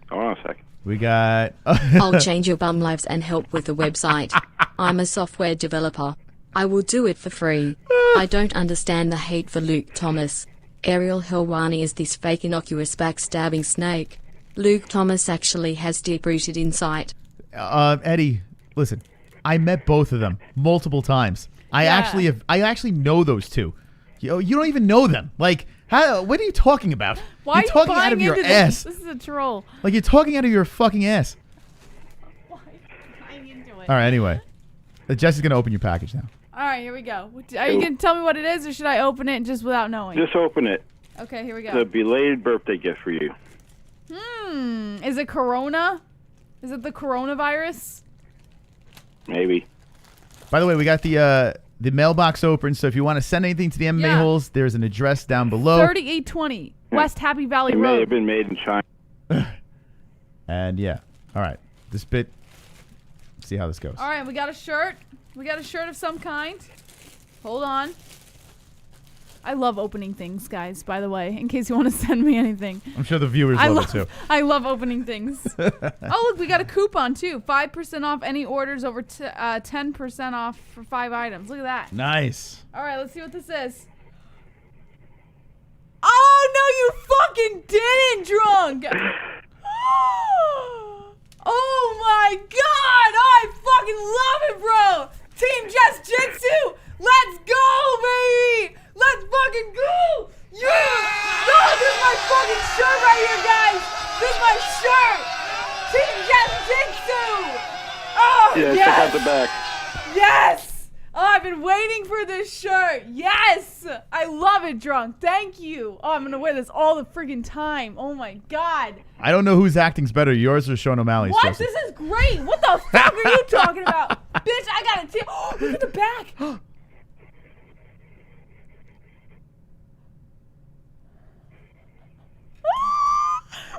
Hold on a second. We got... I'll change your bum lives and help with the website. I'm a software developer. I will do it for free. I don't understand the hate for Luke Thomas. ARIEL HELWANI is this fake innocuous backstabbing snake. Luke Thomas actually has deep-rooted insight. Eddie, listen. I met both of them multiple times. I actually know those two. You don't even know them. Like, what are you talking about? Why you're are you talking buying out of your into ass. This is a troll. Like, you're talking out of your fucking ass. Why are you buying into it? All right, anyway. Jesse's going to open your package now. All right, here we go. Are you going to tell me what it is, or should I open it just without knowing? Just open it. Okay, here we go. It's a belated birthday gift for you. Is it Corona? Is it the coronavirus? Maybe. By the way, we got the mailbox open, so if you want to send anything to the MMA Holes, there's an address down below. 3820 West Happy Valley It Road. may have been made in China. And yeah. All right. This bit, let's see how this goes. All right, we got a shirt. We got a shirt of some kind. Hold on. I love opening things, guys, by the way, in case you want to send me anything. I'm sure the viewers love it, too. I love opening things. Oh, look, we got a coupon, too. 5% off any orders over 10% off for 5 items. Look at that. Nice. All right, let's see what this is. Oh, no, you fucking didn't, drunk. Oh, my God. I fucking love it, bro. Team Just Jitsu. Let's go, baby. Let's fucking go. Yeah. Oh, this is my fucking shirt right here, guys. This is my shirt. Team Just Jitsu. Oh, Yeah, yes. check out the back. Yes. Oh, I've been waiting for this shirt. Yes. I love it, drunk. Thank you. Oh, I'm going to wear this all the friggin' time. Oh, my God. I don't know whose acting's better, yours or Sean O'Malley's. What? Jesse. This is great. What the fuck are you talking about? Bitch, I got a tip. Oh, look at the back.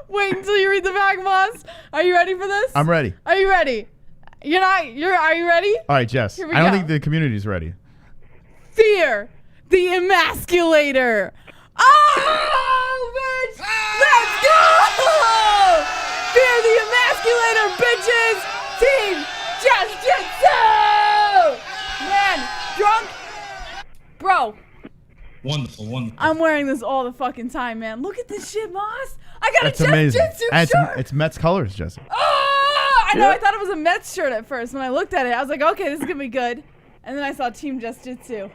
Wait until you read the back, boss. Are you ready for this? I'm ready. Are you ready? Are you ready? All right, Jess. Here we I don't go. think the community's ready. Fear the emasculator. Oh, bitch! Let's go! Fear the emasculator, bitches! Team Just Jitsu! Man, drunk? Bro, Wonderful, wonderful. I'm wearing this all the fucking time, man. Look at this shit, Moss. I got That's a Just amazing. Jitsu And shirt. it's Mets colors, Jesse. Oh, I know. I thought it was a Mets shirt at first. When I looked at it, I was like, okay, this is going to be good. And then I saw Team Just Jitsu.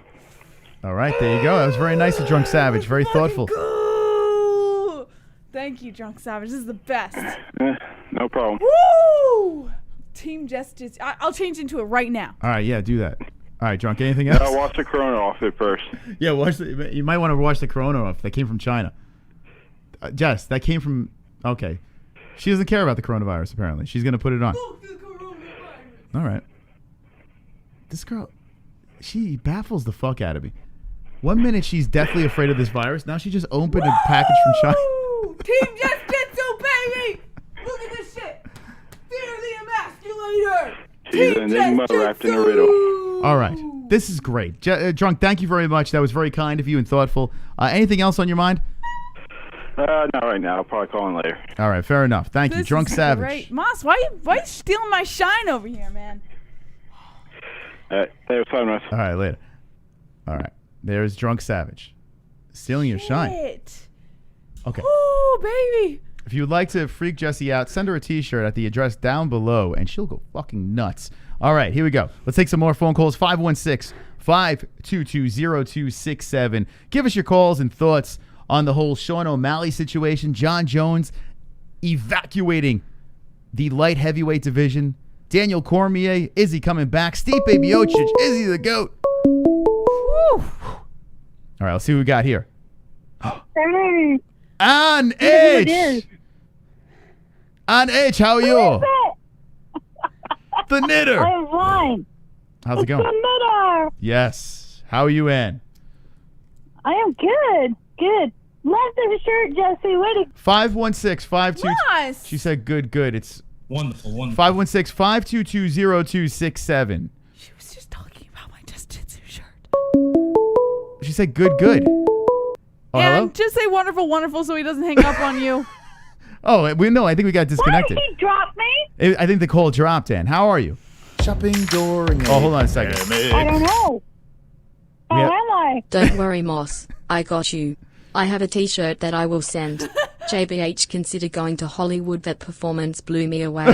All right, there you go. That was very nice of Drunk Savage. Very thoughtful. Ooh. Thank you, Drunk Savage. This is the best. No problem. Woo! Team Just Jitsu. I'll change into it right now. All right, yeah, do that. All right, Drunk, anything else? Wash the Corona off it first. Yeah, you might want to wash the Corona off. That came from China. Jess, that came from... Okay. She doesn't care about the coronavirus, apparently. She's going to put it on. All right. This girl, she baffles the fuck out of me. 1 minute she's deathly afraid of this virus. Now she just opened a package from China. Team Just Jitsu, baby! Look at this shit. Fear the emasculator. She's an enigma wrapped in a riddle. All right. This is great. Drunk, thank you very much. That was very kind of you and thoughtful. Anything else on your mind? Not right now. I'll probably call in later. All right, fair enough. Thank you. This Drunk is Savage. Great. Moss, why you stealing my shine over here, man? All right. Thanks so much. All right, later. All right. There's Drunk Savage. Stealing your shine. Shit. Okay. Oh, baby. If you would like to freak Jessie out, send her a t-shirt at the address down below, and she'll go fucking nuts. All right, here we go. Let's take some more phone calls. 516-522-0267. Give us your calls and thoughts on the whole Sean O'Malley situation. Jon Jones evacuating the light heavyweight division. Daniel Cormier, is he coming back? Stipe Miocic, is he the GOAT? Woo. All right, let's see what we got here. Hey. On It H. is. On H, how are you? The knitter. I'm fine. How's it going? The knitter. Yes. How are you, Ann? I am good. Good. Love the shirt, Jesse. Way to 516-522. Nice. She said good. It's wonderful, wonderful. 516-522-0267. She was just talking about my Just Jitsu shirt. She said good. Oh, And hello? just say wonderful, so he doesn't hang up on you. Oh, I think we got disconnected. He dropped me. I think the call dropped, Ann. How are you? Shopping during Oh, hold on a second. I don't know. How Yeah. am I? Don't worry, Moss. I got you. I have a t-shirt that I will send. JBH, consider going to Hollywood. That performance blew me away.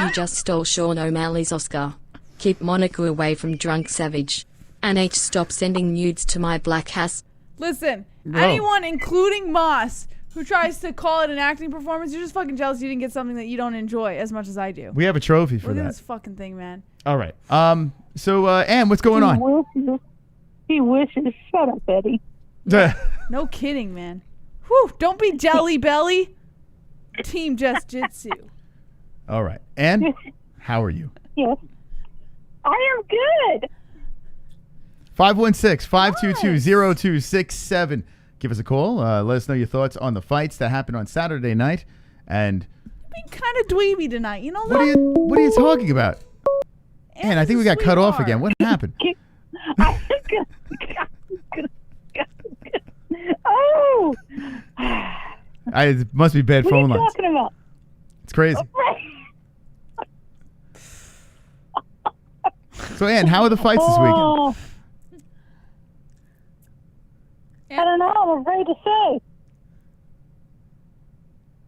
You just stole Sean O'Malley's Oscar. Keep Monica away from Drunk Savage. And H, stop sending nudes to my black ass. Listen, Whoa. anyone, including Moss, who tries to call it an acting performance, you're just fucking jealous you didn't get something that you don't enjoy as much as I do. We have a trophy for Look at that. this fucking thing, man. All right. So, Ann, what's going on? He wishes. Shut up, Eddie. No kidding, man. Whew, don't be jelly belly. Team Just Jitsu. All right. Ann, how are you? Yes. I am good. 516-522-0267. Give us a call. Let us know your thoughts on the fights that happened on Saturday night. And Being kind of dweeby tonight, you know what are you talking about? Ann, I think we got cut off again. What happened? It must be bad phone What are you lines. talking about? It's crazy. So, Ann, how are the fights this weekend? Oh. I don't know. I'm afraid to say.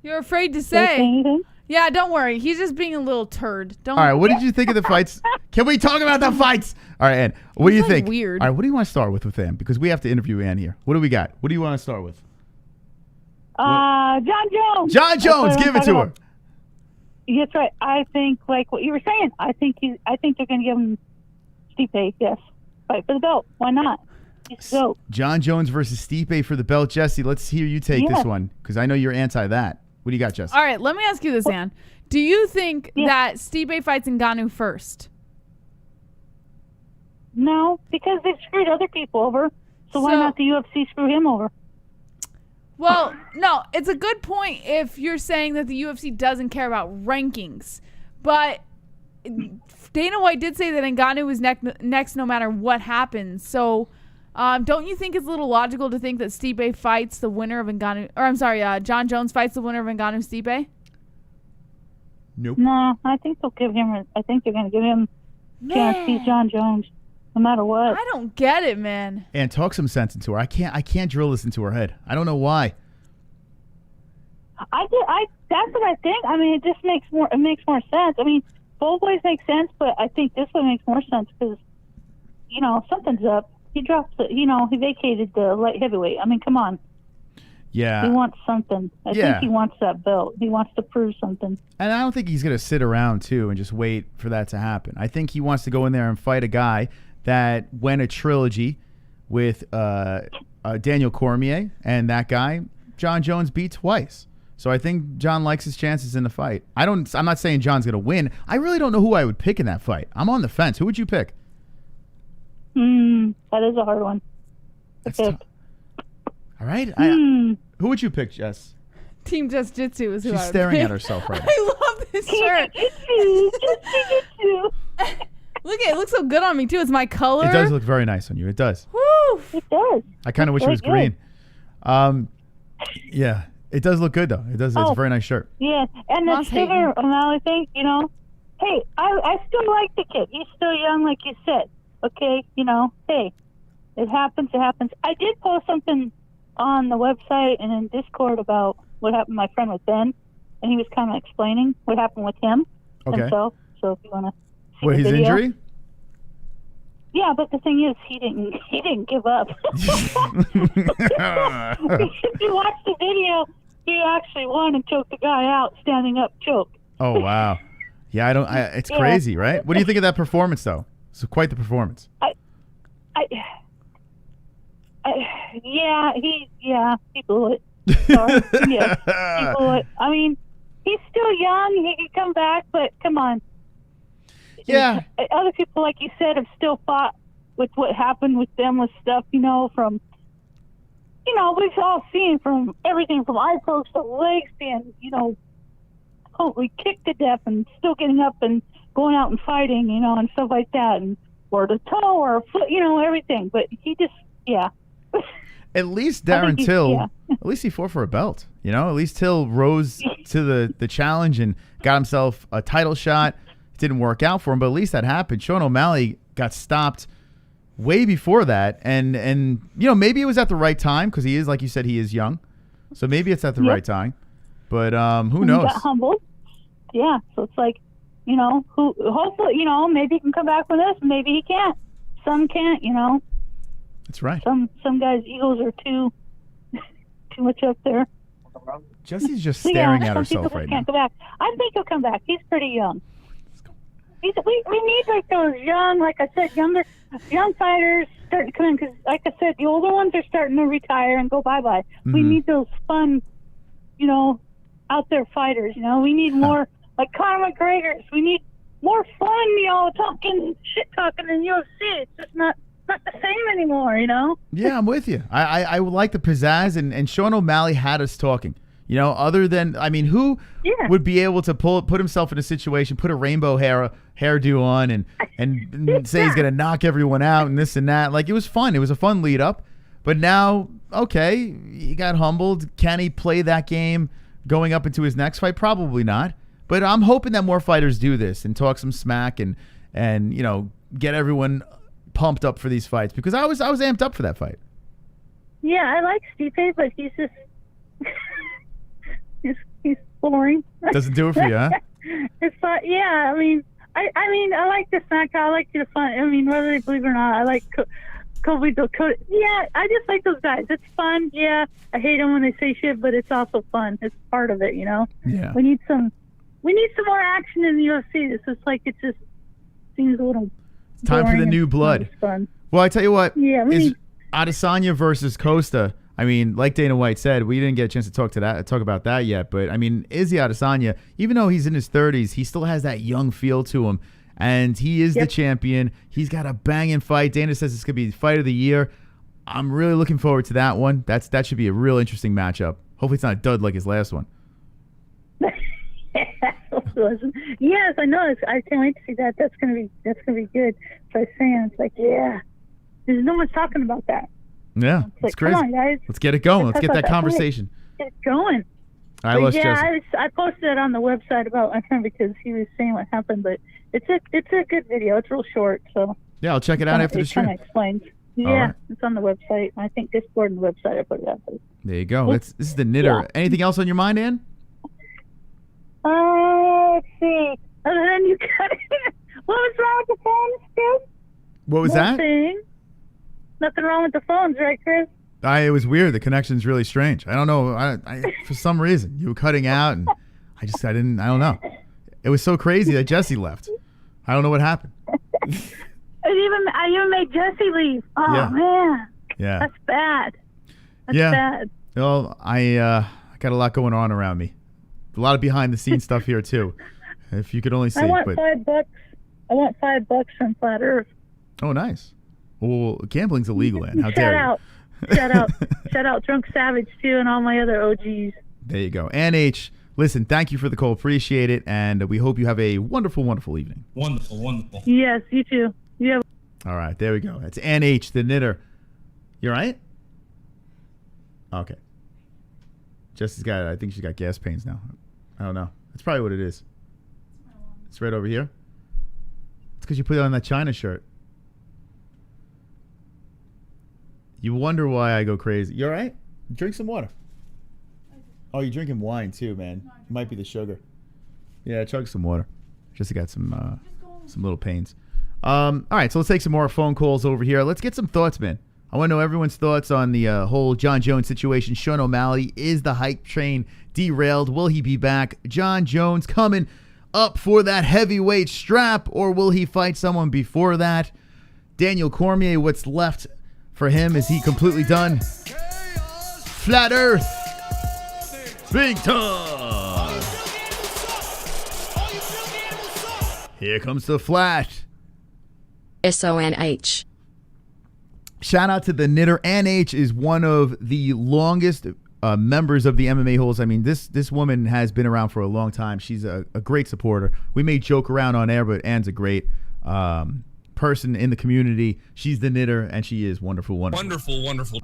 You're afraid to Did I say say. anything? Yeah, don't worry. He's just being a little turd. Don't. All right, what did you think of the fights? Can we talk about the fights? All right, Ann, what do you like think? weird. All right, what do you want to start with Ann? Because we have to interview Ann here. What do we got? What do you want to start with? John Jones. John Jones, That's what give I'm it to talking her. about. That's right. I think, like what you were saying, I think they're going to give him Stipe. Yes, fight for the belt. Why not? He's dope. Jon Jones versus Stipe for the belt. Jesse, let's hear you take this one because I know you're anti that. What do you got, Jesse? All right, let me ask you this, Ann. Do you think that Stipe fights Ngannou first? No, because they've screwed other people over. So why not the UFC screw him over? Well, no, it's a good point if you're saying that the UFC doesn't care about rankings. But Dana White did say that Ngannou is next no matter what happens. So don't you think it's a little logical to think that Stipe fights the winner of Ngannou, or I'm sorry, Jon Jones fights the winner of Ngannou Stipe? Nope. No, I think they'll give him. I think they're going to give him a chance to see Jon Jones, no matter what. I don't get it, man. And talk some sense into her. I can't drill this into her head. I don't know why. That's what I think. I mean, it just makes more. It makes more sense. I mean, both ways make sense, but I think this one makes more sense because, something's up. He dropped he vacated the light heavyweight. I mean, come on. Yeah. He wants something. I think he wants that belt. He wants to prove something. And I don't think he's going to sit around, too, and just wait for that to happen. I think he wants to go in there and fight a guy that went a trilogy with Daniel Cormier, and that guy, Jon Jones, beat twice. So I think Jon likes his chances in the fight. I'm not saying Jon's going to win. I really don't know who I would pick in that fight. I'm on the fence. Who would you pick? That is a hard one. All right. Who would you pick, Jess? Team Just Jitsu is who She's I would staring pick. at herself right now. I love this shirt. Look, it looks so good on me too. It's my color. It does look very nice on you. It does. Woo! It does. I kind of wish it was green. Yeah, it does look good though. It does. It's a very nice shirt. Yeah, and the Sugar O'Malley thing, hey, I still like the kid. He's still young, like you said. Okay, hey, it happens. It happens. I did post something on the website and in Discord about what happened to my friend with Ben, and he was kind of explaining what happened with him. Okay. Himself. So if you want to see What, the his video. injury? Yeah, but the thing is, he didn't give up. If you watch the video, he actually won and choked the guy out, standing up choke. Oh wow. Yeah, it's crazy, right? What do you think of that performance though? It's quite the performance. He blew it. Sorry. Yeah, he blew it. I mean, he's still young. He can come back, but come on. Yeah. Other people, like you said, have still fought with what happened with them with stuff, from, we've all seen from everything from eye pokes to legs being, totally kicked to death and still getting up and going out and fighting, and stuff like that, and or the toe or a foot, everything. But he just, At least Darren Till, at least he fought for a belt. At least Till rose to the challenge and got himself a title shot. It didn't work out for him, but at least that happened. Sean O'Malley got stopped way before that, and maybe it was at the right time because he is, like you said, he is young, so maybe it's at the right time. But who knows? He got humbled. Yeah, so it's like, hopefully, maybe he can come back from this, maybe he can't. Some can't, That's right. Some guys' egos are too much up there. Jesse's just staring at some herself people right can't now. go back. I think he'll come back. He's pretty young. We need like those young, like I said, young fighters starting to come in because, like I said, the older ones are starting to retire and go bye-bye. We need those fun, out there fighters. We need more like Conor McGregor's. We need more fun, shit talking in UFC. It's just not the same anymore, Yeah, I'm with you. I would like the pizzazz, and Sean O'Malley had us talking. Other than, who would be able to put himself in a situation, put a rainbow hairdo on and say he's going to knock everyone out and this and that. Like, it was fun. It was a fun lead up. But now, okay, he got humbled. Can he play that game going up into his next fight? Probably not. But I'm hoping that more fighters do this and talk some smack and you know, get everyone pumped up for these fights, because I was amped up for that fight. Yeah, I like Stipe, but he's just he's boring. Doesn't do it for you, huh? It's fun. Yeah, I mean, I like the snack. I like the fun. I mean, whether they believe it or not, I like Kobe. Yeah, I just like those guys. It's fun. Yeah, I hate them when they say shit, but it's also fun. It's part of it, you know. Yeah. We need some more action in the UFC. It's just like, it just seems a little. It's time for the new blood. Fun. Well, I tell you what. Yeah, is Adesanya versus Costa. I mean, like Dana White said, we didn't get a chance to talk about that yet. But I mean, Izzy Adesanya, even though he's in his 30s, he still has that young feel to him, and he is the champion. He's got a banging fight. Dana says it's gonna be fight of the year. I'm really looking forward to that one. That should be a real interesting matchup. Hopefully, it's not a dud like his last one. Yes, I know. I can't wait to see that. That's gonna be good for fans. Like, yeah, there's no one's talking about that. Yeah, it's crazy. Come on, guys. Let's get it going. Let's get that conversation. Get it going. I posted it on the website about my friend because he was saying what happened, but it's a good video. It's real short, so yeah, I'll check it out after the stream. It kind of explains. Yeah, It's on the website. I think Discord and the website I put it up. There you go. This is the knitter. Yeah. Anything else on your mind, Ann? Let's see. And then you got what was wrong with the phones, Chris? What was that? Nothing wrong with the phones, right, Chris? It was weird. The connection's really strange. I don't know. I for some reason you were cutting out, and I don't know. It was so crazy that Jesse left. I don't know what happened. I even made Jesse leave. Oh yeah. Man. Yeah. That's bad. That's bad. Well, I got a lot going on around me. A lot of behind the scenes stuff here too. If you could only see. I want $5. I want $5 from Flat Earth. Oh, nice. Well, gambling's illegal, Ann. How dare you? Shout out Drunk Savage too, and all my other OGs. There you go. Ann H, listen, thank you for the call. Appreciate it, and we hope you have a wonderful, wonderful evening. Wonderful. Yes, you too. Yeah. All right, there we go. That's Ann H, the knitter. You all right? Okay. I think she's got gas pains now. I don't know. That's probably what it is. It's right over here. It's because you put it on that China shirt. You wonder why I go crazy. You all right? Drink some water. Oh, you're drinking wine too, man. It might be the sugar. Yeah, chug some water. Just got some little pains. All right, so let's take some more phone calls over here. Let's get some thoughts, man. I want to know everyone's thoughts on the whole Jon Jones situation. Sean O'Malley, is the hype train derailed? Will he be back? Jon Jones coming up for that heavyweight strap, or will he fight someone before that? Daniel Cormier, what's left for him? Is he completely done? Flat Earth. Big time. Here comes the flat. SONH. Shout out to the knitter. Ann H is one of the longest members of the MMA Holes. I mean, this woman has been around for a long time. She's a great supporter. We may joke around on air, but Ann's a great person in the community. She's the knitter, and she is wonderful. Wonderful.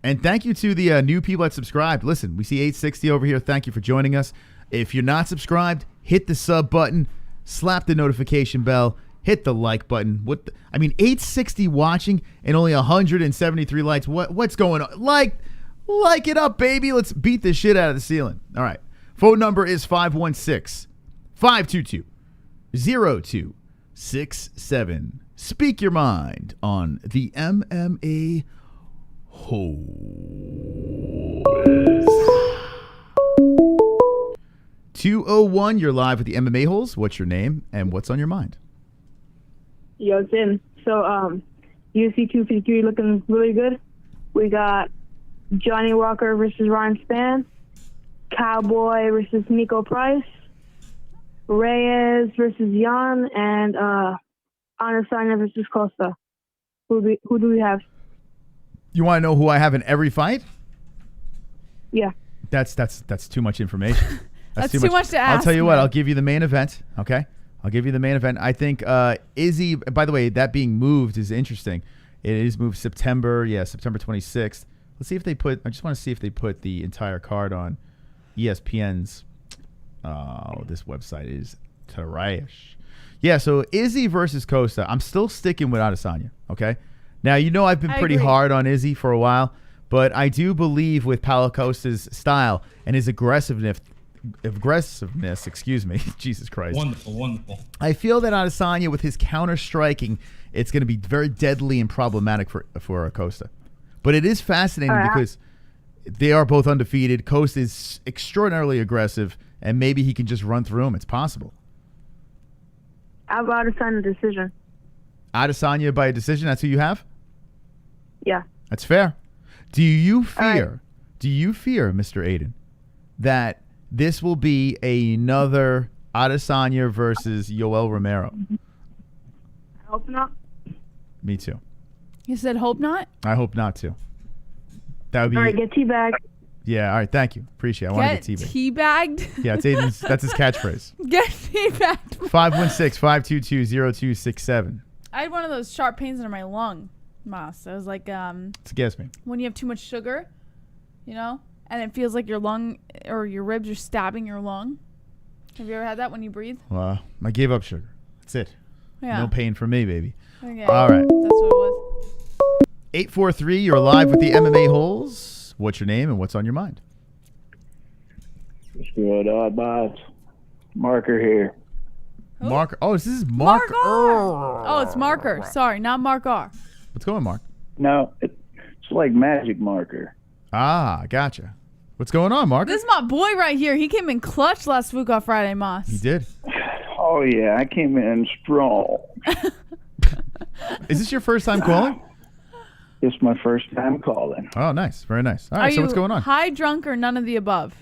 And thank you to the new people that subscribed. Listen, we see 860 over here. Thank you for joining us. If you're not subscribed, hit the sub button, slap the notification bell, hit the like button. 860 watching and only 173 likes. What's going on? Like it up, baby. Let's beat the shit out of the ceiling. All right. Phone number is 516-522-0267. Speak your mind on the MMA Holes. 201, you're live with the MMA Holes. What's your name and what's on your mind? Yo, Tim. So, UFC 253 looking really good. We got Johnny Walker versus Ryan Spann, Cowboy versus Nico Price, Reyes versus Jan, and Adesanya versus Costa. Who do we have? You want to know who I have in every fight? Yeah. That's too much information. That's too much to ask. I'll tell you what. I'll give you the main event. Okay. I'll give you the main event. I think Izzy, by the way, that being moved is interesting. It is moved September 26th. Let's see if they put. I just want to see if they put the entire card on ESPN's. Oh, this website is trash. Yeah, so Izzy versus Costa. I'm still sticking with Adesanya. Okay. Now I've been pretty hard on Izzy for a while, but I do believe with Paulo Costa's style and his aggressiveness. Excuse me. Jesus Christ. Wonderful. I feel that Adesanya with his counter striking, it's going to be very deadly and problematic for Costa. But it is fascinating because they are both undefeated. Costa is extraordinarily aggressive, and maybe he can just run through him. It's possible. How about Adesanya decision? Adesanya by a decision. That's who you have? Yeah. That's fair. Do you fear, Mr. Aiden, that this will be another Adesanya versus Yoel Romero? I hope not. Me too. You said hope not? I hope not to. That would be. All right, get teabagged. Yeah, all right, thank you. Appreciate it. I want to get teabagged? Yeah, it's Aiden's, that's his catchphrase. Get teabagged. 516-522-0267. I had one of those sharp pains under my lung, Moss. I was like, Scares me. when you have too much sugar, and it feels like your lung or your ribs are stabbing your lung. Have you ever had that when you breathe? Well, I gave up sugar. That's it. Yeah. No pain for me, baby. Okay. All right. That's what it was. 843, you're live with the MMA Holes. What's your name and what's on your mind? What's good, boss? Marker here. Marker. Oh, this is Marker. Oh, it's Marker. Sorry, not Mark R. What's going on, Mark? No, it's like Magic Marker. Ah, gotcha. What's going on, Marker? This is my boy right here. He came in clutch last week on Friday, Moss. He did. Oh, yeah, I came in strong. Is this your first time calling? It's my first time calling. Oh, nice. Very nice. All right, so what's going on? High, drunk, or none of the above?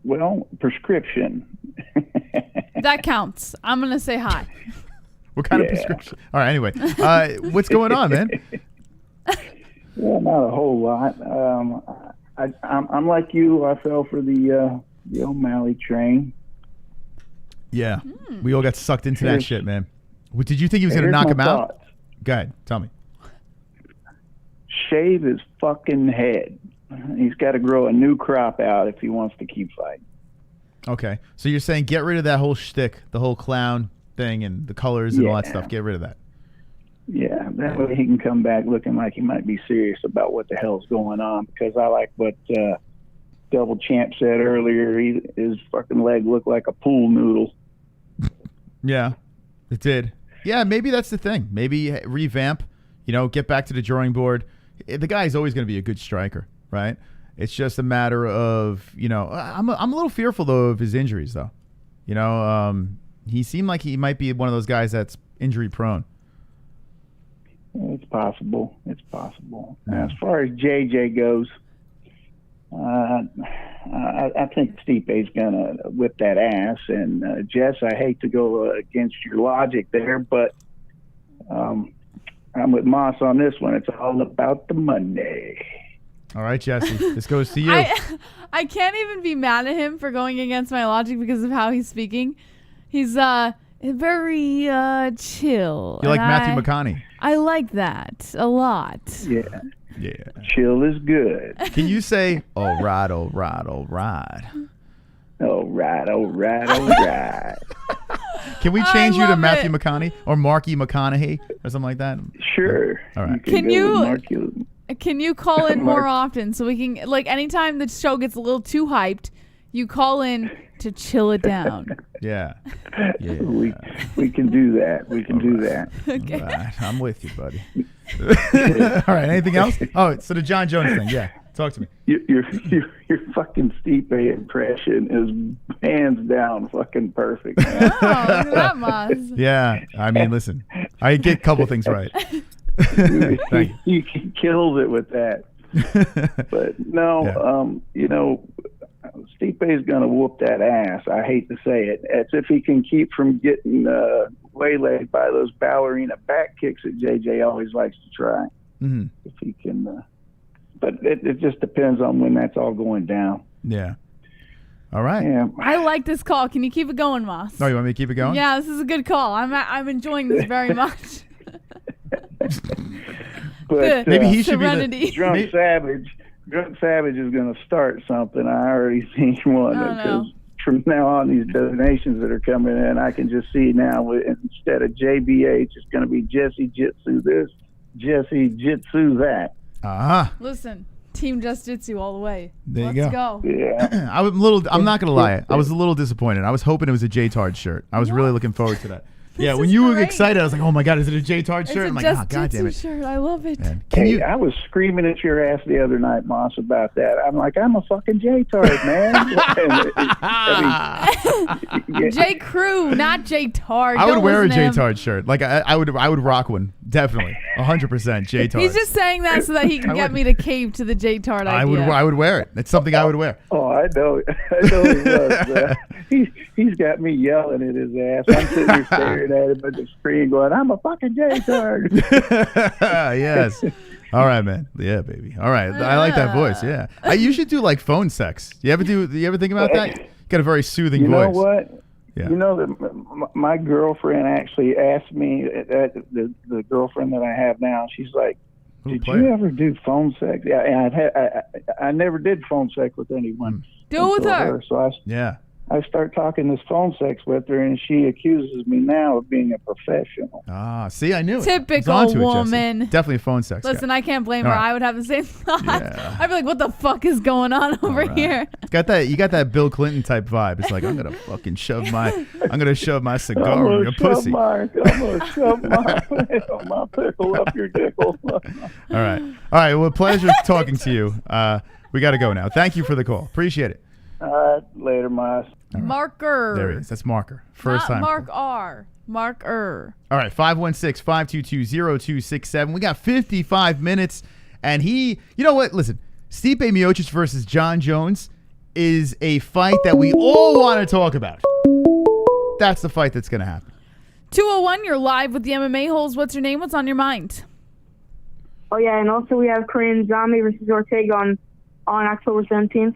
Well, prescription. That counts. I'm going to say high. What kind of prescription? All right, anyway. What's going on, man? Well, not a whole lot. I'm like you. I fell for the O'Malley train. Yeah. We all got sucked into that shit, man. What, did you think he was going to knock him out? Go ahead. Tell me. Shave his fucking head. He's got to grow a new crop out if he wants to keep fighting. Okay. So you're saying get rid of that whole shtick, the whole clown thing and the colors and all that stuff. Get rid of that. Yeah. That way he can come back looking like he might be serious about what the hell's going on. Because I like what Double Champ said earlier. His fucking leg looked like a pool noodle. Yeah, it did. Yeah, maybe that's the thing. Maybe revamp, get back to the drawing board. The guy's always going to be a good striker, right? It's just a matter of, I'm a little fearful, though, of his injuries, though. He seemed like he might be one of those guys that's injury prone. It's possible. It's possible. Yeah. As far as JJ goes, I think Stipe's gonna whip that ass. And Jess, I hate to go against your logic there, but I'm with Moss on this one. It's all about the money. All right, Jesse, this goes to you. I can't even be mad at him for going against my logic because of how he's speaking. He's very chill. You like Matthew McConaughey? I like that a lot. Yeah. Yeah. Chill is good. Can you say, all right, all right, all right? All right, all right, all right. Can we change you to Matthew McConaughey or Marky McConaughey or something like that? Sure. All right. Can you call in more often so we can, like, anytime the show gets a little too hyped, you call in to chill it down. Yeah. We can do that. We can do that. Okay. All right. I'm with you, buddy. All right. Anything else? Oh, so the Jon Jones thing. Yeah. Talk to me. Your fucking Stipe impression is hands down fucking perfect, man. Oh, look at that, Maz. Yeah. I mean, listen, I get a couple things right. He kills it with that. But no, Stipe's gonna whoop that ass. I hate to say it. As if he can keep from getting waylaid by those ballerina back kicks that JJ always likes to try. Mm-hmm. If he can, but it just depends on when that's all going down. Yeah. All right. Yeah. I like this call. Can you keep it going, Moss? Oh, you want me to keep it going? Yeah, this is a good call. I'm enjoying this very much. But maybe he should Serenity. be Drunk Savage is going to start something. I already seen one because from now on, these donations that are coming in, I can just see now instead of JBH, it's going to be Jesse Jitsu this, Jesse Jitsu that. Listen, Team Just Jitsu all the way. There Let's you go. Yeah. I'm not going to lie. I was a little disappointed. I was hoping it was a J-Tard shirt. I was really looking forward to that. Yeah, when you were excited, I was like, "Oh my God, is it a J-Tard shirt?" I'm like, "Oh God damn it!" Shirt. I love it. I was screaming at your ass the other night, Moss, about that. I'm like, I'm a fucking J-Tard, man. J. Crew, not J-Tard. I would wear a J-Tard shirt. Like I would rock one. Definitely, 100% J-Tard. He's just saying that so that he can get me to cave to the J-Tard idea. I would wear it. It's something I would wear. Oh, I know he was. He's got me yelling at his ass. I'm sitting here staring at him at the screen going, I'm a fucking J-Tard. Yes. All right, man. Yeah, baby. All right. I like that voice. Yeah. You should do like phone sex. You ever think about that? Got a very soothing voice. You know what? Yeah. You know that my girlfriend actually asked me, the girlfriend that I have now, she's like, did you ever do phone sex? Yeah, I never did phone sex with anyone. Do it with her. So I start talking this phone sex with her, and she accuses me now of being a professional. See, I knew it. Typical woman. Definitely a phone sex. Listen, guy. I can't blame her. Right. I would have the same thought. Yeah. I'd be like, what the fuck is going on over here? You got that Bill Clinton type vibe. It's like, I'm gonna fucking shove my cigar in your pussy. I'm gonna shove my pickle up your dickle. All right. Well, pleasure talking to you. We got to go now. Thank you for the call. Appreciate it. All right, later, Miles. Right. Marker. There he is. That's Marker. First time. Mark R. Marker. All right, 516-522-0267. We got 55 minutes, and you know what? Listen, Stipe Miocic versus Jon Jones is a fight that we all want to talk about. That's the fight that's going to happen. 201, you're live with the MMA-Holes. What's your name? What's on your mind? Oh, yeah, and also we have Korean Zombie versus Ortega on October 17th.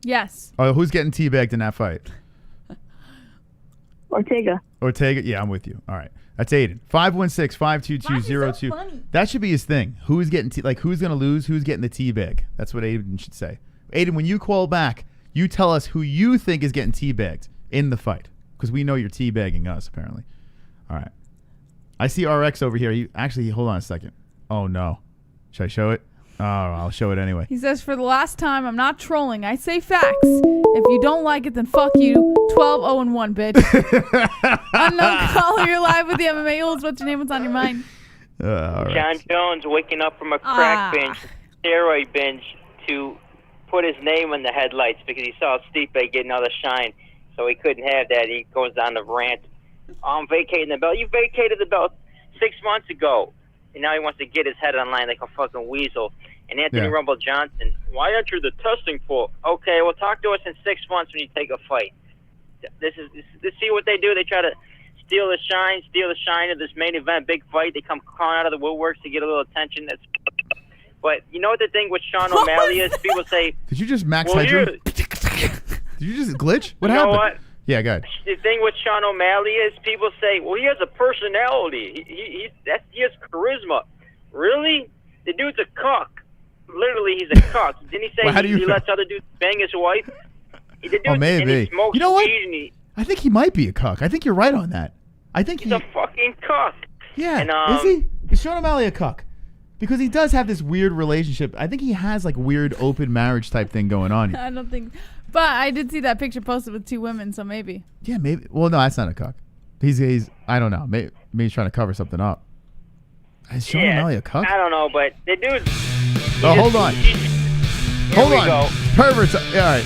Yes. Oh, who's getting teabagged in that fight? Ortega. Yeah, I'm with you. All right. That's Aiden. 516-522-02. That should be his thing. Who's getting who's going to lose? Who's getting the teabag? That's what Aiden should say. Aiden, when you call back, you tell us who you think is getting teabagged in the fight, because we know you're teabagging us apparently. All right. I see RX over here. Hold on a second. Oh no. Should I show it? Oh, I'll show it anyway. He says, for the last time, I'm not trolling. I say facts. If you don't like it, then fuck you. 12-0-1, bitch. Unknown caller, you're live with the MMA-Holes. What's your name? What's on your mind? Right. Jon Jones waking up from a crack binge, steroid binge, to put his name in the headlights because he saw Stipe getting all the shine, so he couldn't have that. He goes on the rant. I'm vacating the belt. You vacated the belt 6 months ago. And now he wants to get his head online like a fucking weasel. And Anthony Rumble Johnson, why enter the testing pool? Okay, well, talk to us in 6 months when you take a fight. This see what they do. They try to steal the shine of this main event, big fight. They come crawling out of the woodworks to get a little attention. But you know what the thing with Sean O'Malley is? People say, did you just max hydro? Did you just glitch? What happened? You know what? Yeah, go ahead. The thing with Sean O'Malley is people say, well, he has a personality. He has charisma. Really? The dude's a cuck. Literally, he's a cuck. Didn't he say he lets other dudes bang his wife? The dude, maybe. And he smokes you know what? weed. I think he might be a cuck. I think you're right on that. I think he's a fucking cuck. Yeah. And, is he? Is Sean O'Malley a cuck? Because he does have this weird relationship. I think he has like weird open marriage type thing going on here. I don't think. But I did see that picture posted with 2 women, so maybe. Yeah, maybe. Well, no, that's not a cuck. He's I don't know. Maybe he's trying to cover something up. Is Sean O'Malley a cuck? I don't know, but the dude. Oh, hold on. Hold on. Go. Perverts. All right.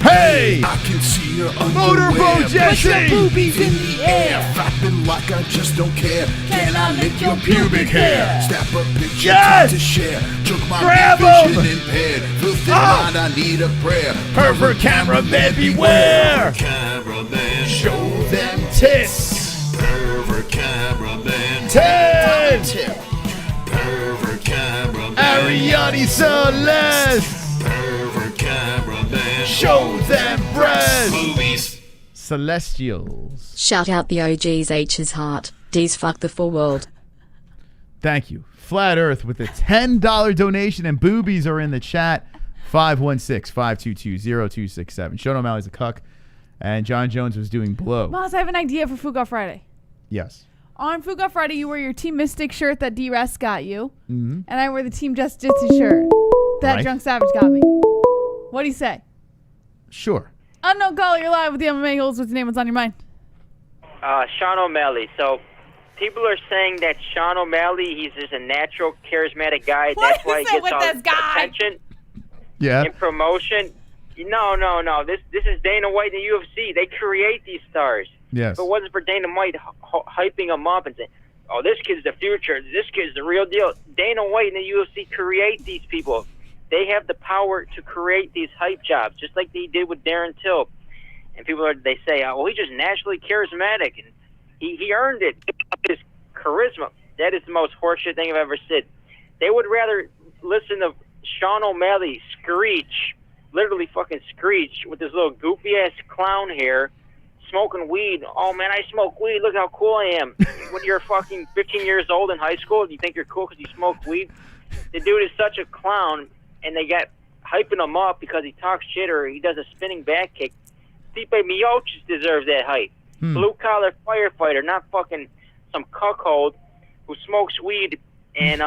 Hey! I can see your Motorboat Jesse! Put your boobies in the air. Flapping like I just don't care. Can I lick your pubic hair? Snap a picture time to share. Took my vision impaired. Filthy mind, I need a prayer. Pervert cameraman beware! Pervert cameraman, show them tits. Pervert cameraman, 10. Pervert cameraman, Ariane Celeste. Pervert cameraman, show them breasts. Movies. Celestials. Shout out the OG's H's heart. D's fuck the full world. Thank you. Flat Earth with a $10 donation, and boobies are in the chat. 516-522-0267. Sean O'Malley's a cuck, and Jon Jones was doing blow. Moss, I have an idea for Food Golf Friday. Yes. On Food Golf Friday, you wear your Team Mystic shirt that D-Rest got you, Mm-hmm. and I wear the Team Just Jitsu shirt that Right. Drunk Savage got me. What do you say? Sure. Unknown caller, you're live with the MMA Holes. What's your name? What's on your mind? Sean O'Malley. So people are saying that Sean O'Malley, he's just a natural, charismatic guy. That's why he gets all the attention and promotion. No. This is Dana White and the UFC. They create these stars. Yes. If it wasn't for Dana White hyping them up and saying, oh, this kid's the future, this kid's the real deal. Dana White and the UFC create these people. They have the power to create these hype jobs, just like they did with Darren Till. And they say, oh, he's just naturally charismatic, and he earned it. His charisma. That is the most horseshit thing I've ever said. They would rather listen to Sean O'Malley screech, literally fucking screech, with this little goofy-ass clown hair, smoking weed. Oh, man, I smoke weed. Look how cool I am. When you're fucking 15 years old in high school, you think you're cool because you smoke weed? The dude is such a clown, and they got hyping him up because he talks shit or he does a spinning back kick. Stipe Miocic deserves that hype. Blue-collar firefighter, not fucking some cuckold who smokes weed and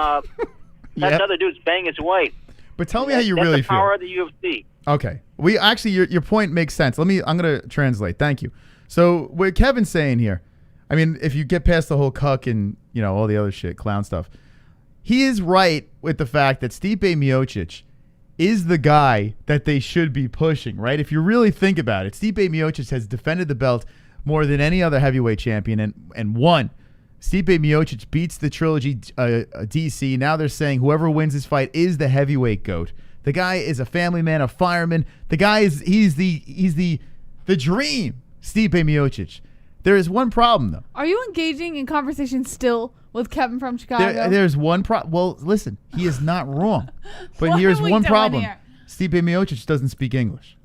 lets other dudes bang his wife. But tell me how you really That's the power feel. of the UFC. Okay. We actually, your point makes sense. I'm going to translate. Thank you. So what Kevin's saying here, I mean, if you get past the whole cuck and, all the other shit, clown stuff, he is right with the fact that Stipe Miocic is the guy that they should be pushing, right? If you really think about it, Stipe Miocic has defended the belt more than any other heavyweight champion and won. Stipe Miocic beats the trilogy DC. Now they're saying whoever wins this fight is the heavyweight GOAT. The guy is a family man, a fireman. The guy he's the dream, Stipe Miocic. There is one problem though. Are you engaging in conversation still with Kevin from Chicago? There's one problem. Well, listen, he is not wrong. But here's one problem. Stipe Miocic doesn't speak English.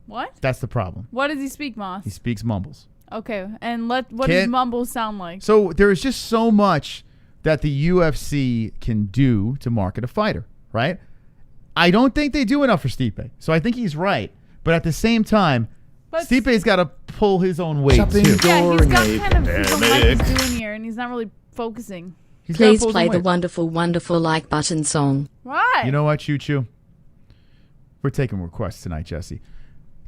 What? That's the problem. What does he speak, Moss? He speaks mumbles. Okay, and what does mumbles sound like? So there is just so much that the UFC can do to market a fighter, right? I don't think they do enough for Stipe. So I think he's right. But at the same time, Stipe's got to pull his own weight too. Yeah, he's got kind of his own life he's doing here, and he's not really focusing. Please play the wonderful, wonderful like button song. Right. You know what, Choo Choo? We're taking requests tonight, Jesse.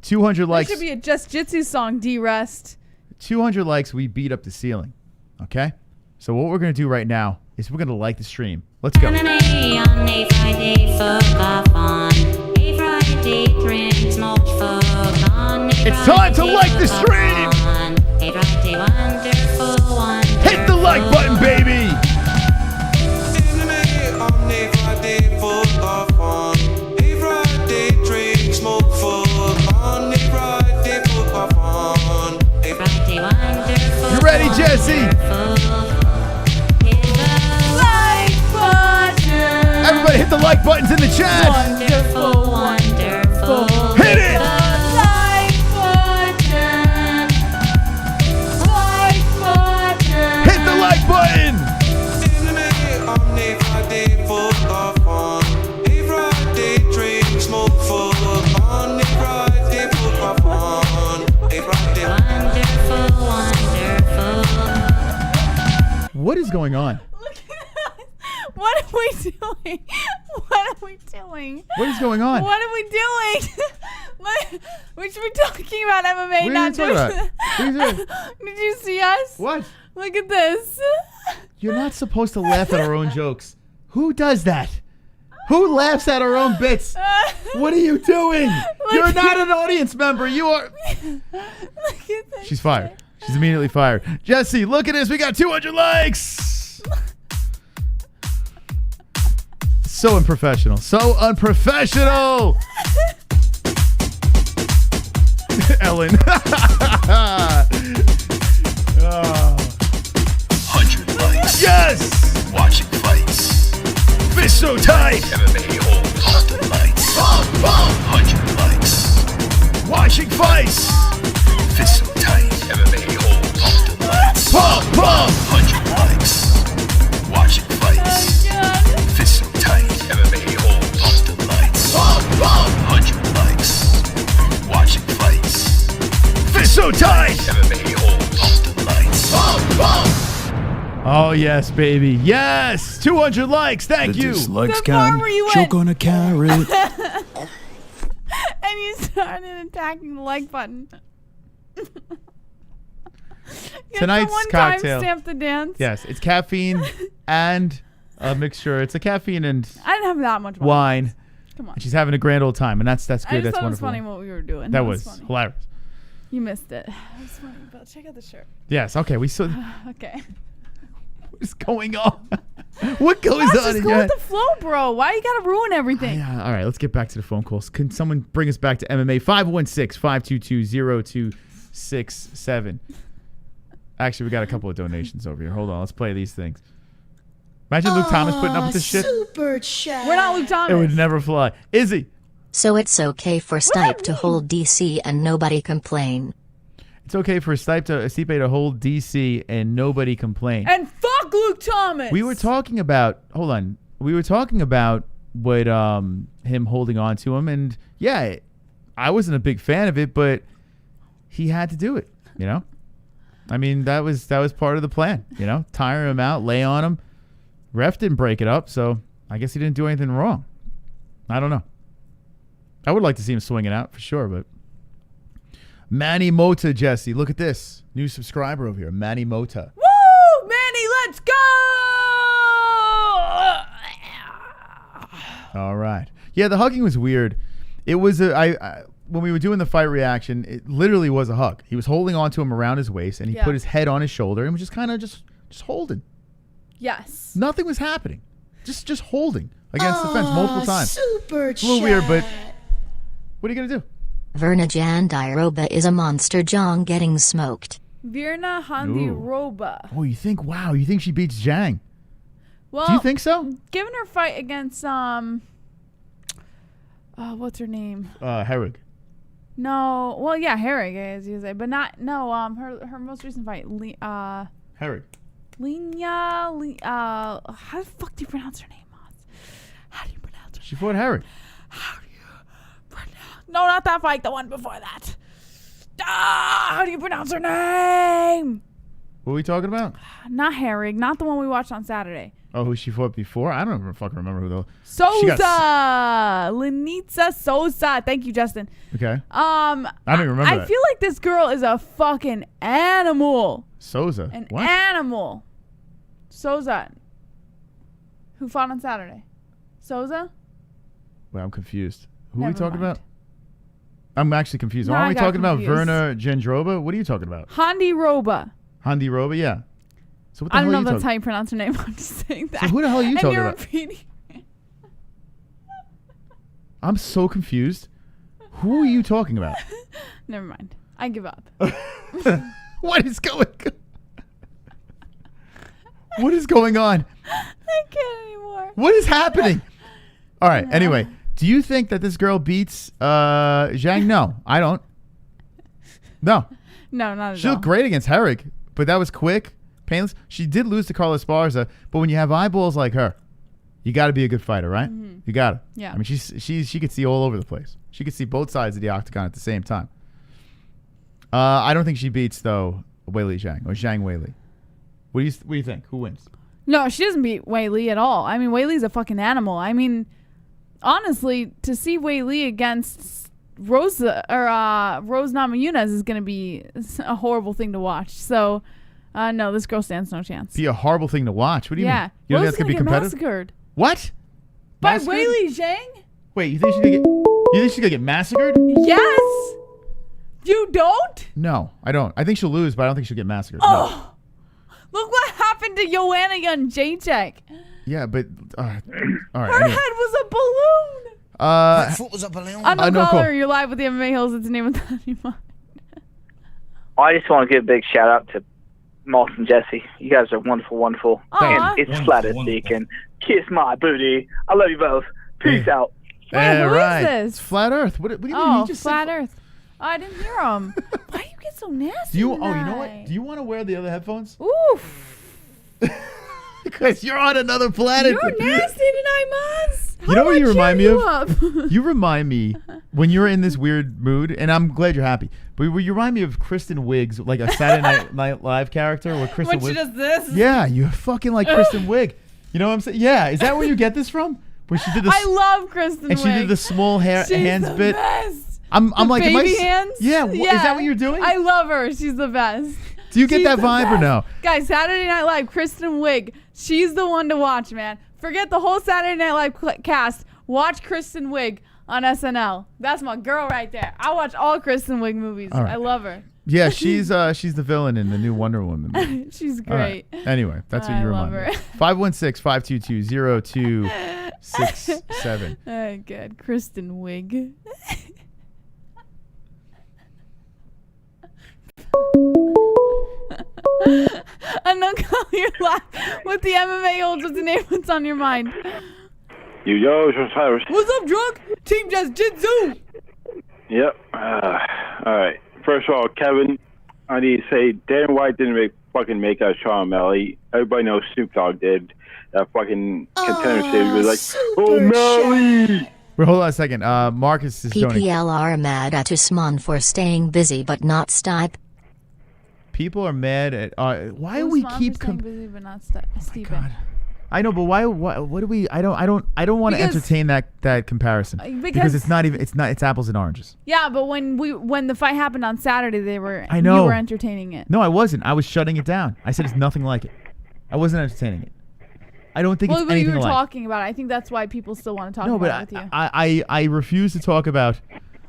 200 likes. That should be a Just Jitsu song, D-Rest. 200 likes, we beat up the ceiling. Okay? So what we're going to do right now is we're going to like the stream. Let's go. It's time to like the stream! Hit the like button, baby! You ready, Jesse? Everybody hit the like buttons in the chat. Wonderful, wonderful. Hit it. Hit the like button. What is going on? What are we doing? What are we doing? What is going on? What are we doing? We should be talking about MMA, What are not you talking about? What are you doing? Did you see us? What? Look at this. You're not supposed to laugh at our own jokes. Who does that? Who laughs at our own bits? What are you doing? You're not an audience member. You are. Look at this. She's fired. She's immediately fired. Jesse, look at this. We got 200 likes. So unprofessional. So unprofessional. Ellen. 100 likes. Yes. Watching fights. Fist so tight. MMA-Holes Hour nights. 100 likes. Watching fights. Fist so tight. MMA-Holes Hour nights. Pump, pump. 100 Oh, yes, baby. Yes! 200 likes. Thank you. Dislikes The part where you choke went- on a carrot. And you started attacking the like button. Tonight's cocktail. Stamp the dance. Yes, it's caffeine and a mixture. It's a caffeine and I didn't have that much wine. Come on. And she's having a grand old time, and that's good. I just That's thought it was wonderful. funny what we were doing. That was funny. hilarious. You missed it. It was funny, but check out the shirt. Yes. Okay. We saw. Okay. What is going on? What goes Let's on just in go your with head? the flow, bro. Why you gotta ruin everything? Yeah. All right. Let's get back to the phone calls. Can someone bring us back to MMA? 516-522-0267. Actually, we got a couple of donations over here. Hold on. Let's play these things. Imagine Luke Thomas putting up with this shit. Super chat. We're not Luke Thomas. It would never fly. Izzy. So it's okay for Stipe to hold DC and nobody complain. It's okay for Stipe to hold DC and nobody complain. And fuck Luke Thomas. We were talking about. Hold on. We were talking about what him holding on to him, and yeah, I wasn't a big fan of it, but he had to do it. You know, I mean that was part of the plan. You know, tire him out, lay on him. Ref didn't break it up, so I guess he didn't do anything wrong. I don't know. I would like to see him swing it out for sure, but Manny Mota, Jesse, look at this new subscriber over here, Manny Mota. Woo, Manny, let's go! All right. Yeah, the hugging was weird. It was when we were doing the fight reaction, it literally was a hug. He was holding onto him around his waist, and he put his head on his shoulder and was just kind of just holding. Yes. Nothing was happening. Just holding against the fence multiple times. Super It's a little weird, but what are you gonna do? Verna Jandiroba is a monster. Jong getting smoked. Virna Handiroba. Oh, you think? Wow, you think she beats Zhang? Well, do you think so? Given her fight against what's her name? Herrig. No, well, yeah, Herrig, as you say, but not her most recent fight, Herrig. how the fuck do you pronounce her name, Moss? How do you pronounce her? She fought Herrig. No, not that fight. The one before that. How do you pronounce her name? What are we talking about? Not Herrig. Not the one we watched on Saturday. Oh, who she fought before? I don't even fucking remember who though. Sosa. Lenitza Sosa. Thank you, Justin. Okay. I don't even remember that. feel like this girl is a fucking animal. Souza. An What? animal. Souza. Who fought on Saturday? Souza? Well, I'm confused. Who are Never we talking mind. about? I'm actually confused. No, Aren't I we got talking confused. about Verna Jandroba? What are you talking about? Handiroba. Handiroba, yeah. So what the I don't hell know are if you that's how you pronounce her name. I'm just saying that. So who the hell are you and talking you're about? repeating. I'm so confused. Who are you talking about? Never mind. I give up. What is going on? What is going on? I can't anymore. What is happening? All right. Anyway, do you think that this girl beats Zhang? No, I don't. No. No, not at She all. looked great against Herrig, but that was quick, painless. She did lose to Carla Esparza, but when you have eyeballs like her, you got to be a good fighter, right? Mm-hmm. You got to. Yeah. I mean, she could see all over the place. She could see both sides of the octagon at the same time. I don't think she beats though Weili Zhang or Zhang Weili. What do you think? Who wins? No, she doesn't beat Wei Li at all. I mean, Wei Li's a fucking animal. I mean, honestly, to see Wei Li against Rose Namajunas is going to be a horrible thing to watch. So, no, this girl stands no chance. Be a horrible thing to watch. What do you mean? You don't think Rose's that's gonna be get competitive? massacred. What? By Massacred? Wei Li Zhang? Wait, you think she's gonna get massacred? Yes. You don't? No, I don't. I think she'll lose, but I don't think she'll get massacred. Oh. Look what happened to Joanna Jędrzejczyk. Yeah, but all right. Her head was a balloon. Her foot was a balloon. No caller, you're live with the MMA-Holes. It's the name of the animal. I just want to give a big shout out to Moss and Jesse. You guys are wonderful, wonderful. Aw. And it's flat as deacon. Kiss my booty. I love you both. Peace out. Wait, who is right. this? It's Flat Earth. What do you mean? Oh, He just Flat Earth. Oh, I didn't hear him. Why do you get so nasty Do you? Oh, you know tonight? what? Do you want to wear the other headphones? Oof. Because you're on another planet. You're nasty tonight, Maz. You know what you remind me of? Up? You remind me when you're in this weird mood, and I'm glad you're happy. But you remind me of Kristen Wiig's, like a Saturday Night Live character, where Kristen When she Wiig. does this. Yeah, you're fucking like Kristen Wiig. You know what I'm saying? Yeah, is that where you get this from? Where she did this? I love Kristen and she Wiig. did the small hands the bit. Best. I'm The like, baby hands. Yeah, is that what you're doing? I love her. She's the best. Do you get She's that the vibe or best. no? Guys, Saturday Night Live, Kristen Wiig. She's the one to watch, man. Forget the whole Saturday Night Live cast. Watch Kristen Wiig on SNL. That's my girl right there. I watch all Kristen Wiig movies. All right. I love her. Yeah, she's the villain in the new Wonder Woman movie. She's All right. great. Anyway, that's what you remind me. 516-522-0267. Oh, good. Kristen Wiig. And don't call your laugh with the MMA holds. What's the name? What's on your mind? Yo, Cyrus. What's up, drunk? Team Just Jitsu. Yep. All right. First of all, Kevin, I need to say Dan White didn't make out Sean O'Malley. Everybody knows Snoop Dogg did. That fucking contender stage was like, O'Malley. Wait, hold on a second. Marcus is donating. PPL are mad at Usman for staying busy but not Stipe. People are mad at. Why do we keep? Busy, but not Stipe. I know, but why? What do we? I don't want to entertain that comparison because it's not even. It's apples and oranges. Yeah, but when the fight happened on Saturday, I know. You were entertaining it. No, I wasn't. I was shutting it down. I said it's nothing like it. I wasn't entertaining it. I don't think it's anything like. Well, you were talking about it. I think that's why people still want to talk about it with you. I refuse to talk about.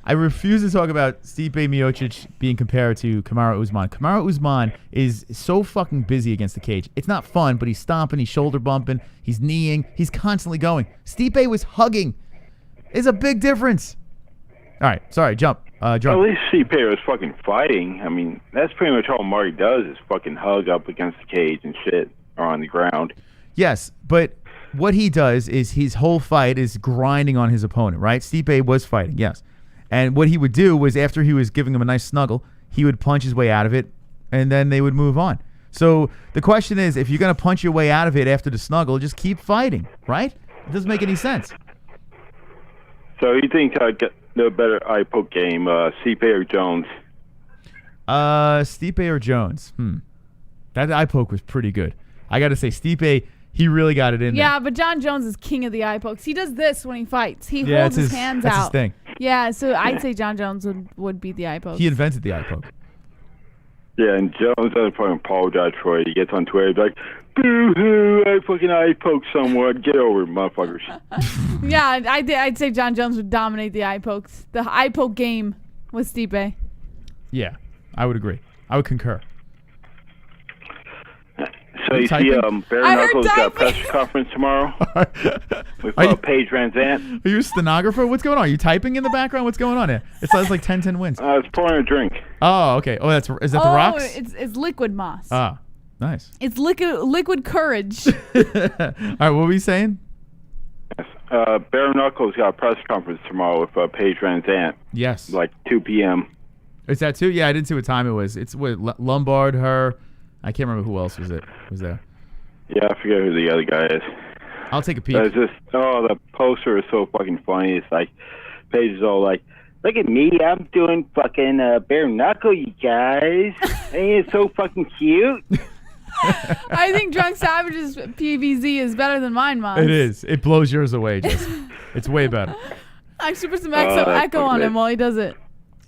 I refuse to talk about Stipe Miocic being compared to Kamaru Usman. Kamaru Usman is so fucking busy against the cage. It's not fun, but he's stomping, he's shoulder bumping, he's kneeing, he's constantly going. Stipe was hugging. It's a big difference. All right, sorry, jump. At least Stipe was fucking fighting. I mean, that's pretty much all Marty does is fucking hug up against the cage and shit or on the ground. Yes, but what he does is his whole fight is grinding on his opponent, right? Stipe was fighting, yes. And what he would do was after he was giving him a nice snuggle, he would punch his way out of it, and then they would move on. So the question is, if you're going to punch your way out of it after the snuggle, just keep fighting, right? It doesn't make any sense. So you think I'd get the better eye poke game, Stipe or Jones? Stipe or Jones? That eye poke was pretty good. I got to say, Stipe, he really got it in there. Yeah, but Jon Jones is king of the eye pokes. He does this when he fights. He holds his hands that's out. His thing. Yeah, so I'd say Jon Jones would beat the eye pokes. He invented the eye poke. Yeah, and Jones doesn't fucking apologize for it. He gets on Twitter, he's like, boo-hoo, I fucking eye poke someone. Get over it, motherfuckers. Yeah, I'd say Jon Jones would dominate the eye pokes. The eye poke game with Stipe. Yeah, I would agree. I would concur. So you see, Bare Knuckles got a press conference tomorrow with Paige Van Zandt. Are you a stenographer? What's going on? Are you typing in the background? What's going on here? It says like 10-10 wins. It's pouring a drink. Oh, okay. Oh, is that the rocks? It's liquid moss. Ah, nice. It's liquid courage. All right, what were you saying? Yes. Bare Knuckles got a press conference tomorrow with Paige Van Zandt. Yes. Like 2 p.m. Is that 2? Yeah, I didn't see what time it was. It's with Lombard, her. I can't remember who else was there. Yeah, I forget who the other guy is. I'll take a peek. It's just, the poster is so fucking funny. It's like, Paige is all like, look at me, I'm doing fucking bare knuckle, you guys. Ain't it so fucking cute? I think Drunk Savage's PVZ is better than mine, Mom. It is. It blows yours away, Jesse. It's way better. I should put some echo on him while he does it.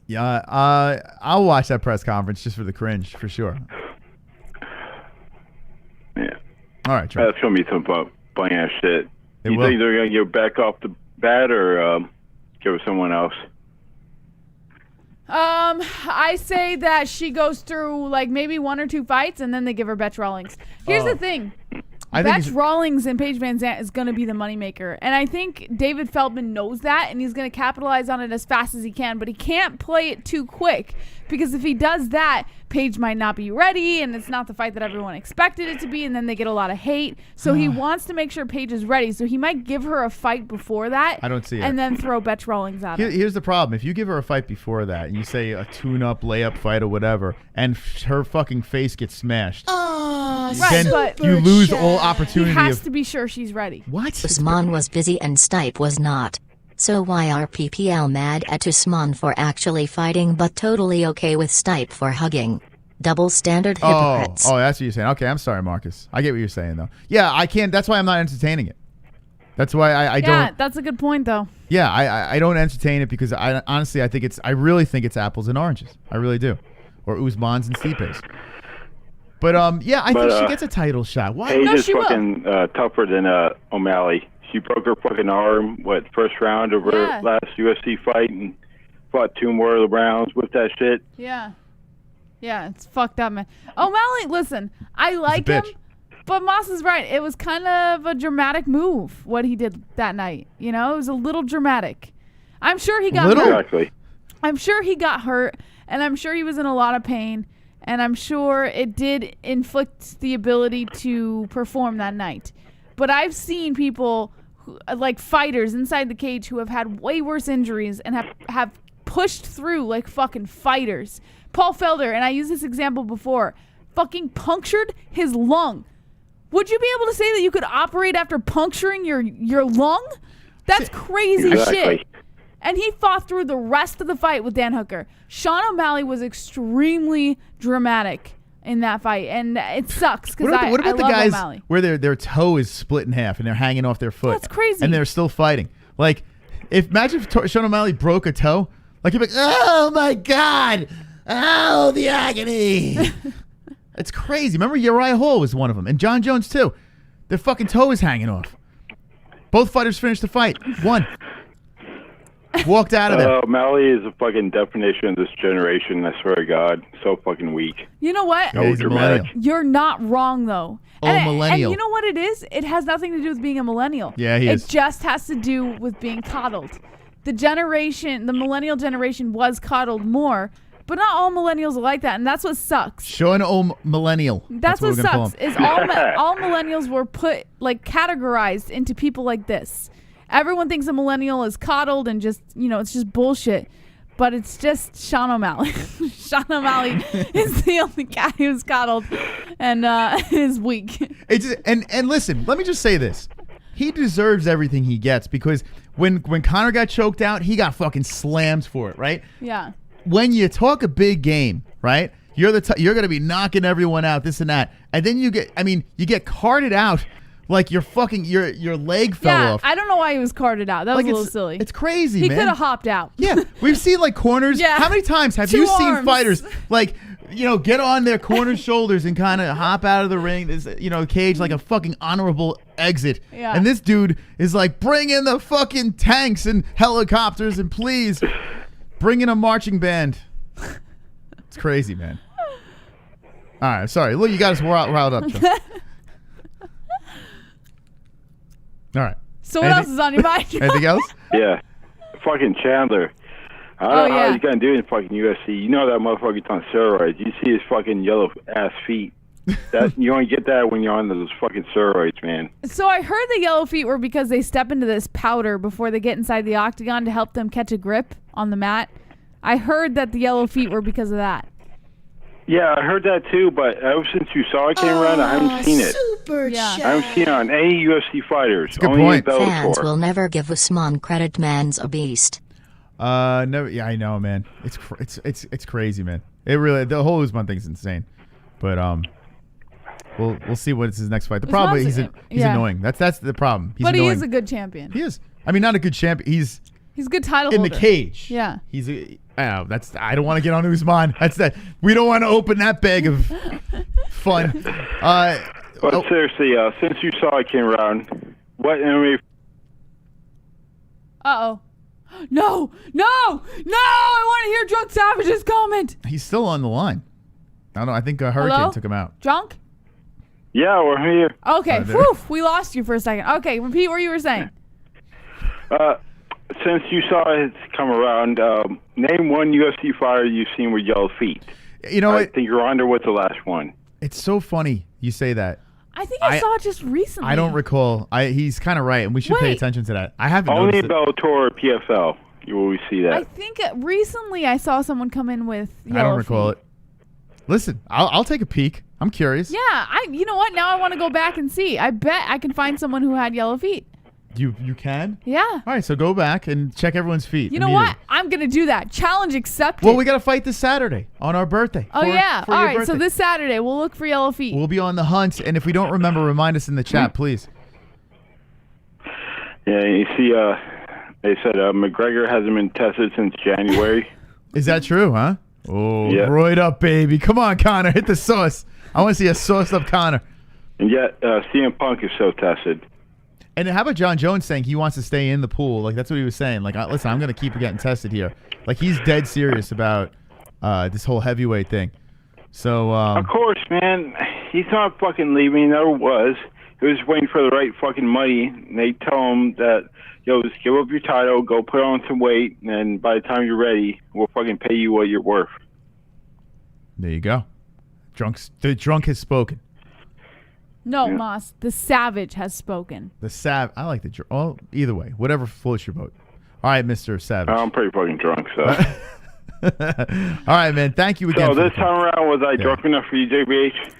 Yeah, I'll watch that press conference just for the cringe, for sure. Yeah. All right, Trent. That's going to be some funny ass shit. You will. think they're going to give back off the bat or give it someone else? I say that she goes through like maybe 1 or 2 fights and then they give her Betch Rawlings. Here's the thing. Betch Rawlings and Paige Van Zandt is going to be the moneymaker. And I think David Feldman knows that, and he's going to capitalize on it as fast as he can. But he can't play it too quick Because if he does that, Paige might not be ready, and it's not the fight that everyone expected it to be, and then they get a lot of hate. So he wants to make sure Paige is ready. So he might give her a fight before that. I don't see it. And then throw Betch Rawlings at her. Here's the problem. If you give her a fight before that, and you say a tune-up, layup fight or whatever, and her fucking face gets smashed, then you lose all opportunity. He has to be sure she's ready. What? Usman was busy and Stipe was not. So why are PPL mad at Usman for actually fighting but totally okay with Stipe for hugging? Double standard hypocrites. Oh, that's what you're saying. Okay, I'm sorry, Marcus. I get what you're saying, though. Yeah, I can't. That's why I'm not entertaining it. That's why I don't. Yeah, that's a good point, though. Yeah, I don't entertain it because honestly I really think it's apples and oranges. I really do, or Usmans and Stipes. But I think she gets a title shot. Why? Paige is fucking tougher than O'Malley. She broke her fucking arm, first round of her last UFC fight and fought 2 more of the rounds with that shit. Yeah. Yeah, it's fucked up, man. O'Malley, listen, I like him, but Moss is right. It was kind of a dramatic move, what he did that night. You know, it was a little dramatic. I'm sure he got hurt. Exactly. I'm sure he got hurt, and I'm sure he was in a lot of pain, and I'm sure it did inflict the ability to perform that night. But I've seen people, like fighters inside the cage, who have had way worse injuries and have pushed through like fucking fighters. Paul Felder, and I used this example before, fucking punctured his lung. Would you be able to say that you could operate after puncturing your lung? That's crazy shit. And he fought through the rest of the fight with Dan Hooker. Sean O'Malley was extremely dramatic in that fight, and it sucks because what about I the love guys O'Malley. where their toe is split in half and they're hanging off their foot? That's crazy. And they're still fighting. Like, imagine if Sean O'Malley broke a toe. Like, you'd be like, oh my God. Oh, the agony. It's crazy. Remember, Uriah Hall was one of them. And Jon Jones, too. Their fucking toe is hanging off. Both fighters finished the fight. One. Walked out of there. O'Malley is a fucking definition of this generation. I swear to God. So fucking weak. You know what? Yeah, he's dramatic. You're not wrong, though. Millennial. And you know what it is? It has nothing to do with being a millennial. Yeah, he is. It just has to do with being coddled. The millennial generation was coddled more, but not all millennials are like that, and that's what sucks. Sean Millennial. That's what sucks, is all millennials were categorized into people like this. Everyone thinks a millennial is coddled and just, it's just bullshit. But it's just Sean O'Malley. Sean O'Malley is the only guy who's coddled and is weak. And listen, let me just say this. He deserves everything he gets because when Conor got choked out, he got fucking slammed for it, right? Yeah. When you talk a big game, right? You're going to be knocking everyone out, this and that. And then you get carted out like your leg fell off. I don't know why he was carted out. That was a little silly. It's crazy, he man. He could have hopped out. Yeah. We've seen like corners. Yeah. How many times have you seen fighters like, get on their corner shoulders and kind of hop out of the ring, cage like a fucking honorable exit. Yeah. And this dude is like, bring in the fucking tanks and helicopters and please bring in a marching band. It's crazy, man. All right, sorry. Look, you got us riled up, Joe. All right. So what else is on your mind? Anything else? Yeah. Fucking Chandler. I don't know how he's going to do it in fucking UFC. You know that motherfucker's on steroids. You see his fucking yellow ass feet. You only get that when you're on those fucking steroids, man. So I heard the yellow feet were because they step into this powder before they get inside the octagon to help them catch a grip on the mat. I heard that the yellow feet were because of that. Yeah, I heard that too, but ever since you saw it came around, I haven't seen it. Yeah. I haven't seen it on any UFC fighters. Good only point. Fans will never give Usman credit. Man's a beast. Never. Yeah, I know, man. It's crazy, man. It really, the whole Usman thing's insane. But we'll see what is his next fight. The problem is he's annoying. That's the problem. He's but annoying. He is a good champion. He is. I mean, not a good champion. He's a good title in holder. the cage. Yeah. I don't want to get on Usman. That's that. We don't want to open that bag of fun. But seriously, since you saw it came around, what MMA? Uh-oh. No! I want to hear Drunk Savage's comment. He's still on the line. I don't know. I think Hurricane took him out. Drunk? Yeah, we're here. Okay. Whew, we lost you for a second. Okay, repeat what you were saying. since you saw it come around, name one UFC fighter you've seen with yellow feet. You know what? I think Ronda was the last one. It's so funny you say that. I think I saw it just recently. I don't recall. He's kind of right, and we should pay attention to that. I haven't Only noticed it. Bellator or PFL. You always see that. I think recently I saw someone come in with yellow I don't recall feet. it. Listen, I'll take a peek. I'm curious. Yeah, you know what? Now I want to go back and see. I bet I can find someone who had yellow feet. You can? Yeah. All right, so go back and check everyone's feet. You know what? I'm going to do that. Challenge accepted. Well, we got to fight this Saturday on our birthday. Oh, yeah. All right, so this Saturday, we'll look for yellow feet. We'll be on the hunt, and if we don't remember, remind us in the chat, please. Yeah, you see, they said McGregor hasn't been tested since January. Is that true, huh? Oh, Yeah. roid up, baby. Come on, Connor. Hit the sauce. I want to see a sauced up Connor. And yet, CM Punk is so tested. And how about Jon Jones saying he wants to stay in the pool? Like, that's what he was saying. Like, listen, I'm going to keep getting tested here. Like, he's dead serious about this whole heavyweight thing. So, Of course, man. He's not fucking leaving. He never was. He was waiting for the right fucking money. And they tell him that, yo, just give up your title, go put on some weight, and by the time you're ready, we'll fucking pay you what you're worth. there you go. The drunk has spoken. No, Moss. The savage has spoken. I like the drunk. Well, either way, whatever floats your boat. All right, Mr. Savage. I'm pretty fucking drunk, so. All right, man. Thank you again. So this time around, was I drunk enough for you, JBH?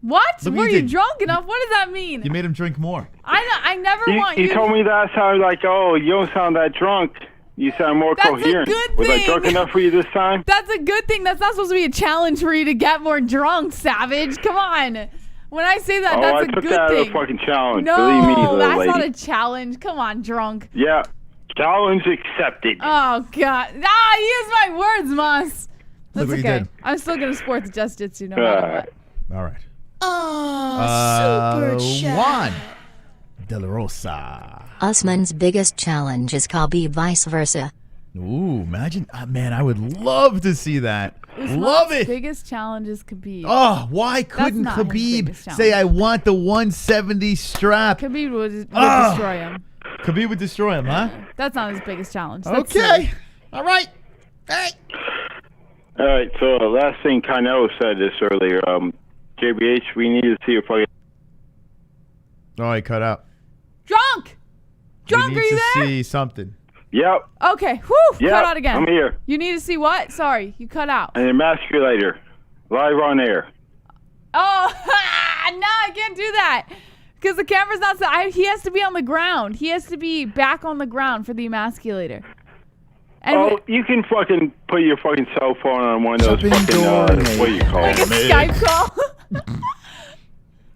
What? Look what Were you you did. drunk enough? What does that mean? You made him drink more. I never want you. He told me last time, like, oh, you don't sound that drunk. You sound more That's a coherent. good Was I thing. drunk enough for you this time? That's a good thing. That's not supposed to be a challenge for you to get more drunk, Savage. Come on. When I say that, that's I a took good that thing. as a fucking challenge. No, Believe me, little that's lady. not a challenge. Come on, drunk. Yeah, challenge accepted. Oh, God. Use my words, Moss. Look That's what you okay. did. I'm still going to support the Just Jitsu no matter what. All right. Oh, super chat. Juan De La Rosa. Usman's biggest challenge is Khabib vice versa. Ooh, imagine. Man, I would love to see that. Usman's Love it. biggest challenge is Khabib. Oh, why couldn't not his Khabib biggest challenge. say, I want the 170 strap? Khabib would destroy him. Khabib would destroy him, huh? That's not his biggest challenge. That's Okay. silly. All right. Hey. All right, so the last thing Canelo said this earlier, JBH, we need to see if I Oh, he cut out. Drunk! Drunk, We are need you to there? see something. Yep, Okay. Whew. Yep, Cut out again. I'm here. You need to see what? Sorry, you cut out. an emasculator, live on air. Oh, no, I can't do that. Because the camera's not... he has to be on the ground. He has to be back on the ground for the emasculator. And You can fucking put your fucking cell phone on one of those fucking, what do you call like a it? Skype call.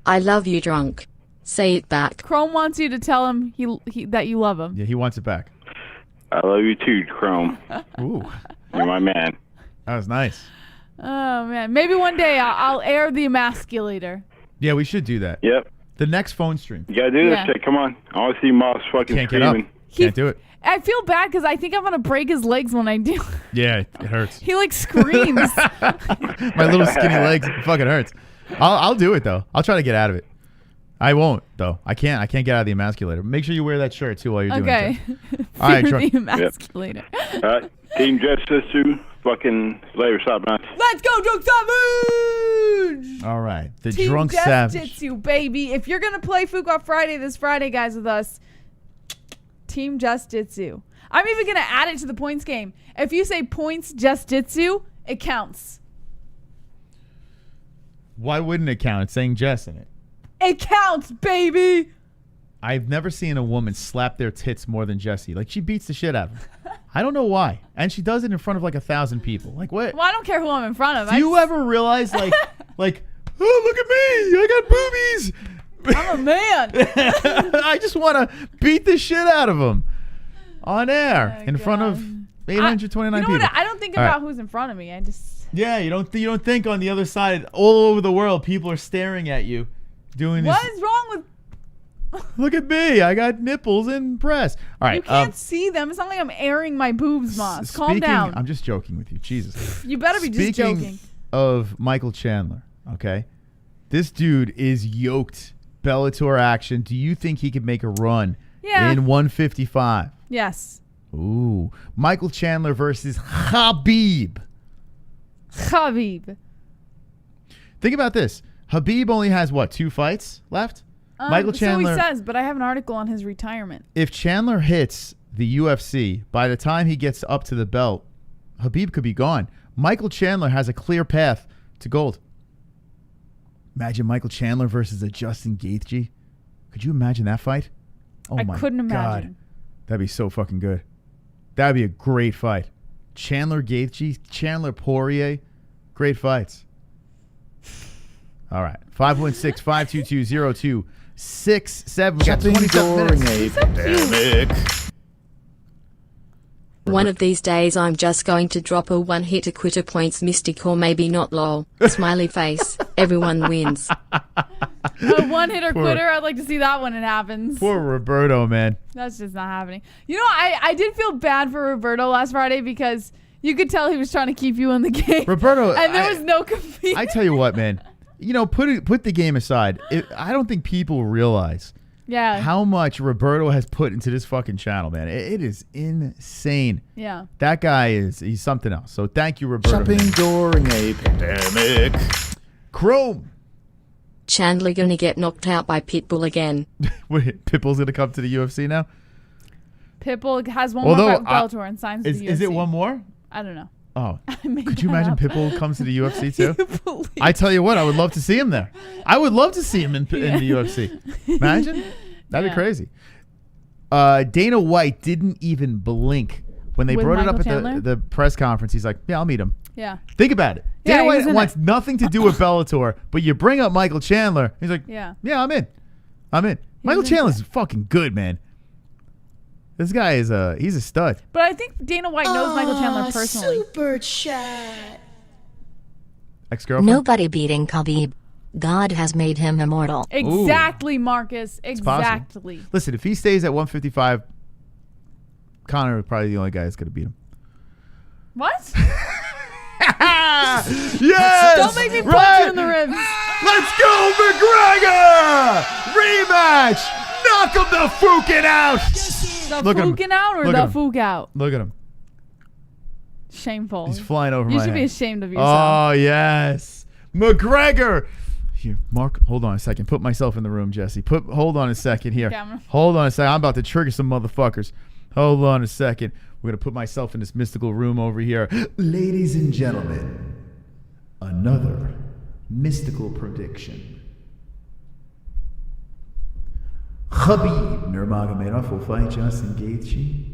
I love you drunk. Say it back. Chrome wants you to tell him that you love him. Yeah, he wants it back. I love you too, Chrome. Ooh. You're my man. That was nice. Oh, man. Maybe one day I'll air the emasculator. Yeah, we should do that. Yep. The next phone stream. You gotta do this Yeah. shit. Come on. I want to see Moss fucking Can't get up. screaming. Can't do it. I feel bad because I think I'm going to break his legs when I do. Yeah, it hurts. He like screams. My little skinny legs, it fucking hurts. I'll do it though. I'll try to get out of it. I won't though. I can't get out of the emasculator. Make sure you wear that shirt too while you're doing Okay. it. All right, Fear drunk. the emasculator. All right. Team Jitsu, fucking later, stop, man. Let's go, Drunk Savage! All right, the Team drunk Just savage. Jitsu, baby. If you're going to play Fuqua Friday this Friday, guys, with us, Team Just Jitsu. I'm even going to add it to the points game. If you say points Just Jitsu, it counts. Why wouldn't it count? It's saying Jess in it. It counts, baby. I've never seen a woman slap their tits more than Jessie. Like, she beats the shit out of them. I don't know why. And she does it in front of like 1,000 people. Like, what? Well, I don't care who I'm in front of. Do you ever realize, like, oh, look at me. I got boobies. I'm a man. I just want to beat the shit out of them on air in front of 829 You know people. what? I don't think All about right. who's in front of me. I just... Yeah, you don't think on the other side, all over the world, people are staring at you doing this. What is wrong with... Look at me. I got nipples and breasts. All right. You can't see them. It's not like I'm airing my boobs, Moss. Calm speaking- down. I'm just joking with you. Jesus. You better be just Speaking joking. of Michael Chandler, okay? This dude is yoked. Bellator action. Do you think he could make a run Yeah. in 155? Yes. Ooh. Michael Chandler versus Khabib. Khabib. Think about this. Khabib only has, what, 2 fights left? Michael Chandler. So he says, but I have an article on his retirement. If Chandler hits the UFC, by the time he gets up to the belt, Khabib could be gone. Michael Chandler has a clear path to gold. Imagine Michael Chandler versus a Justin Gaethje. Could you imagine that fight? Oh my couldn't imagine. God. That'd be so fucking good. That'd be a great fight. Chandler Gaethje, Chandler Poirier. Great fights. All right. 516-522-0267. We got 27 minutes. One of these days I'm just going to drop a one-hitter quitter points mystic or maybe not lol. Smiley face. Everyone wins. A one-hitter quitter. I'd like to see that when it happens. Poor Roberto, man. That's just not happening. You know, I did feel bad for Roberto last Friday because you could tell he was trying to keep you in the game. Roberto, and there was no compete. I tell you what, man. You know, put the game aside. I don't think people realize how much Roberto has put into this fucking channel, man. It is insane. Yeah. That guy he's something else. So thank you, Roberto. Shopping during a pandemic. Chrome. Chandler gonna get knocked out by Pitbull again. Wait, Pitbull's gonna come to the UFC now? Pitbull has one more fight with Bellator and signs the UFC. Is it one more? I don't know. Oh, could you imagine Pitbull comes to the UFC too? I tell you what, I would love to see him there. I would love to see him in the UFC. Imagine? That'd be crazy. Dana White didn't even blink when they brought it up at the press conference. He's like, yeah, I'll meet him. Yeah. Think about it. Dana White wants nothing to do with Bellator, but you bring up Michael Chandler. He's like, yeah, I'm in. Michael Chandler's fucking good, man. This guy is he's a stud. But I think Dana White knows Michael Chandler personally. Super chat. Ex-girlfriend? Nobody beating Khabib. God has made him immortal. Exactly, Marcus. Exactly. Listen, if he stays at 155, Conor is probably the only guy that's going to beat him. What? Yes! Don't make me punch you in the ribs. Let's go, McGregor! Rematch! Knock him the fucking out! The fucking out or the fook out? Look at him. Shameful. He's flying over my You head. should be ashamed of yourself. Oh, yes. McGregor! Here, Mark, hold on a second. Put myself in the room, Jesse. Hold on a second here. Camera. Hold on a second. I'm about to trigger some motherfuckers. Hold on a second. We're going to put myself in this mystical room over here. Ladies and gentlemen, another mystical prediction. Khabib Nurmagomedov will fight Justin Gaethje.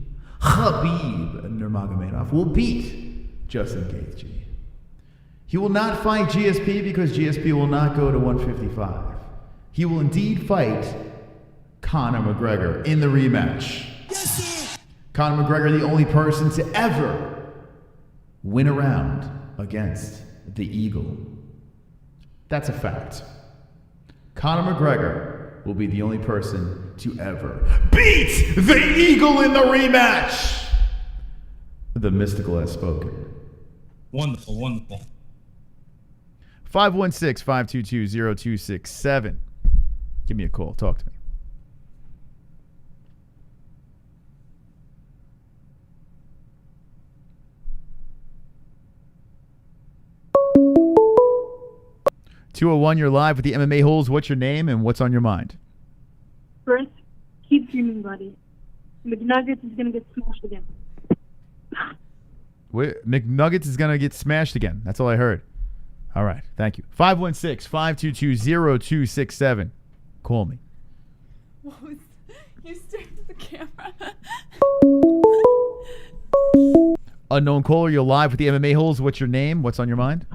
Khabib Nurmagomedov will beat Justin Gaethje. He will not fight GSP because GSP will not go to 155. He will indeed fight Conor McGregor in the rematch. Conor McGregor, the only person to ever win a round against the Eagle. That's a fact. Conor McGregor will be the only person to ever beat the Eagle in the rematch. The mystical has spoken. Wonderful, wonderful. 516-522-0267. Give me a call. Talk to me. .201, you're live with the MMA Holes. What's your name and what's on your mind? First, keep dreaming, buddy. McNuggets is going to get smashed again. McNuggets is going to get smashed again. That's all I heard. All right. Thank you. 516-522-0267. Call me. What was, you stared at the camera. Unknown caller, you're live with the MMA Holes. What's your name? What's on your mind?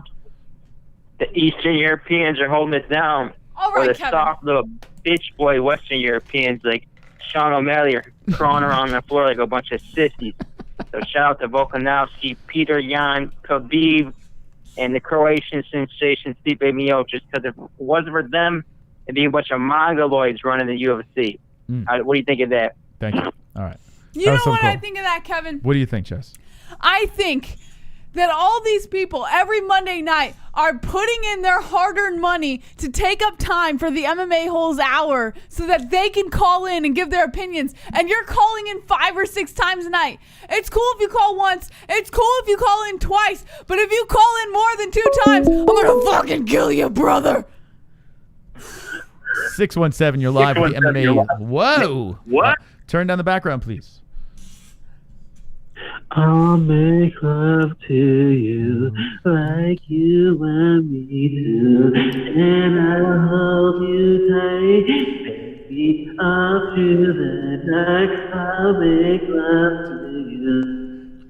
The Eastern Europeans are holding it down. All right, or the Kevin. soft little bitch boy Western Europeans like Sean O'Malley are crawling around the floor like a bunch of sissies. So shout out to Volkanovski, Peter Yan, Khabib, and the Croatian sensation Stipe Miocic, because if it wasn't for them, it'd be a bunch of mongoloids running the UFC. What do you think of that? Thank you. All right. You know what I think of that, Kevin? What do you think, Jess? I think that all these people every Monday night are putting in their hard-earned money to take up time for the MMA-Holes Hour so that they can call in and give their opinions, and you're calling in 5 or 6 times a night. It's cool if you call once. It's cool if you call in twice. But if you call in more than 2 times, I'm going to fucking kill you, brother. 617, you're live with the MMA. Whoa. What? Turn down the background, please. I'll make love to you like you want me to, and I'll hold you tight, baby, all through the night. I'll make love to you.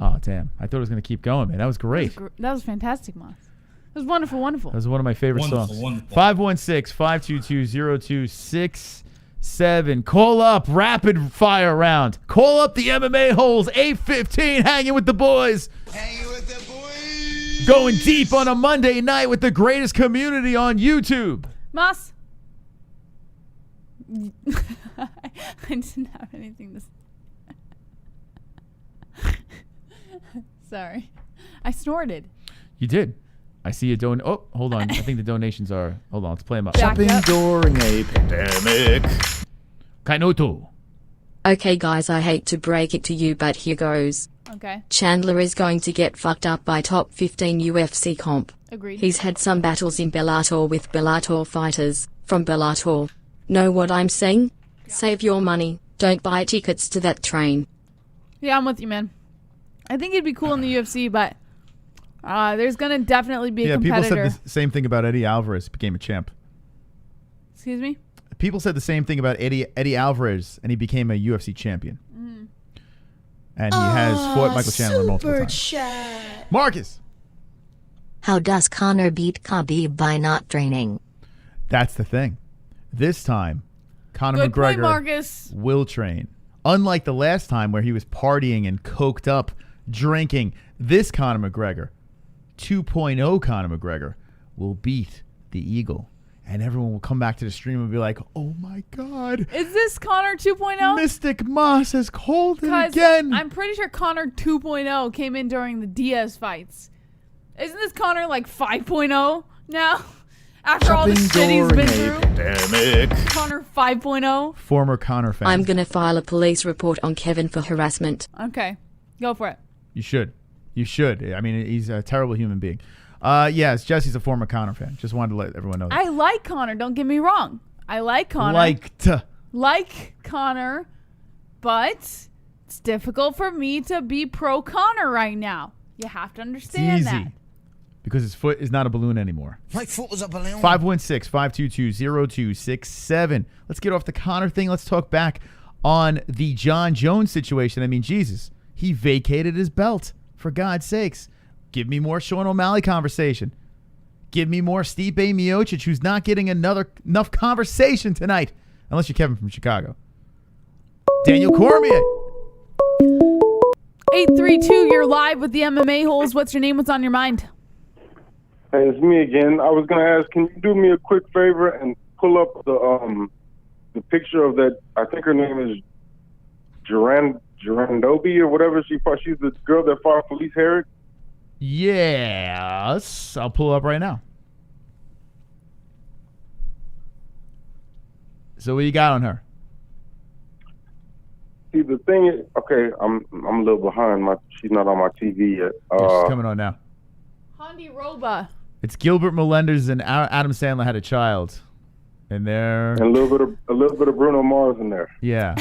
Oh, damn. I thought it was going to keep going, man. That was great. That was fantastic, Moss. It was wonderful, wonderful. That was one of my favorite songs. 516-522-0267. Call up rapid fire round. Call up the MMA Holes 815. Hanging with the boys. Going deep on a Monday night with the greatest community on YouTube. Moss. I didn't have anything to say. Sorry. I snorted. You did. I see a don. Oh, hold on. I think the donations are. Hold on. Let's play them up. Shopping during a pandemic. Kainoto. Okay, guys, I hate to break it to you, but here goes. Okay. Chandler is going to get fucked up by top 15 UFC comp. Agreed. He's had some battles in Bellator with Bellator fighters from Bellator. Know what I'm saying? Save your money. Don't buy tickets to that train. Yeah, I'm with you, man. I think it'd be cool in the UFC, but there's going to definitely be a competitor. People said the same thing about Eddie Alvarez became a champ. Excuse me? People said the same thing about Eddie Alvarez, and he became a UFC champion. Mm. And he has fought Michael Chandler multiple times. Chat. Marcus. How does Conor beat Khabib by not training? That's the thing. This time, Conor Good point, McGregor Marcus. will train. Unlike the last time where he was partying and coked up, drinking, this Conor McGregor, 2.0 Conor McGregor, will beat the Eagle. And everyone will come back to the stream and be like, oh my God. Is this Connor 2.0? Mystic Moss has called it again. I'm pretty sure Connor 2.0 came in during the DIAZ fights. Isn't this Connor like 5.0 now? After all the shit he's been through? Pandemic. Connor 5.0? Former Conor fan. I'm gonna file a police report on Kevin for harassment. Okay. Go for it. You should. You should. I mean, he's a terrible human being. Yes, Jesse's a former Conor fan. Just wanted to let everyone know that. I like Connor. Don't get me wrong. I like Connor. Like Connor, but it's difficult for me to be pro Connor right now. You have to understand it's easy. that. Because his foot is not a balloon anymore. My foot was a balloon. 516-522-0267. Let's get off the Connor thing. Let's talk back on the Jon Jones situation. I mean, Jesus, he vacated his belt. For God's sakes. Give me more Sean O'Malley conversation. Give me more Stipe Miocic, who's not getting enough conversation tonight. Unless you're Kevin from Chicago. Daniel Cormier. 832, you're live with the MMA Holes. What's your name? What's on your mind? Hey, it's me again. I was going to ask, can you do me a quick favor and pull up the picture of that, I think her name is Gerandobi or whatever she fought. She's the girl that fought Felice Herrick. Yes. I'll pull it up right now. So what you got on her? See, the thing is, okay, I'm a little behind. She's not on my TV yet. Yeah, she's coming on now. Hondi Roba. It's Gilbert Melendez and Adam Sandler had a child. And they're... And a little bit of Bruno Mars in there. Yeah.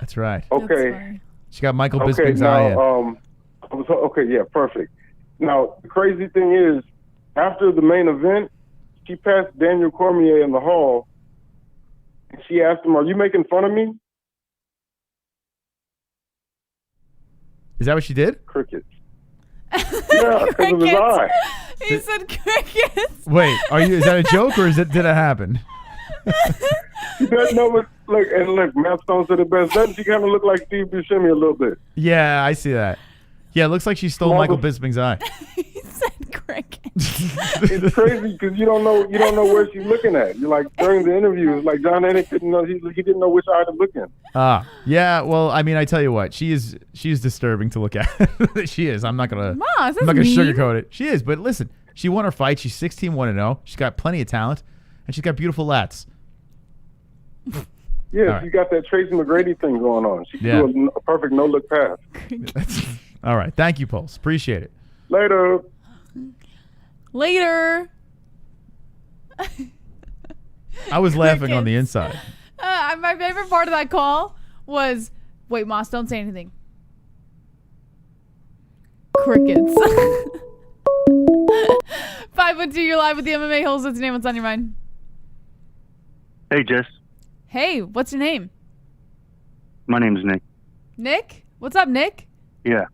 That's right. Okay. She got Michael Bisping's eye in. Okay, yeah, perfect. Now, the crazy thing is, after the main event, she passed Daniel Cormier in the hall, and she asked him, "Are you making fun of me?" Is that what she did? Crickets. Yeah, because of his eye. He said crickets. Wait, is that a joke or did it happen? Look, Matt Stone said it best. Doesn't she kind of look like Steve Buscemi a little bit? Yeah, I see that. Yeah, it looks like she stole Michael Bisping's eye. He said It's crazy because you don't know where she's looking at. You're like during the interview, it's like John Anik didn't know he didn't know which eye to look in. Yeah. Well, I mean, I tell you what, she is disturbing to look at. She is. I'm not gonna sugarcoat it. She is. But listen, she won her fight. She's 16-1-0. She's got plenty of talent, and she's got beautiful lats. Yeah, All right. she got that Tracy McGrady thing going on. She can do a perfect no-look pass. All right. Thank you, Pulse. Appreciate it. Later. I was laughing on the inside. My favorite part of that call was, wait, Moss, don't say anything. Crickets. 512, you're live with the MMA Holes. What's your name? What's on your mind? Hey, Jess. Hey, what's your name? My name is Nick. Nick? What's up, Nick? Yeah.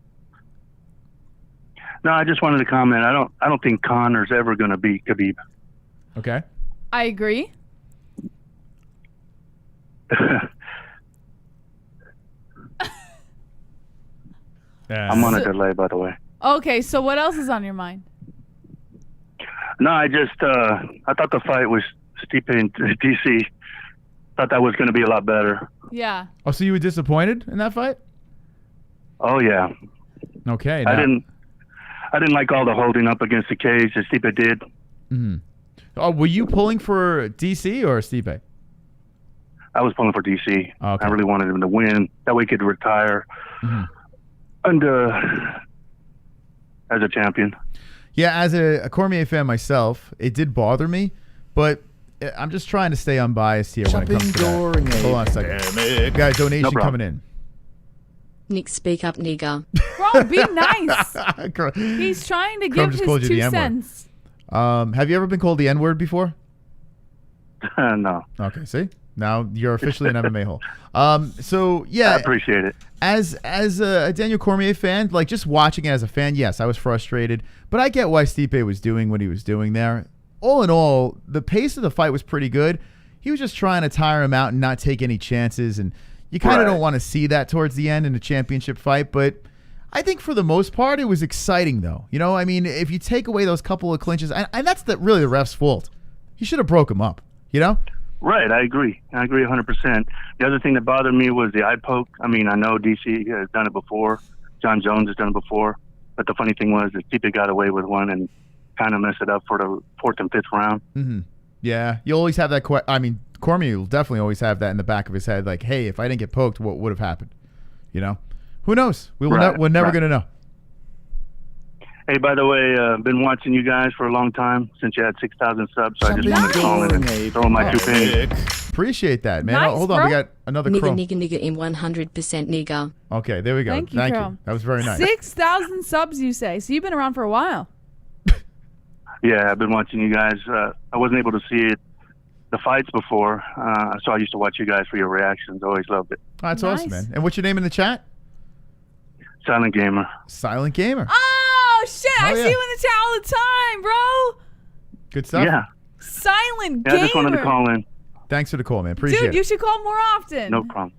No, I just wanted to comment. I don't think Connor's ever going to beat Khabib. Okay. I agree. I'm on a delay, by the way. Okay, so what else is on your mind? No, I thought the fight was Stipe in DC. Thought that was going to be a lot better. Yeah. Oh, so you were disappointed in that fight? Oh yeah. Okay. I didn't like all the holding up against the cage that Stipe did. Mm-hmm. Oh, were you pulling for DC or Stipe? I was pulling for DC. Okay. I really wanted him to win. That way he could retire and as a champion. Yeah, as a Cormier fan myself, it did bother me, but I'm just trying to stay unbiased here when it comes to that. Hold on a second. We got a donation coming in. Nick, speak up, nigger. Bro, be nice. He's trying to give his 2 cents. Have you ever been called the N-word before? No. Okay, see? Now you're officially an MMA hole. So, yeah. I appreciate it. As a Daniel Cormier fan, like just watching it as a fan, yes, I was frustrated. But I get why Stipe was doing what he was doing there. All in all, the pace of the fight was pretty good. He was just trying to tire him out and not take any chances. And you kind of don't want to see that towards the end in a championship fight. But I think for the most part, it was exciting, though. You know, I mean, if you take away those couple of clinches, and that's really the ref's fault. He should have broke him up, you know? Right, I agree. I agree 100%. The other thing that bothered me was the eye poke. I mean, I know DC has done it before. Jon Jones has done it before. But the funny thing was that Stipe got away with one and kind of messed it up for the 4th and 5th round. Mm-hmm. Yeah, you always have that. I mean, Cormier will definitely always have that in the back of his head. Like, hey, if I didn't get poked, what would have happened? You know, who knows? We're never gonna know. Hey, by the way, been watching you guys for a long time since you had 6,000 subs. So I just wanted to call in and throw my 2 pennies. Appreciate that, man. Nice, hold on, we got another nigger, Chrome. nigger in 100% nigger. Okay, there we go. Thank you. That was very nice. 6,000 subs, you say? So you've been around for a while. Yeah, I've been watching you guys. I wasn't able to see the fights before, so I used to watch you guys for your reactions. Always loved it. Oh, that's awesome, man. And what's your name in the chat? Silent Gamer. Silent Gamer. Oh, shit. I see you in the chat all the time, bro. Good stuff. Yeah. Silent Yeah, Gamer. I just wanted to call in. Thanks for the call, man. Appreciate Dude, it. you should call more often. No problem.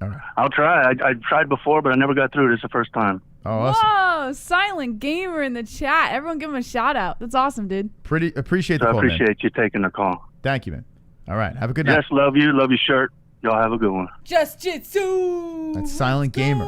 All right. I'll try. I tried before, but I never got through. This is the first time. Oh, awesome. Whoa, Silent Gamer in the chat. Everyone give him a shout out. That's awesome, dude. Appreciate the So call, I appreciate you taking the call. Thank you, man. All right. Have a good night. Yes, love you. Love your shirt. Y'all have a good one. Just Jitsu. That's Silent Gamer.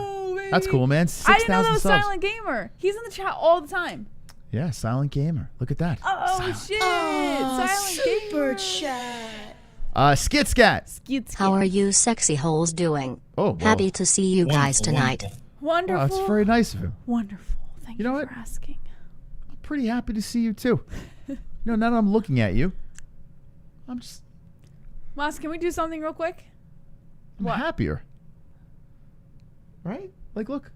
That's cool, man. 6,000 I didn't know that was subs. Silent Gamer. He's in the chat all the time. Yeah, Silent Gamer. Look at that. Oh, shit. Silent Gamer. Chat. Skit Scat. How are you sexy holes doing? Oh, well. Happy to see you guys tonight. Wonderful. Wow, that's very nice of him. Wonderful. Thank you know for what? asking. I'm pretty happy to see you, too. Now that I'm looking at you, I'm just... Mas, can we do something real quick? I'm happier. Right? Like, look.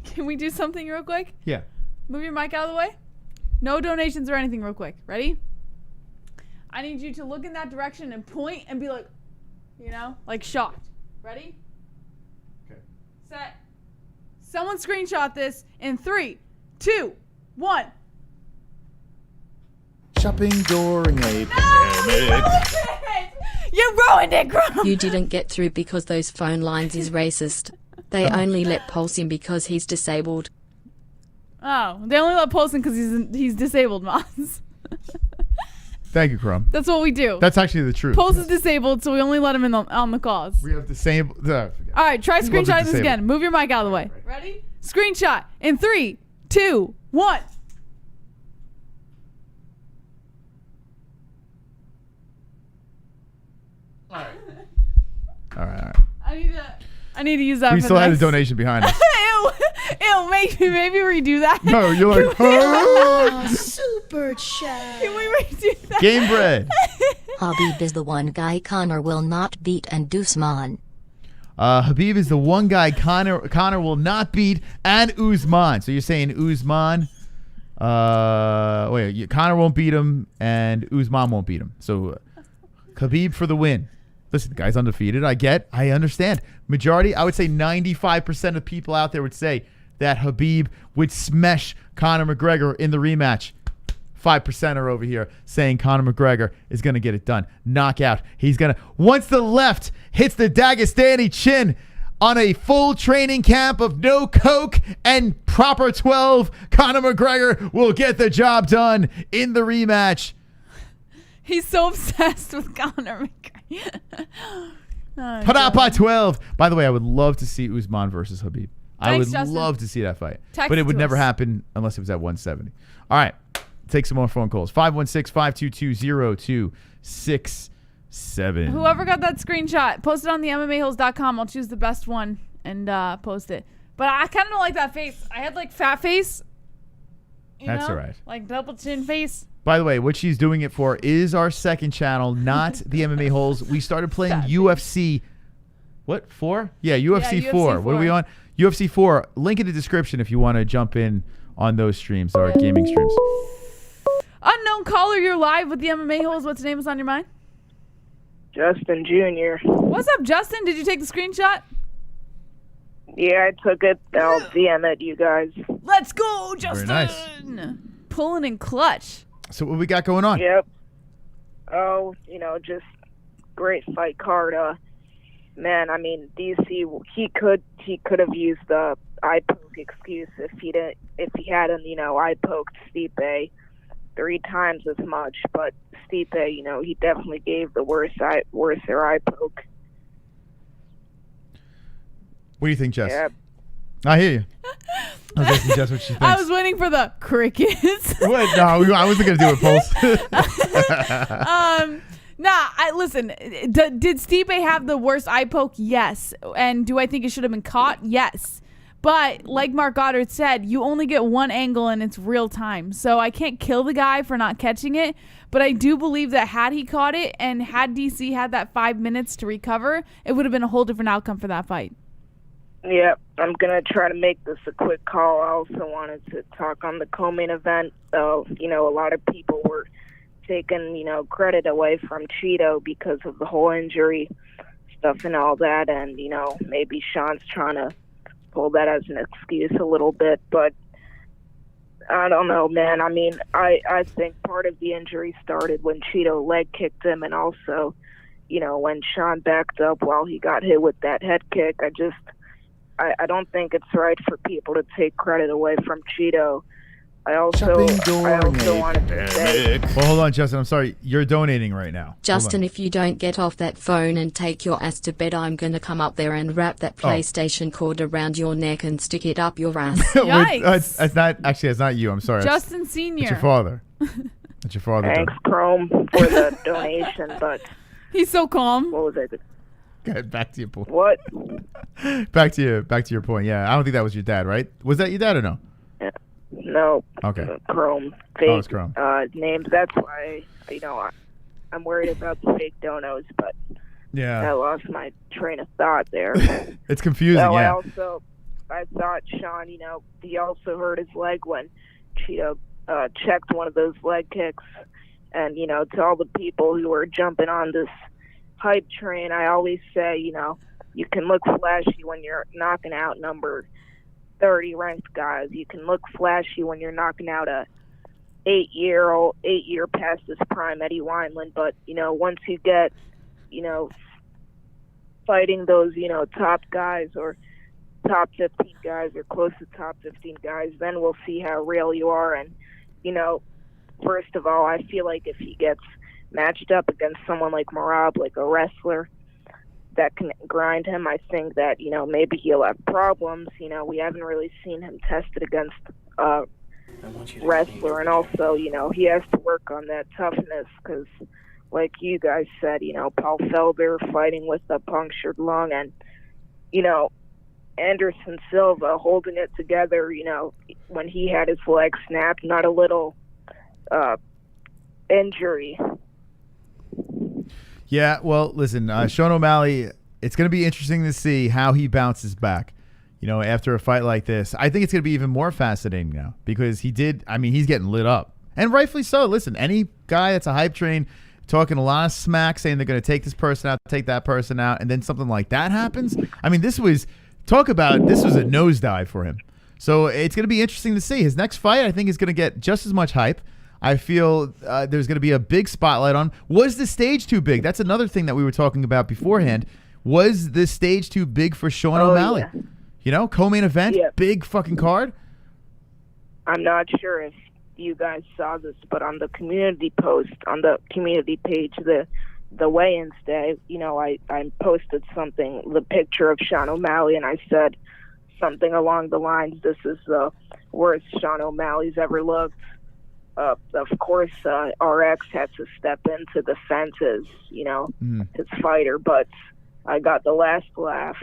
Can we do something real quick? Yeah. Move your mic out of the way. No donations or anything real quick. Ready? I need you to look in that direction and point and be like, you know, like shocked. Ready? Okay. Set. Someone screenshot this in 3, 2, 1. Shopping during a pandemic. You ruined it, Grum. You didn't get through because those phone lines is racist. They only let Pulse in because he's disabled. Oh, they only let Poston because he's disabled, Moss. Thank you, Crumb. That's what we do. That's actually the truth. Post is disabled, so we only let him in on the calls. We have disabled. All right, try screenshotting this again. Move your mic out of the way. Ready? Screenshot in 3, 2, 1. All right. I need to use that. We for still the had a next- donation behind us. Ew, maybe redo that. No, you're like, Oh, super chat. Can we redo that? Game bread. Khabib is the one guy Connor will not beat and Usman. Khabib is the one guy Connor will not beat, and Usman. So you're saying Usman? Connor won't beat him, and Usman won't beat him. So Khabib for the win. Listen, the guy's undefeated. I understand. Majority, I would say 95% of people out there would say that Khabib would smash Conor McGregor in the rematch. 5% are over here saying Conor McGregor is going to get it done. Knockout. He's going to, once the left hits the Dagestani chin on a full training camp of no coke and proper 12, Conor McGregor will get the job done in the rematch. He's so obsessed with Conor McGregor. Padapa 12. By the way, I would love to see Usman versus Khabib. I would Justin. love to see that fight. Text But it would to never us. happen unless it was at 170. All right. Take some more phone calls. 516-522-0267. Whoever got that screenshot, post it on the MMAHoles.com. I'll choose the best one and post it. But I kind of don't like that face. I had like fat face. That's all right. Like double chin face. By the way, what she's doing it for is our second channel, not the MMA Holes. We started playing UFC. What, 4? Yeah, UFC 4. What are we on? UFC 4. Link in the description if you want to jump in on those streams, our gaming streams. Unknown caller, you're live with the MMA Holes. What's the name is on your mind? Justin Jr. What's up, Justin? Did you take the screenshot? Yeah, I took it. I'll DM it, you guys. Let's go, Justin. Very nice. Pulling in clutch. So what we got going on? Yep. Oh, just great fight card. Man, I mean, DC, he could have used the eye poke excuse if he hadn't, eye poked Stipe 3 times as much. But Stipe, he definitely gave the worser eye poke. What do you think, Jess? Yep. I hear you. I was asking Jess what she thinks. I was waiting for the crickets. What? No, I wasn't going to do it, Pulse. Listen. Did Stipe have the worst eye poke? Yes. And do I think it should have been caught? Yes. But like Mark Goddard said, you only get one angle and it's real time. So I can't kill the guy for not catching it. But I do believe that had he caught it and had DC had that 5 minutes to recover, it would have been a whole different outcome for that fight. Yeah, I'm going to try to make this a quick call. I also wanted to talk on the co-main event. A lot of people were taking, credit away from Cheeto because of the whole injury stuff and all that. And, maybe Sean's trying to pull that as an excuse a little bit. But I don't know, man. I mean, I think part of the injury started when Cheeto leg kicked him and also, when Sean backed up while he got hit with that head kick. I don't think it's right for people to take credit away from Cheeto. I also wanted to say... Well, hold on, Justin. I'm sorry. You're donating right now. Justin, if you don't get off that phone and take your ass to bed, I'm going to come up there and wrap that PlayStation cord around your neck and stick it up your ass. Yikes. It's not you. I'm sorry. Justin Sr. It's your father. It's your father. Thanks, Chrome, for the donation, but... He's so calm. What was it? Okay, back to your point. What? Back to your point. Yeah, I don't think that was your dad, right? Was that your dad or no? No. Okay. Chrome. Fake it's Chrome. names. That's why, I'm worried about the fake donos, but yeah, I lost my train of thought there. It's confusing, yeah. I thought Sean, he also hurt his leg when Cheeto checked one of those leg kicks. And, to all the people who are jumping on this hype train, I always say, you can look flashy when you're knocking out number 30 ranked guys. You can look flashy when you're knocking out a 8 year past his prime Eddie Wineland. But, once you get, fighting those, top guys or top 15 guys or close to top 15 guys, then we'll see how real you are. And, first of all, I feel like if he gets matched up against someone like Merab, like a wrestler that can grind him, I think that, maybe he'll have problems. We haven't really seen him tested against a wrestler. And also, he has to work on that toughness because, like you guys said, Paul Felder fighting with a punctured lung and, Anderson Silva holding it together, when he had his leg snapped, not a little injury. Yeah, well, listen, Sean O'Malley, it's going to be interesting to see how he bounces back, after a fight like this. I think it's going to be even more fascinating now because he's getting lit up. And rightfully so. Listen, any guy that's a hype train talking a lot of smack, saying they're going to take this person out, take that person out, and then something like that happens. This was a nosedive for him. So it's going to be interesting to see. His next fight, I think, is going to get just as much hype. I feel there's going to be a big spotlight on him. Was the stage too big? That's another thing that we were talking about beforehand. Was the stage too big for Sean O'Malley? Yeah. Co-main event, big fucking card. I'm not sure if you guys saw this, but on the community post, on the community page, the weigh-ins day, I posted something, the picture of Sean O'Malley, and I said something along the lines, this is the worst Sean O'Malley's ever looked. Of course, RX had to step in to defend his fighter, but I got the last laugh.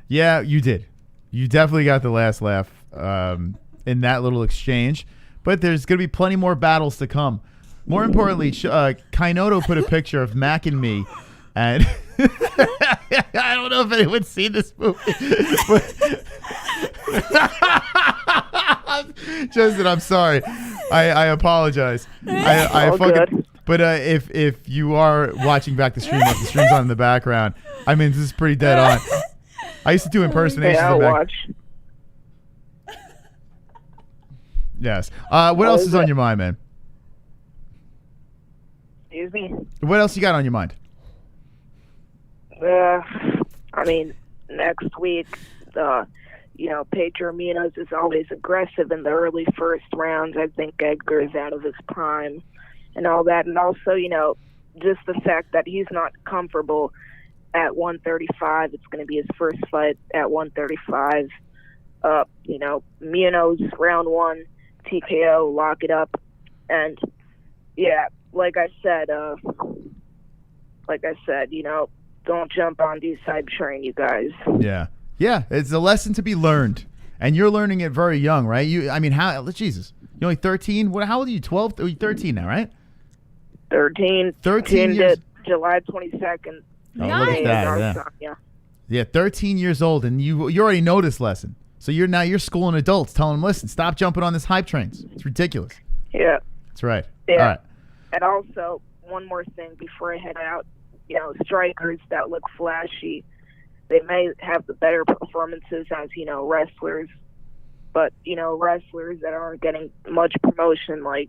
Yeah, you did. You definitely got the last laugh in that little exchange. But there's going to be plenty more battles to come. More importantly, Kainoto put a picture of Mac and me, and I don't know if anyone's seen this movie. Justin, I'm sorry. I apologize. But if you are watching back the stream, the stream's on in the background. This is pretty dead on. I used to do impersonations. I'll watch. Yes. What else is on your mind, man? Excuse me? What else you got on your mind? Next week, Pedro Munoz is always aggressive in the early first rounds. I think Edgar is out of his prime and all that. And also, just the fact that he's not comfortable at 135. It's going to be his first fight at 135. Munoz, round one, TKO, lock it up. And, yeah, like I said, don't jump on these hype train, you guys. Yeah. Yeah, it's a lesson to be learned. And you're learning it very young, right? Jesus. You're only 13? How old are you, 12? You're 13 now, right? 13. 13 years. July 22nd. Oh, look at that, yeah, 13 years old, and you already know this lesson. So you're schooling adults, telling them, listen, stop jumping on this hype trains. It's ridiculous. Yeah. That's right. Yeah. All right. And also, one more thing before I head out, strikers that look flashy, they may have the better performances as, wrestlers. But, wrestlers that aren't getting much promotion like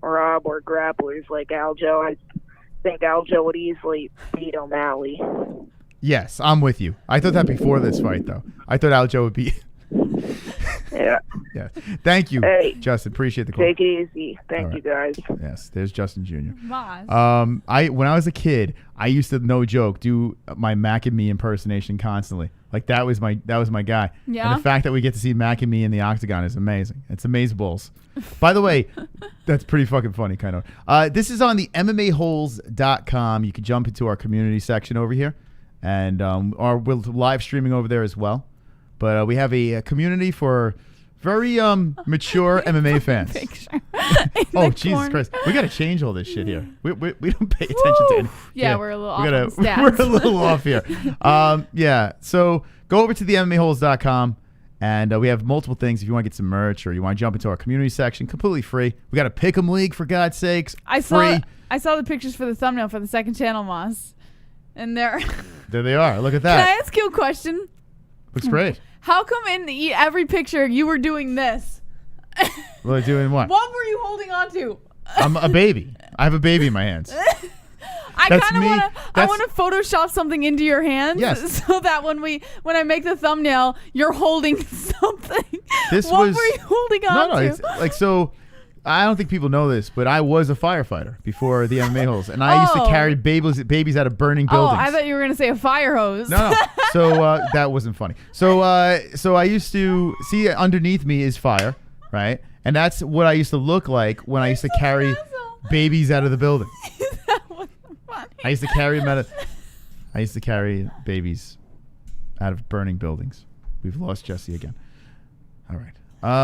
Rob or grapplers like Aljo, I think Aljo would easily beat O'Malley. Yes, I'm with you. I thought that before this fight, though. I thought Aljo would beat. Yeah. Yeah. Thank you, hey, Justin. Appreciate the call. Take it easy. Thank you, guys. Yes, there's Justin Jr. Moz. When I was a kid, I used to, no joke, do my Mac and Me impersonation constantly. Like that was my guy. Yeah. And the fact that we get to see Mac and Me in the octagon is amazing. It's amazeballs. By the way, that's pretty fucking funny, kind of. This is on the MMAHoles.com. You can jump into our community section over here, and we're live streaming over there as well. But we have a community for very mature MMA fans. Oh, Jesus Christ. We got to change all this shit here. We don't pay attention to anything. Yeah, we're a little off on stats. We're a little off here. Yeah, so go over to the MMAHoles.com, and we have multiple things if you want to get some merch or you want to jump into our community section. Completely free. We got a Pick'em League, for God's sakes. I saw the pictures for the thumbnail for the second channel, Moss. And there they are. Look at that. Can I ask you a question? Looks great. How come in every picture you were doing this? Well, doing what? What were you holding on to? I'm a baby. I have a baby in my hands. I That's kind of me. want to Photoshop something into your hands, Yes. so that when I make the thumbnail, you're holding something. This what was were you holding on no, to? it's like so. I don't think people know this, but I was a firefighter before the MMA holes, and I used to carry babies out of burning buildings. Oh, I thought you were gonna say a fire hose. No. So that wasn't funny. So I used to see underneath me is fire, right? And that's what I used to look like when I used to carry babies out of the building. I used to carry them out of. I used to carry babies out of burning buildings. We've lost Jesse again. All right.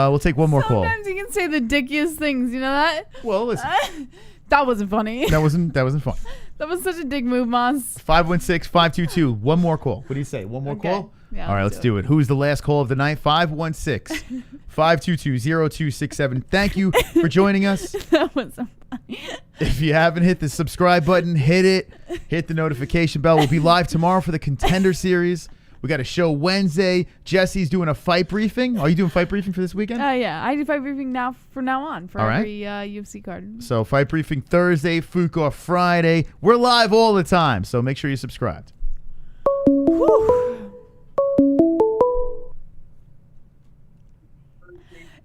We'll take one more call. Sometimes you can say the dickiest things. You know that? Well, listen. That wasn't funny. That wasn't fun. That was such a dick move, Moss. 516-522. One more call. What do you say? One more call? Yeah, all right, let's do it. Who's the last call of the night? 516-522-0267. Thank you for joining us. That was so funny. If you haven't hit the subscribe button, hit it. Hit the notification bell. We'll be live tomorrow for the Contender Series. We got a show Wednesday. Jesse's doing a fight briefing. Are you doing fight briefing for this weekend? Yeah, I do fight briefing from now on for All right. every UFC card. So fight briefing Thursday, Fuqua Friday. We're live all the time, so make sure you're subscribed.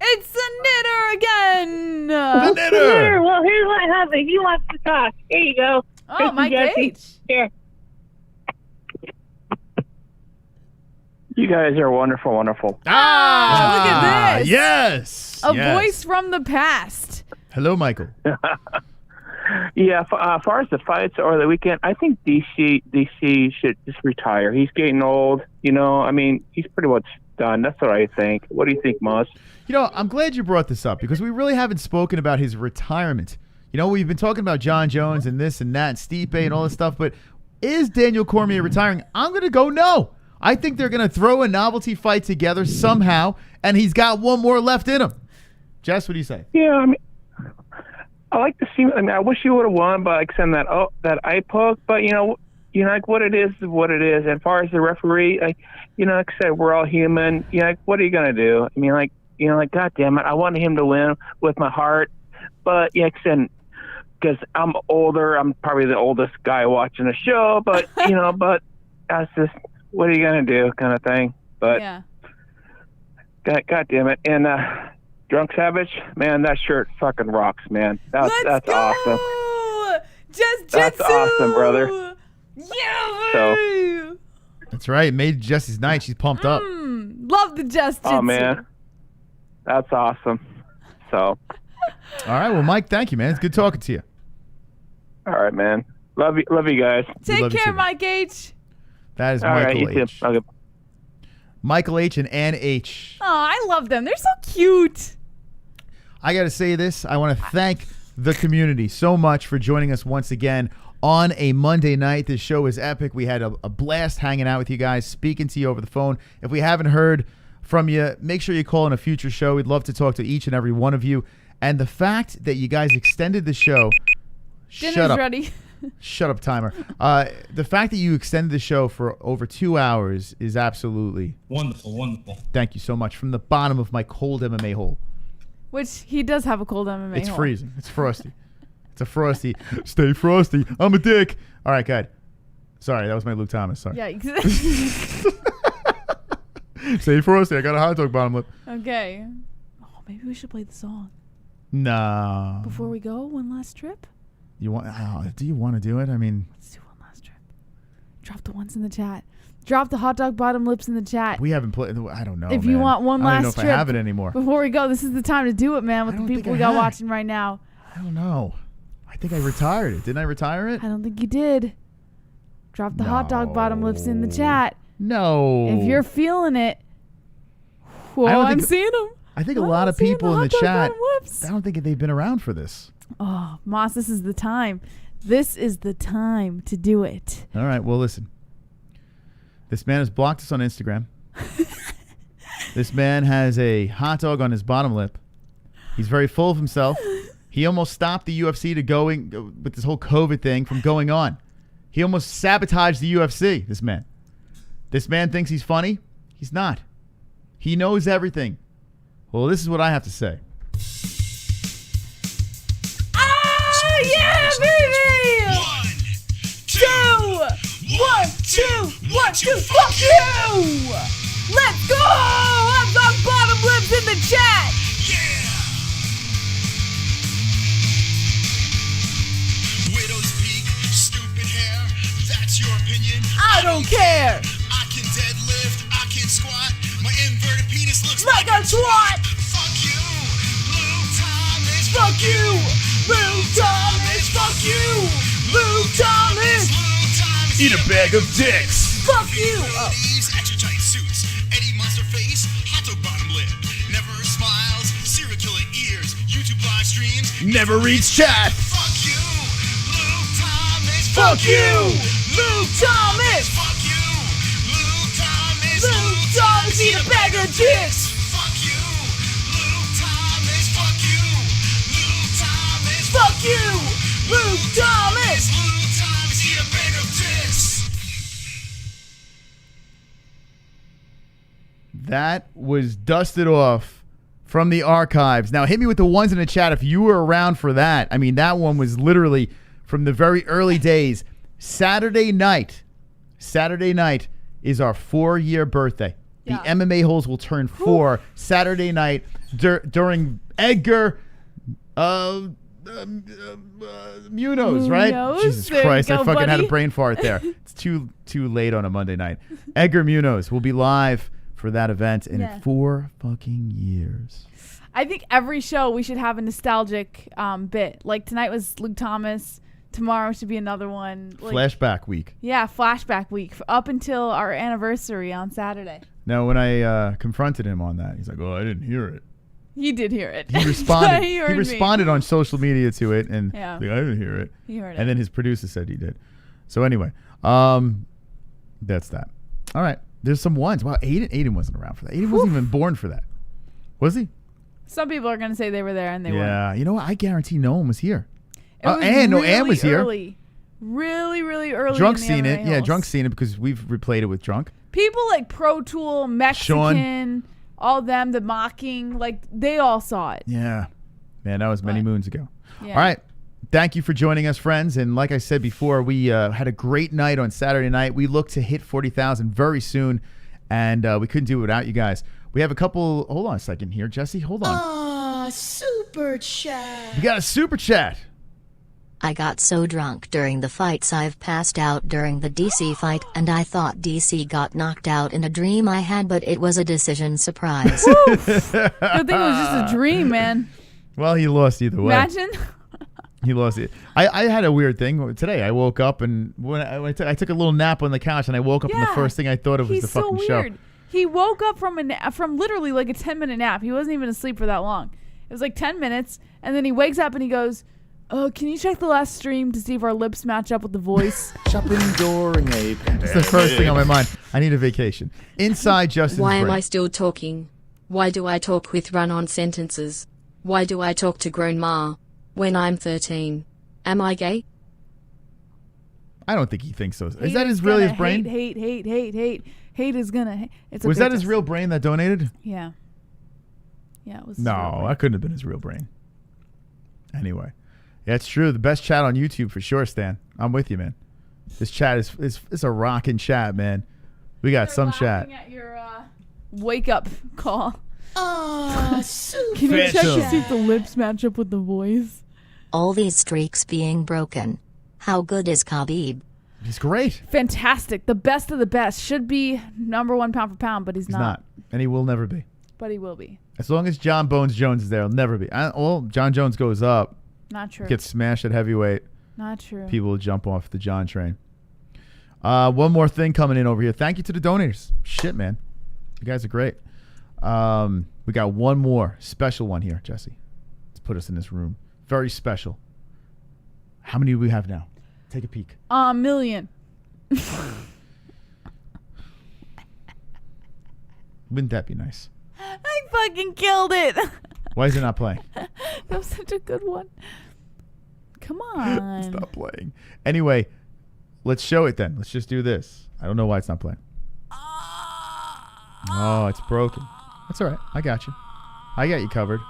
It's the knitter again. The knitter. Well, here's what happened. He wants to talk. Here you go. Oh, Mike H. Here. You guys are wonderful, wonderful. Look at this. Yes. A voice from the past. Hello, Michael. Yeah, as far as the fights or the weekend, I think DC should just retire. He's getting old. You know, I mean, he's pretty much done. That's what I think. What do you think, Moss? You know, I'm glad you brought this up because we really haven't spoken about his retirement. You know, we've been talking about Jon Jones and this and that and Stipe and all this stuff, but is Daniel Cormier retiring? I'm going to go no. I think they're going to throw a novelty fight together somehow, and he's got one more left in him. Jess, what do you say? Yeah, I mean, I like to see. I mean, I wish he would have won by like sending that eye poke, but you know, like what it is what it is. And as far as the referee, like I said, we're all human. Like, what are you gonna do? I mean, like God damn it, I wanted him to win with my heart, but like I said, because I'm older, I'm probably the oldest guy watching the show, but but that's just. What are you gonna do, kind of thing? But yeah. God damn it! And Drunk Savage, man, that shirt fucking rocks, man. That's awesome. That's awesome, brother. Yeah. So that's right. Made Jesse's night. She's pumped up. Love the Just Jitsu. Oh man, that's awesome. So. All right. Well, Mike, thank you, man. It's good talking to you. All right, man. Love you guys. Take care, Mike H. That is all Michael right, H. Okay. Michael H. and Ann H. Oh, I love them. They're so cute. I got to say this. I want to thank the community so much for joining us once again on a Monday night. This show is epic. We had a blast hanging out with you guys, speaking to you over the phone. If we haven't heard from you, make sure you call in a future show. We'd love to talk to each and every one of you. And the fact that you guys extended the show. Dinner's shut up. ready. Shut up, timer. The fact that you extended the show for over 2 hours is absolutely wonderful, wonderful. Thank you so much from the bottom of my cold MMA hole. Which he does have a cold MMA It's hole. freezing. It's frosty. It's a frosty. Stay frosty. I'm a dick. All right, good. Sorry, that was my Luke Thomas. Sorry. Yikes. Stay frosty. I got a hot dog bottom lip. Okay. Oh, maybe we should play the song. No. Before we go, one last trip. You want? Do you want to do it? I mean, let's do one last trip. Drop the ones in the chat. Drop the hot dog bottom lips in the chat. we haven't played. I don't know. If you man. want one I don't last know if trip I have it anymore. Before we go, this is the time to do it, man, with the people we got watching right now. I don't know. I think I retired it. Didn't I retire it? I don't think you did. Drop the hot dog bottom lips in the chat. No. If you're feeling it. Whoa, I'm seeing them. I think a lot of people in the chat, I don't think they've been around for this. Oh, Moss, this is the time. This is the time to do it. All right, well, listen. This man has blocked us on Instagram. This man has a hot dog on his bottom lip. He's very full of himself. He almost stopped the UFC with this whole COVID thing from going on. He almost sabotaged the UFC, this man. This man thinks he's funny. He's not. He knows everything. Well, this is what I have to say. Ah, yeah, baby! 2. Fuck you! Let's go! I'm on bottom lips in the chat. Widow's peak, stupid hair, that's your opinion. I don't care. I can deadlift, I can squat. My inverted penis looks Like a twat. Fuck you, Lou Thomas. Fuck you, Lou Thomas. Fuck you, Lou Thomas. Eat a bag of dicks. Fuck you. Extra tight suits, Eddie monster face, hot dog bottom lip. Never smiles, serial killing ears, YouTube live streams. Never reads chat. Fuck you, Lou Thomas. Fuck you, Lou Thomas. Fuck you, Lou Thomas. Lou Thomas, eat a bag of dicks. Fuck you, Lou Thomas. Fuck you, Lou Thomas. Fuck you, Lou Thomas. Lou Thomas, eat a bag of dicks. That was dusted off from the archives. Now, hit me with the ones in the chat if you were around for that. I mean, that one was literally from the very early days. Saturday night is our 4-year birthday. The MMA Holes will turn 4 Saturday night during Edgar Munoz, right? Jesus Christ, I fucking had a brain fart there. It's too late on a Monday night. Edgar Munoz will be live for that event in 4 fucking years. I think every show we should have a nostalgic bit. Like tonight was Luke Thomas. Tomorrow should be another one. Like, Flashback week. Yeah, flashback week up until our anniversary on Saturday. Now, when I confronted him on that, he's like, "Oh, I didn't hear it." He did hear it. He responded. He he responded on social media to it, and Yeah. like, I didn't hear it. He heard And it. then his producer said he did. So anyway, that's that. All right, there's some ones. Wow, Aiden wasn't around for that. Aiden wasn't even born for that, was he? Some people are gonna say they were there and they weren't. Yeah, you know what? I guarantee no one was here. It was Ann really was here. early. Really early. Drunk in the seen it. MMA Yeah, Holes. Drunk seen it because we've replayed it with Drunk. People like Pro Tool, Mexican, all them, the Mocking, like they all saw it. Yeah, man, that was many moons ago. Yeah. All right. Thank you for joining us, friends. And like I said before, we had a great night on Saturday night. We look to hit 40,000 very soon, and we couldn't do it without you guys. We have a couple. Hold on a second here, Jesse. Hold on. Super chat. We got a super chat. I got so drunk during the fights I've passed out during the DC fight, and I thought DC got knocked out in a dream I had, but it was a decision surprise. Good thing it was just a dream, man. Well, he lost either way. Imagine. He lost it. I had a weird thing today. I woke up and when I took a little nap on the couch, and I woke up and the first thing I thought of was the fucking show. He woke up from from literally like a 10-minute nap. He wasn't even asleep for that long. It was like 10 minutes, and then he wakes up and he goes, "Oh, can you check the last stream to see if our lips match up with the voice?" Shopping during a It's the first thing on my mind. I need a vacation. Inside Justin's Why am brain. I still talking? Why do I talk with run-on sentences? Why do I talk to grown ma when I'm 13? Am I gay? I don't think he thinks so. Is Hate that is really gonna his brain? Hate. Hate is gonna hate. It's Was that his bitch. real brain that donated? Yeah. Yeah, it was his real No, brain. that couldn't have been his real brain. Anyway, yeah, it's true. The best chat on YouTube for sure, Stan. I'm with you, man. This chat is a rocking chat, man. We got some chat. At your wake up call. Super Can you check to Phantom. see if the lips match up with the voice? All these streaks being broken. How good is Khabib? He's great. Fantastic. The best of the best. Should be #1 pound for pound, but he's He's not. And he will never be. But he will be. As long as Jon Bones Jones is there, he'll never be. Well, Jon Jones goes up. Not true. Gets smashed at heavyweight. Not true. People will jump off the John train. One more thing coming in over here. Thank you to the donators. Shit, man. You guys are great. We got one more special one here, Jesse. Let's put us in this room. Very special. How many do we have now? Take a peek. 1,000,000. Wouldn't that be nice? I fucking killed it. Why is it not playing? That was such a good one. Come on. It's not playing. Anyway, let's show it then. Let's just do this. I don't know why it's not playing. Oh, it's broken. That's all right. I got you. I got you covered.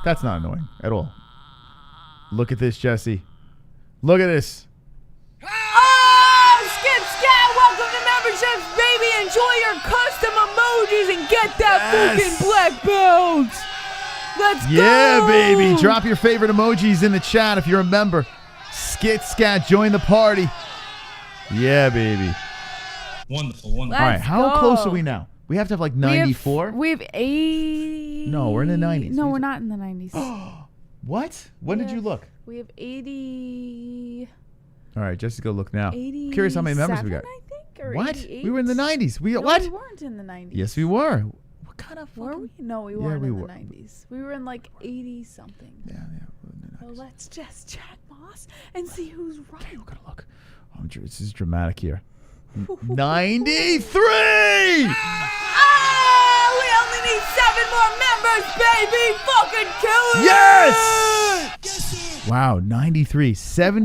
That's not annoying at all. Look at this, Jesse. Look at this. Oh, Skip Scat, welcome to memberships, baby. Enjoy your custom emojis and get that fucking black belt. Let's go. Yeah, baby. Drop your favorite emojis in the chat if you're a member. Skit Scat, join the party. Yeah, baby. Wonderful, wonderful. All right, how close are we now? We have to have like 94? We have 80. No, we're in the 90s. No, we're not in the 90s. What? When did you look? We have 80. All right, just go look now. Curious how many members we got. I think, or What? 88? We were in the 90s. No, what? we weren't in the 90s. Yes, we were. What kind of Were we? No, we Yeah, weren't we in were. the 90s. We were in like 80 something. Yeah. Well, let's just check, boss, and see who's right. Okay, we're gonna look. Oh, this is dramatic here. 93! We only need 7 more members, baby! Fucking kill it! Yes! Wow, 93. 7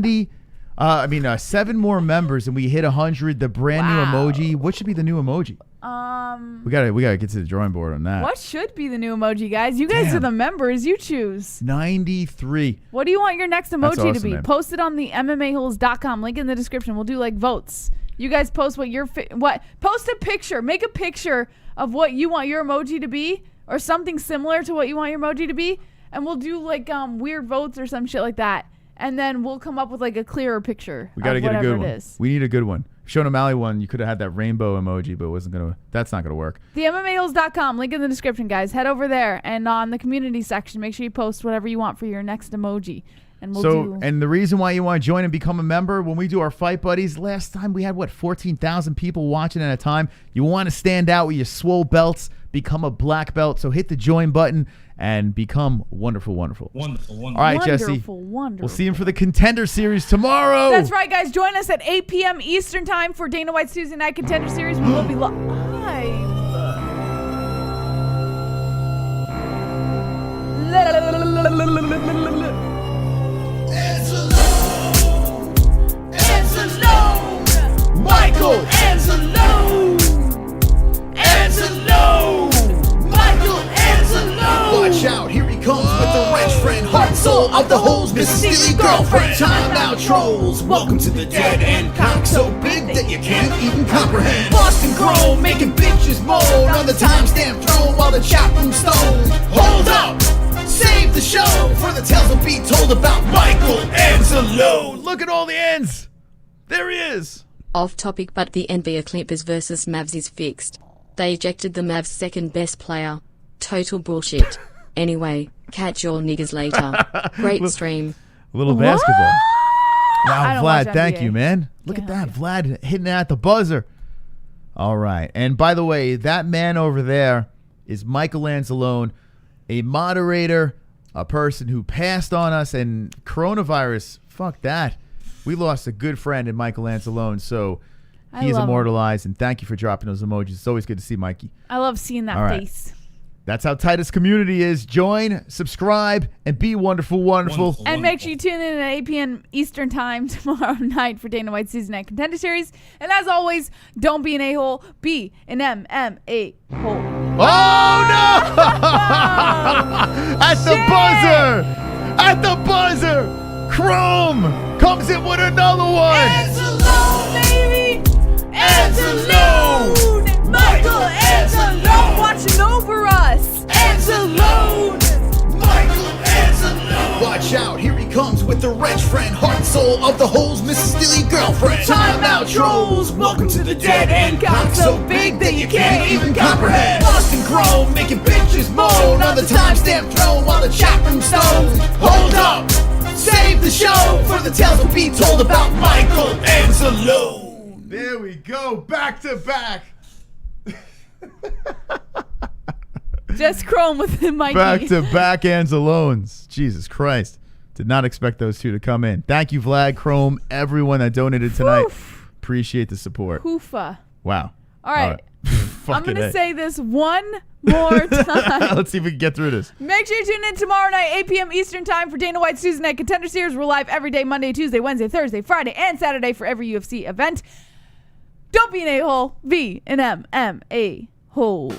more members and we hit 100. The brand new emoji. What should be the new emoji? We gotta get to the drawing board on that. What should be the new emoji, guys? You guys are the members. You choose. 93. What do you want your next emoji to awesome, be? man. Post it on the MMAHoles.com. Link in the description. We'll do like votes. You guys post what your post a picture. Make a picture of what you want your emoji to be, or something similar to what you want your emoji to be, and we'll do like weird votes or some shit like that. And then we'll come up with like a clearer picture. We gotta of get a good whatever one. it is. We need a good one. Sean O'Malley one, you could have had that rainbow emoji, but that's not gonna work. The MMAHoles.com, link in the description, guys. Head over there, and on the community section, make sure you post whatever you want for your next emoji. And we'll do. And the reason why you want to join and become a member, when we do our Fight Buddies, last time we had 14,000 people watching at a time. You want to stand out with your swole belts, become a black belt. So hit the join button and become wonderful, wonderful. Wonderful, wonderful. All right, Jesse. Wonderful. We'll see him for the Contender Series tomorrow. That's right, guys. Join us at 8 p.m. Eastern Time for Dana White's Tuesday Night Contender Series. We will be live. Michael Anzalone! Michael Anzalone! Watch out, here he comes with the wrench friend, heart and soul of the holes, Mrs. Steely girlfriend. Time out, trolls. Welcome to the dead end. Cock so big that you can't even comprehend. Boston grown, making bitches moan on the timestamp throne while the chat room stoned. Hold up! Save the show for the tales will be told about Michael Anzalone. Look at all the ends. There he is. Off topic, but the NBA Clippers versus Mavs is fixed. They ejected the Mavs' second best player. Total bullshit. Anyway, catch your niggas later. Great stream. A little basketball. I Wow, don't watch Vlad, thank NBA. you, man. Look at that. Vlad hitting it at the buzzer. All right. And by the way, that man over there is Michael Anzalone, a moderator, a person who passed on us, and coronavirus, fuck that. We lost a good friend in Michael Anzalone, so I he is love him. immortalized, and thank you for dropping those emojis. It's always good to see Mikey. I love seeing that All right. face. That's how tight this community is. Join, subscribe, and be wonderful, wonderful. And make sure you tune in at 8 p.m. Eastern Time tomorrow night for Dana White's Tuesday Night Contender Series. And as always, don't be an a-hole, be an MMA-hole. Oh, no! At the buzzer! At the buzzer! Chrome comes in with another one! Anzalone, baby! Anzalone! Michael Anzalone watching over us! Anzalone! Michael Anzalone! Watch out, here he comes with the wrench friend, heart and soul of the holes, Mrs. Steely girlfriend. Time out, trolls. Welcome to the dead end. Cock so big that you can't even comprehend. Boston grown, making bitches moan on the timestamp throne while the chat room stoned. Hold up! Save the show for the tales will be told about Michael Anzalone. There we go, back to back. Just Chrome with Mikey. Back to back Anzalones. Jesus Christ. Did not expect those two to come in. Thank you, Vlad, Chrome, everyone that donated tonight. Appreciate the support. Hoofa. Wow. All right. I'm Fucking going to A. say this one more time. Let's see if we can get through this. Make sure you tune in tomorrow night, 8 p.m. Eastern Time for Dana White's Tuesday Night Contender Series. We're live every day, Monday, Tuesday, Wednesday, Thursday, Friday, and Saturday for every UFC event. Don't be an a-hole, be an MMA-hole.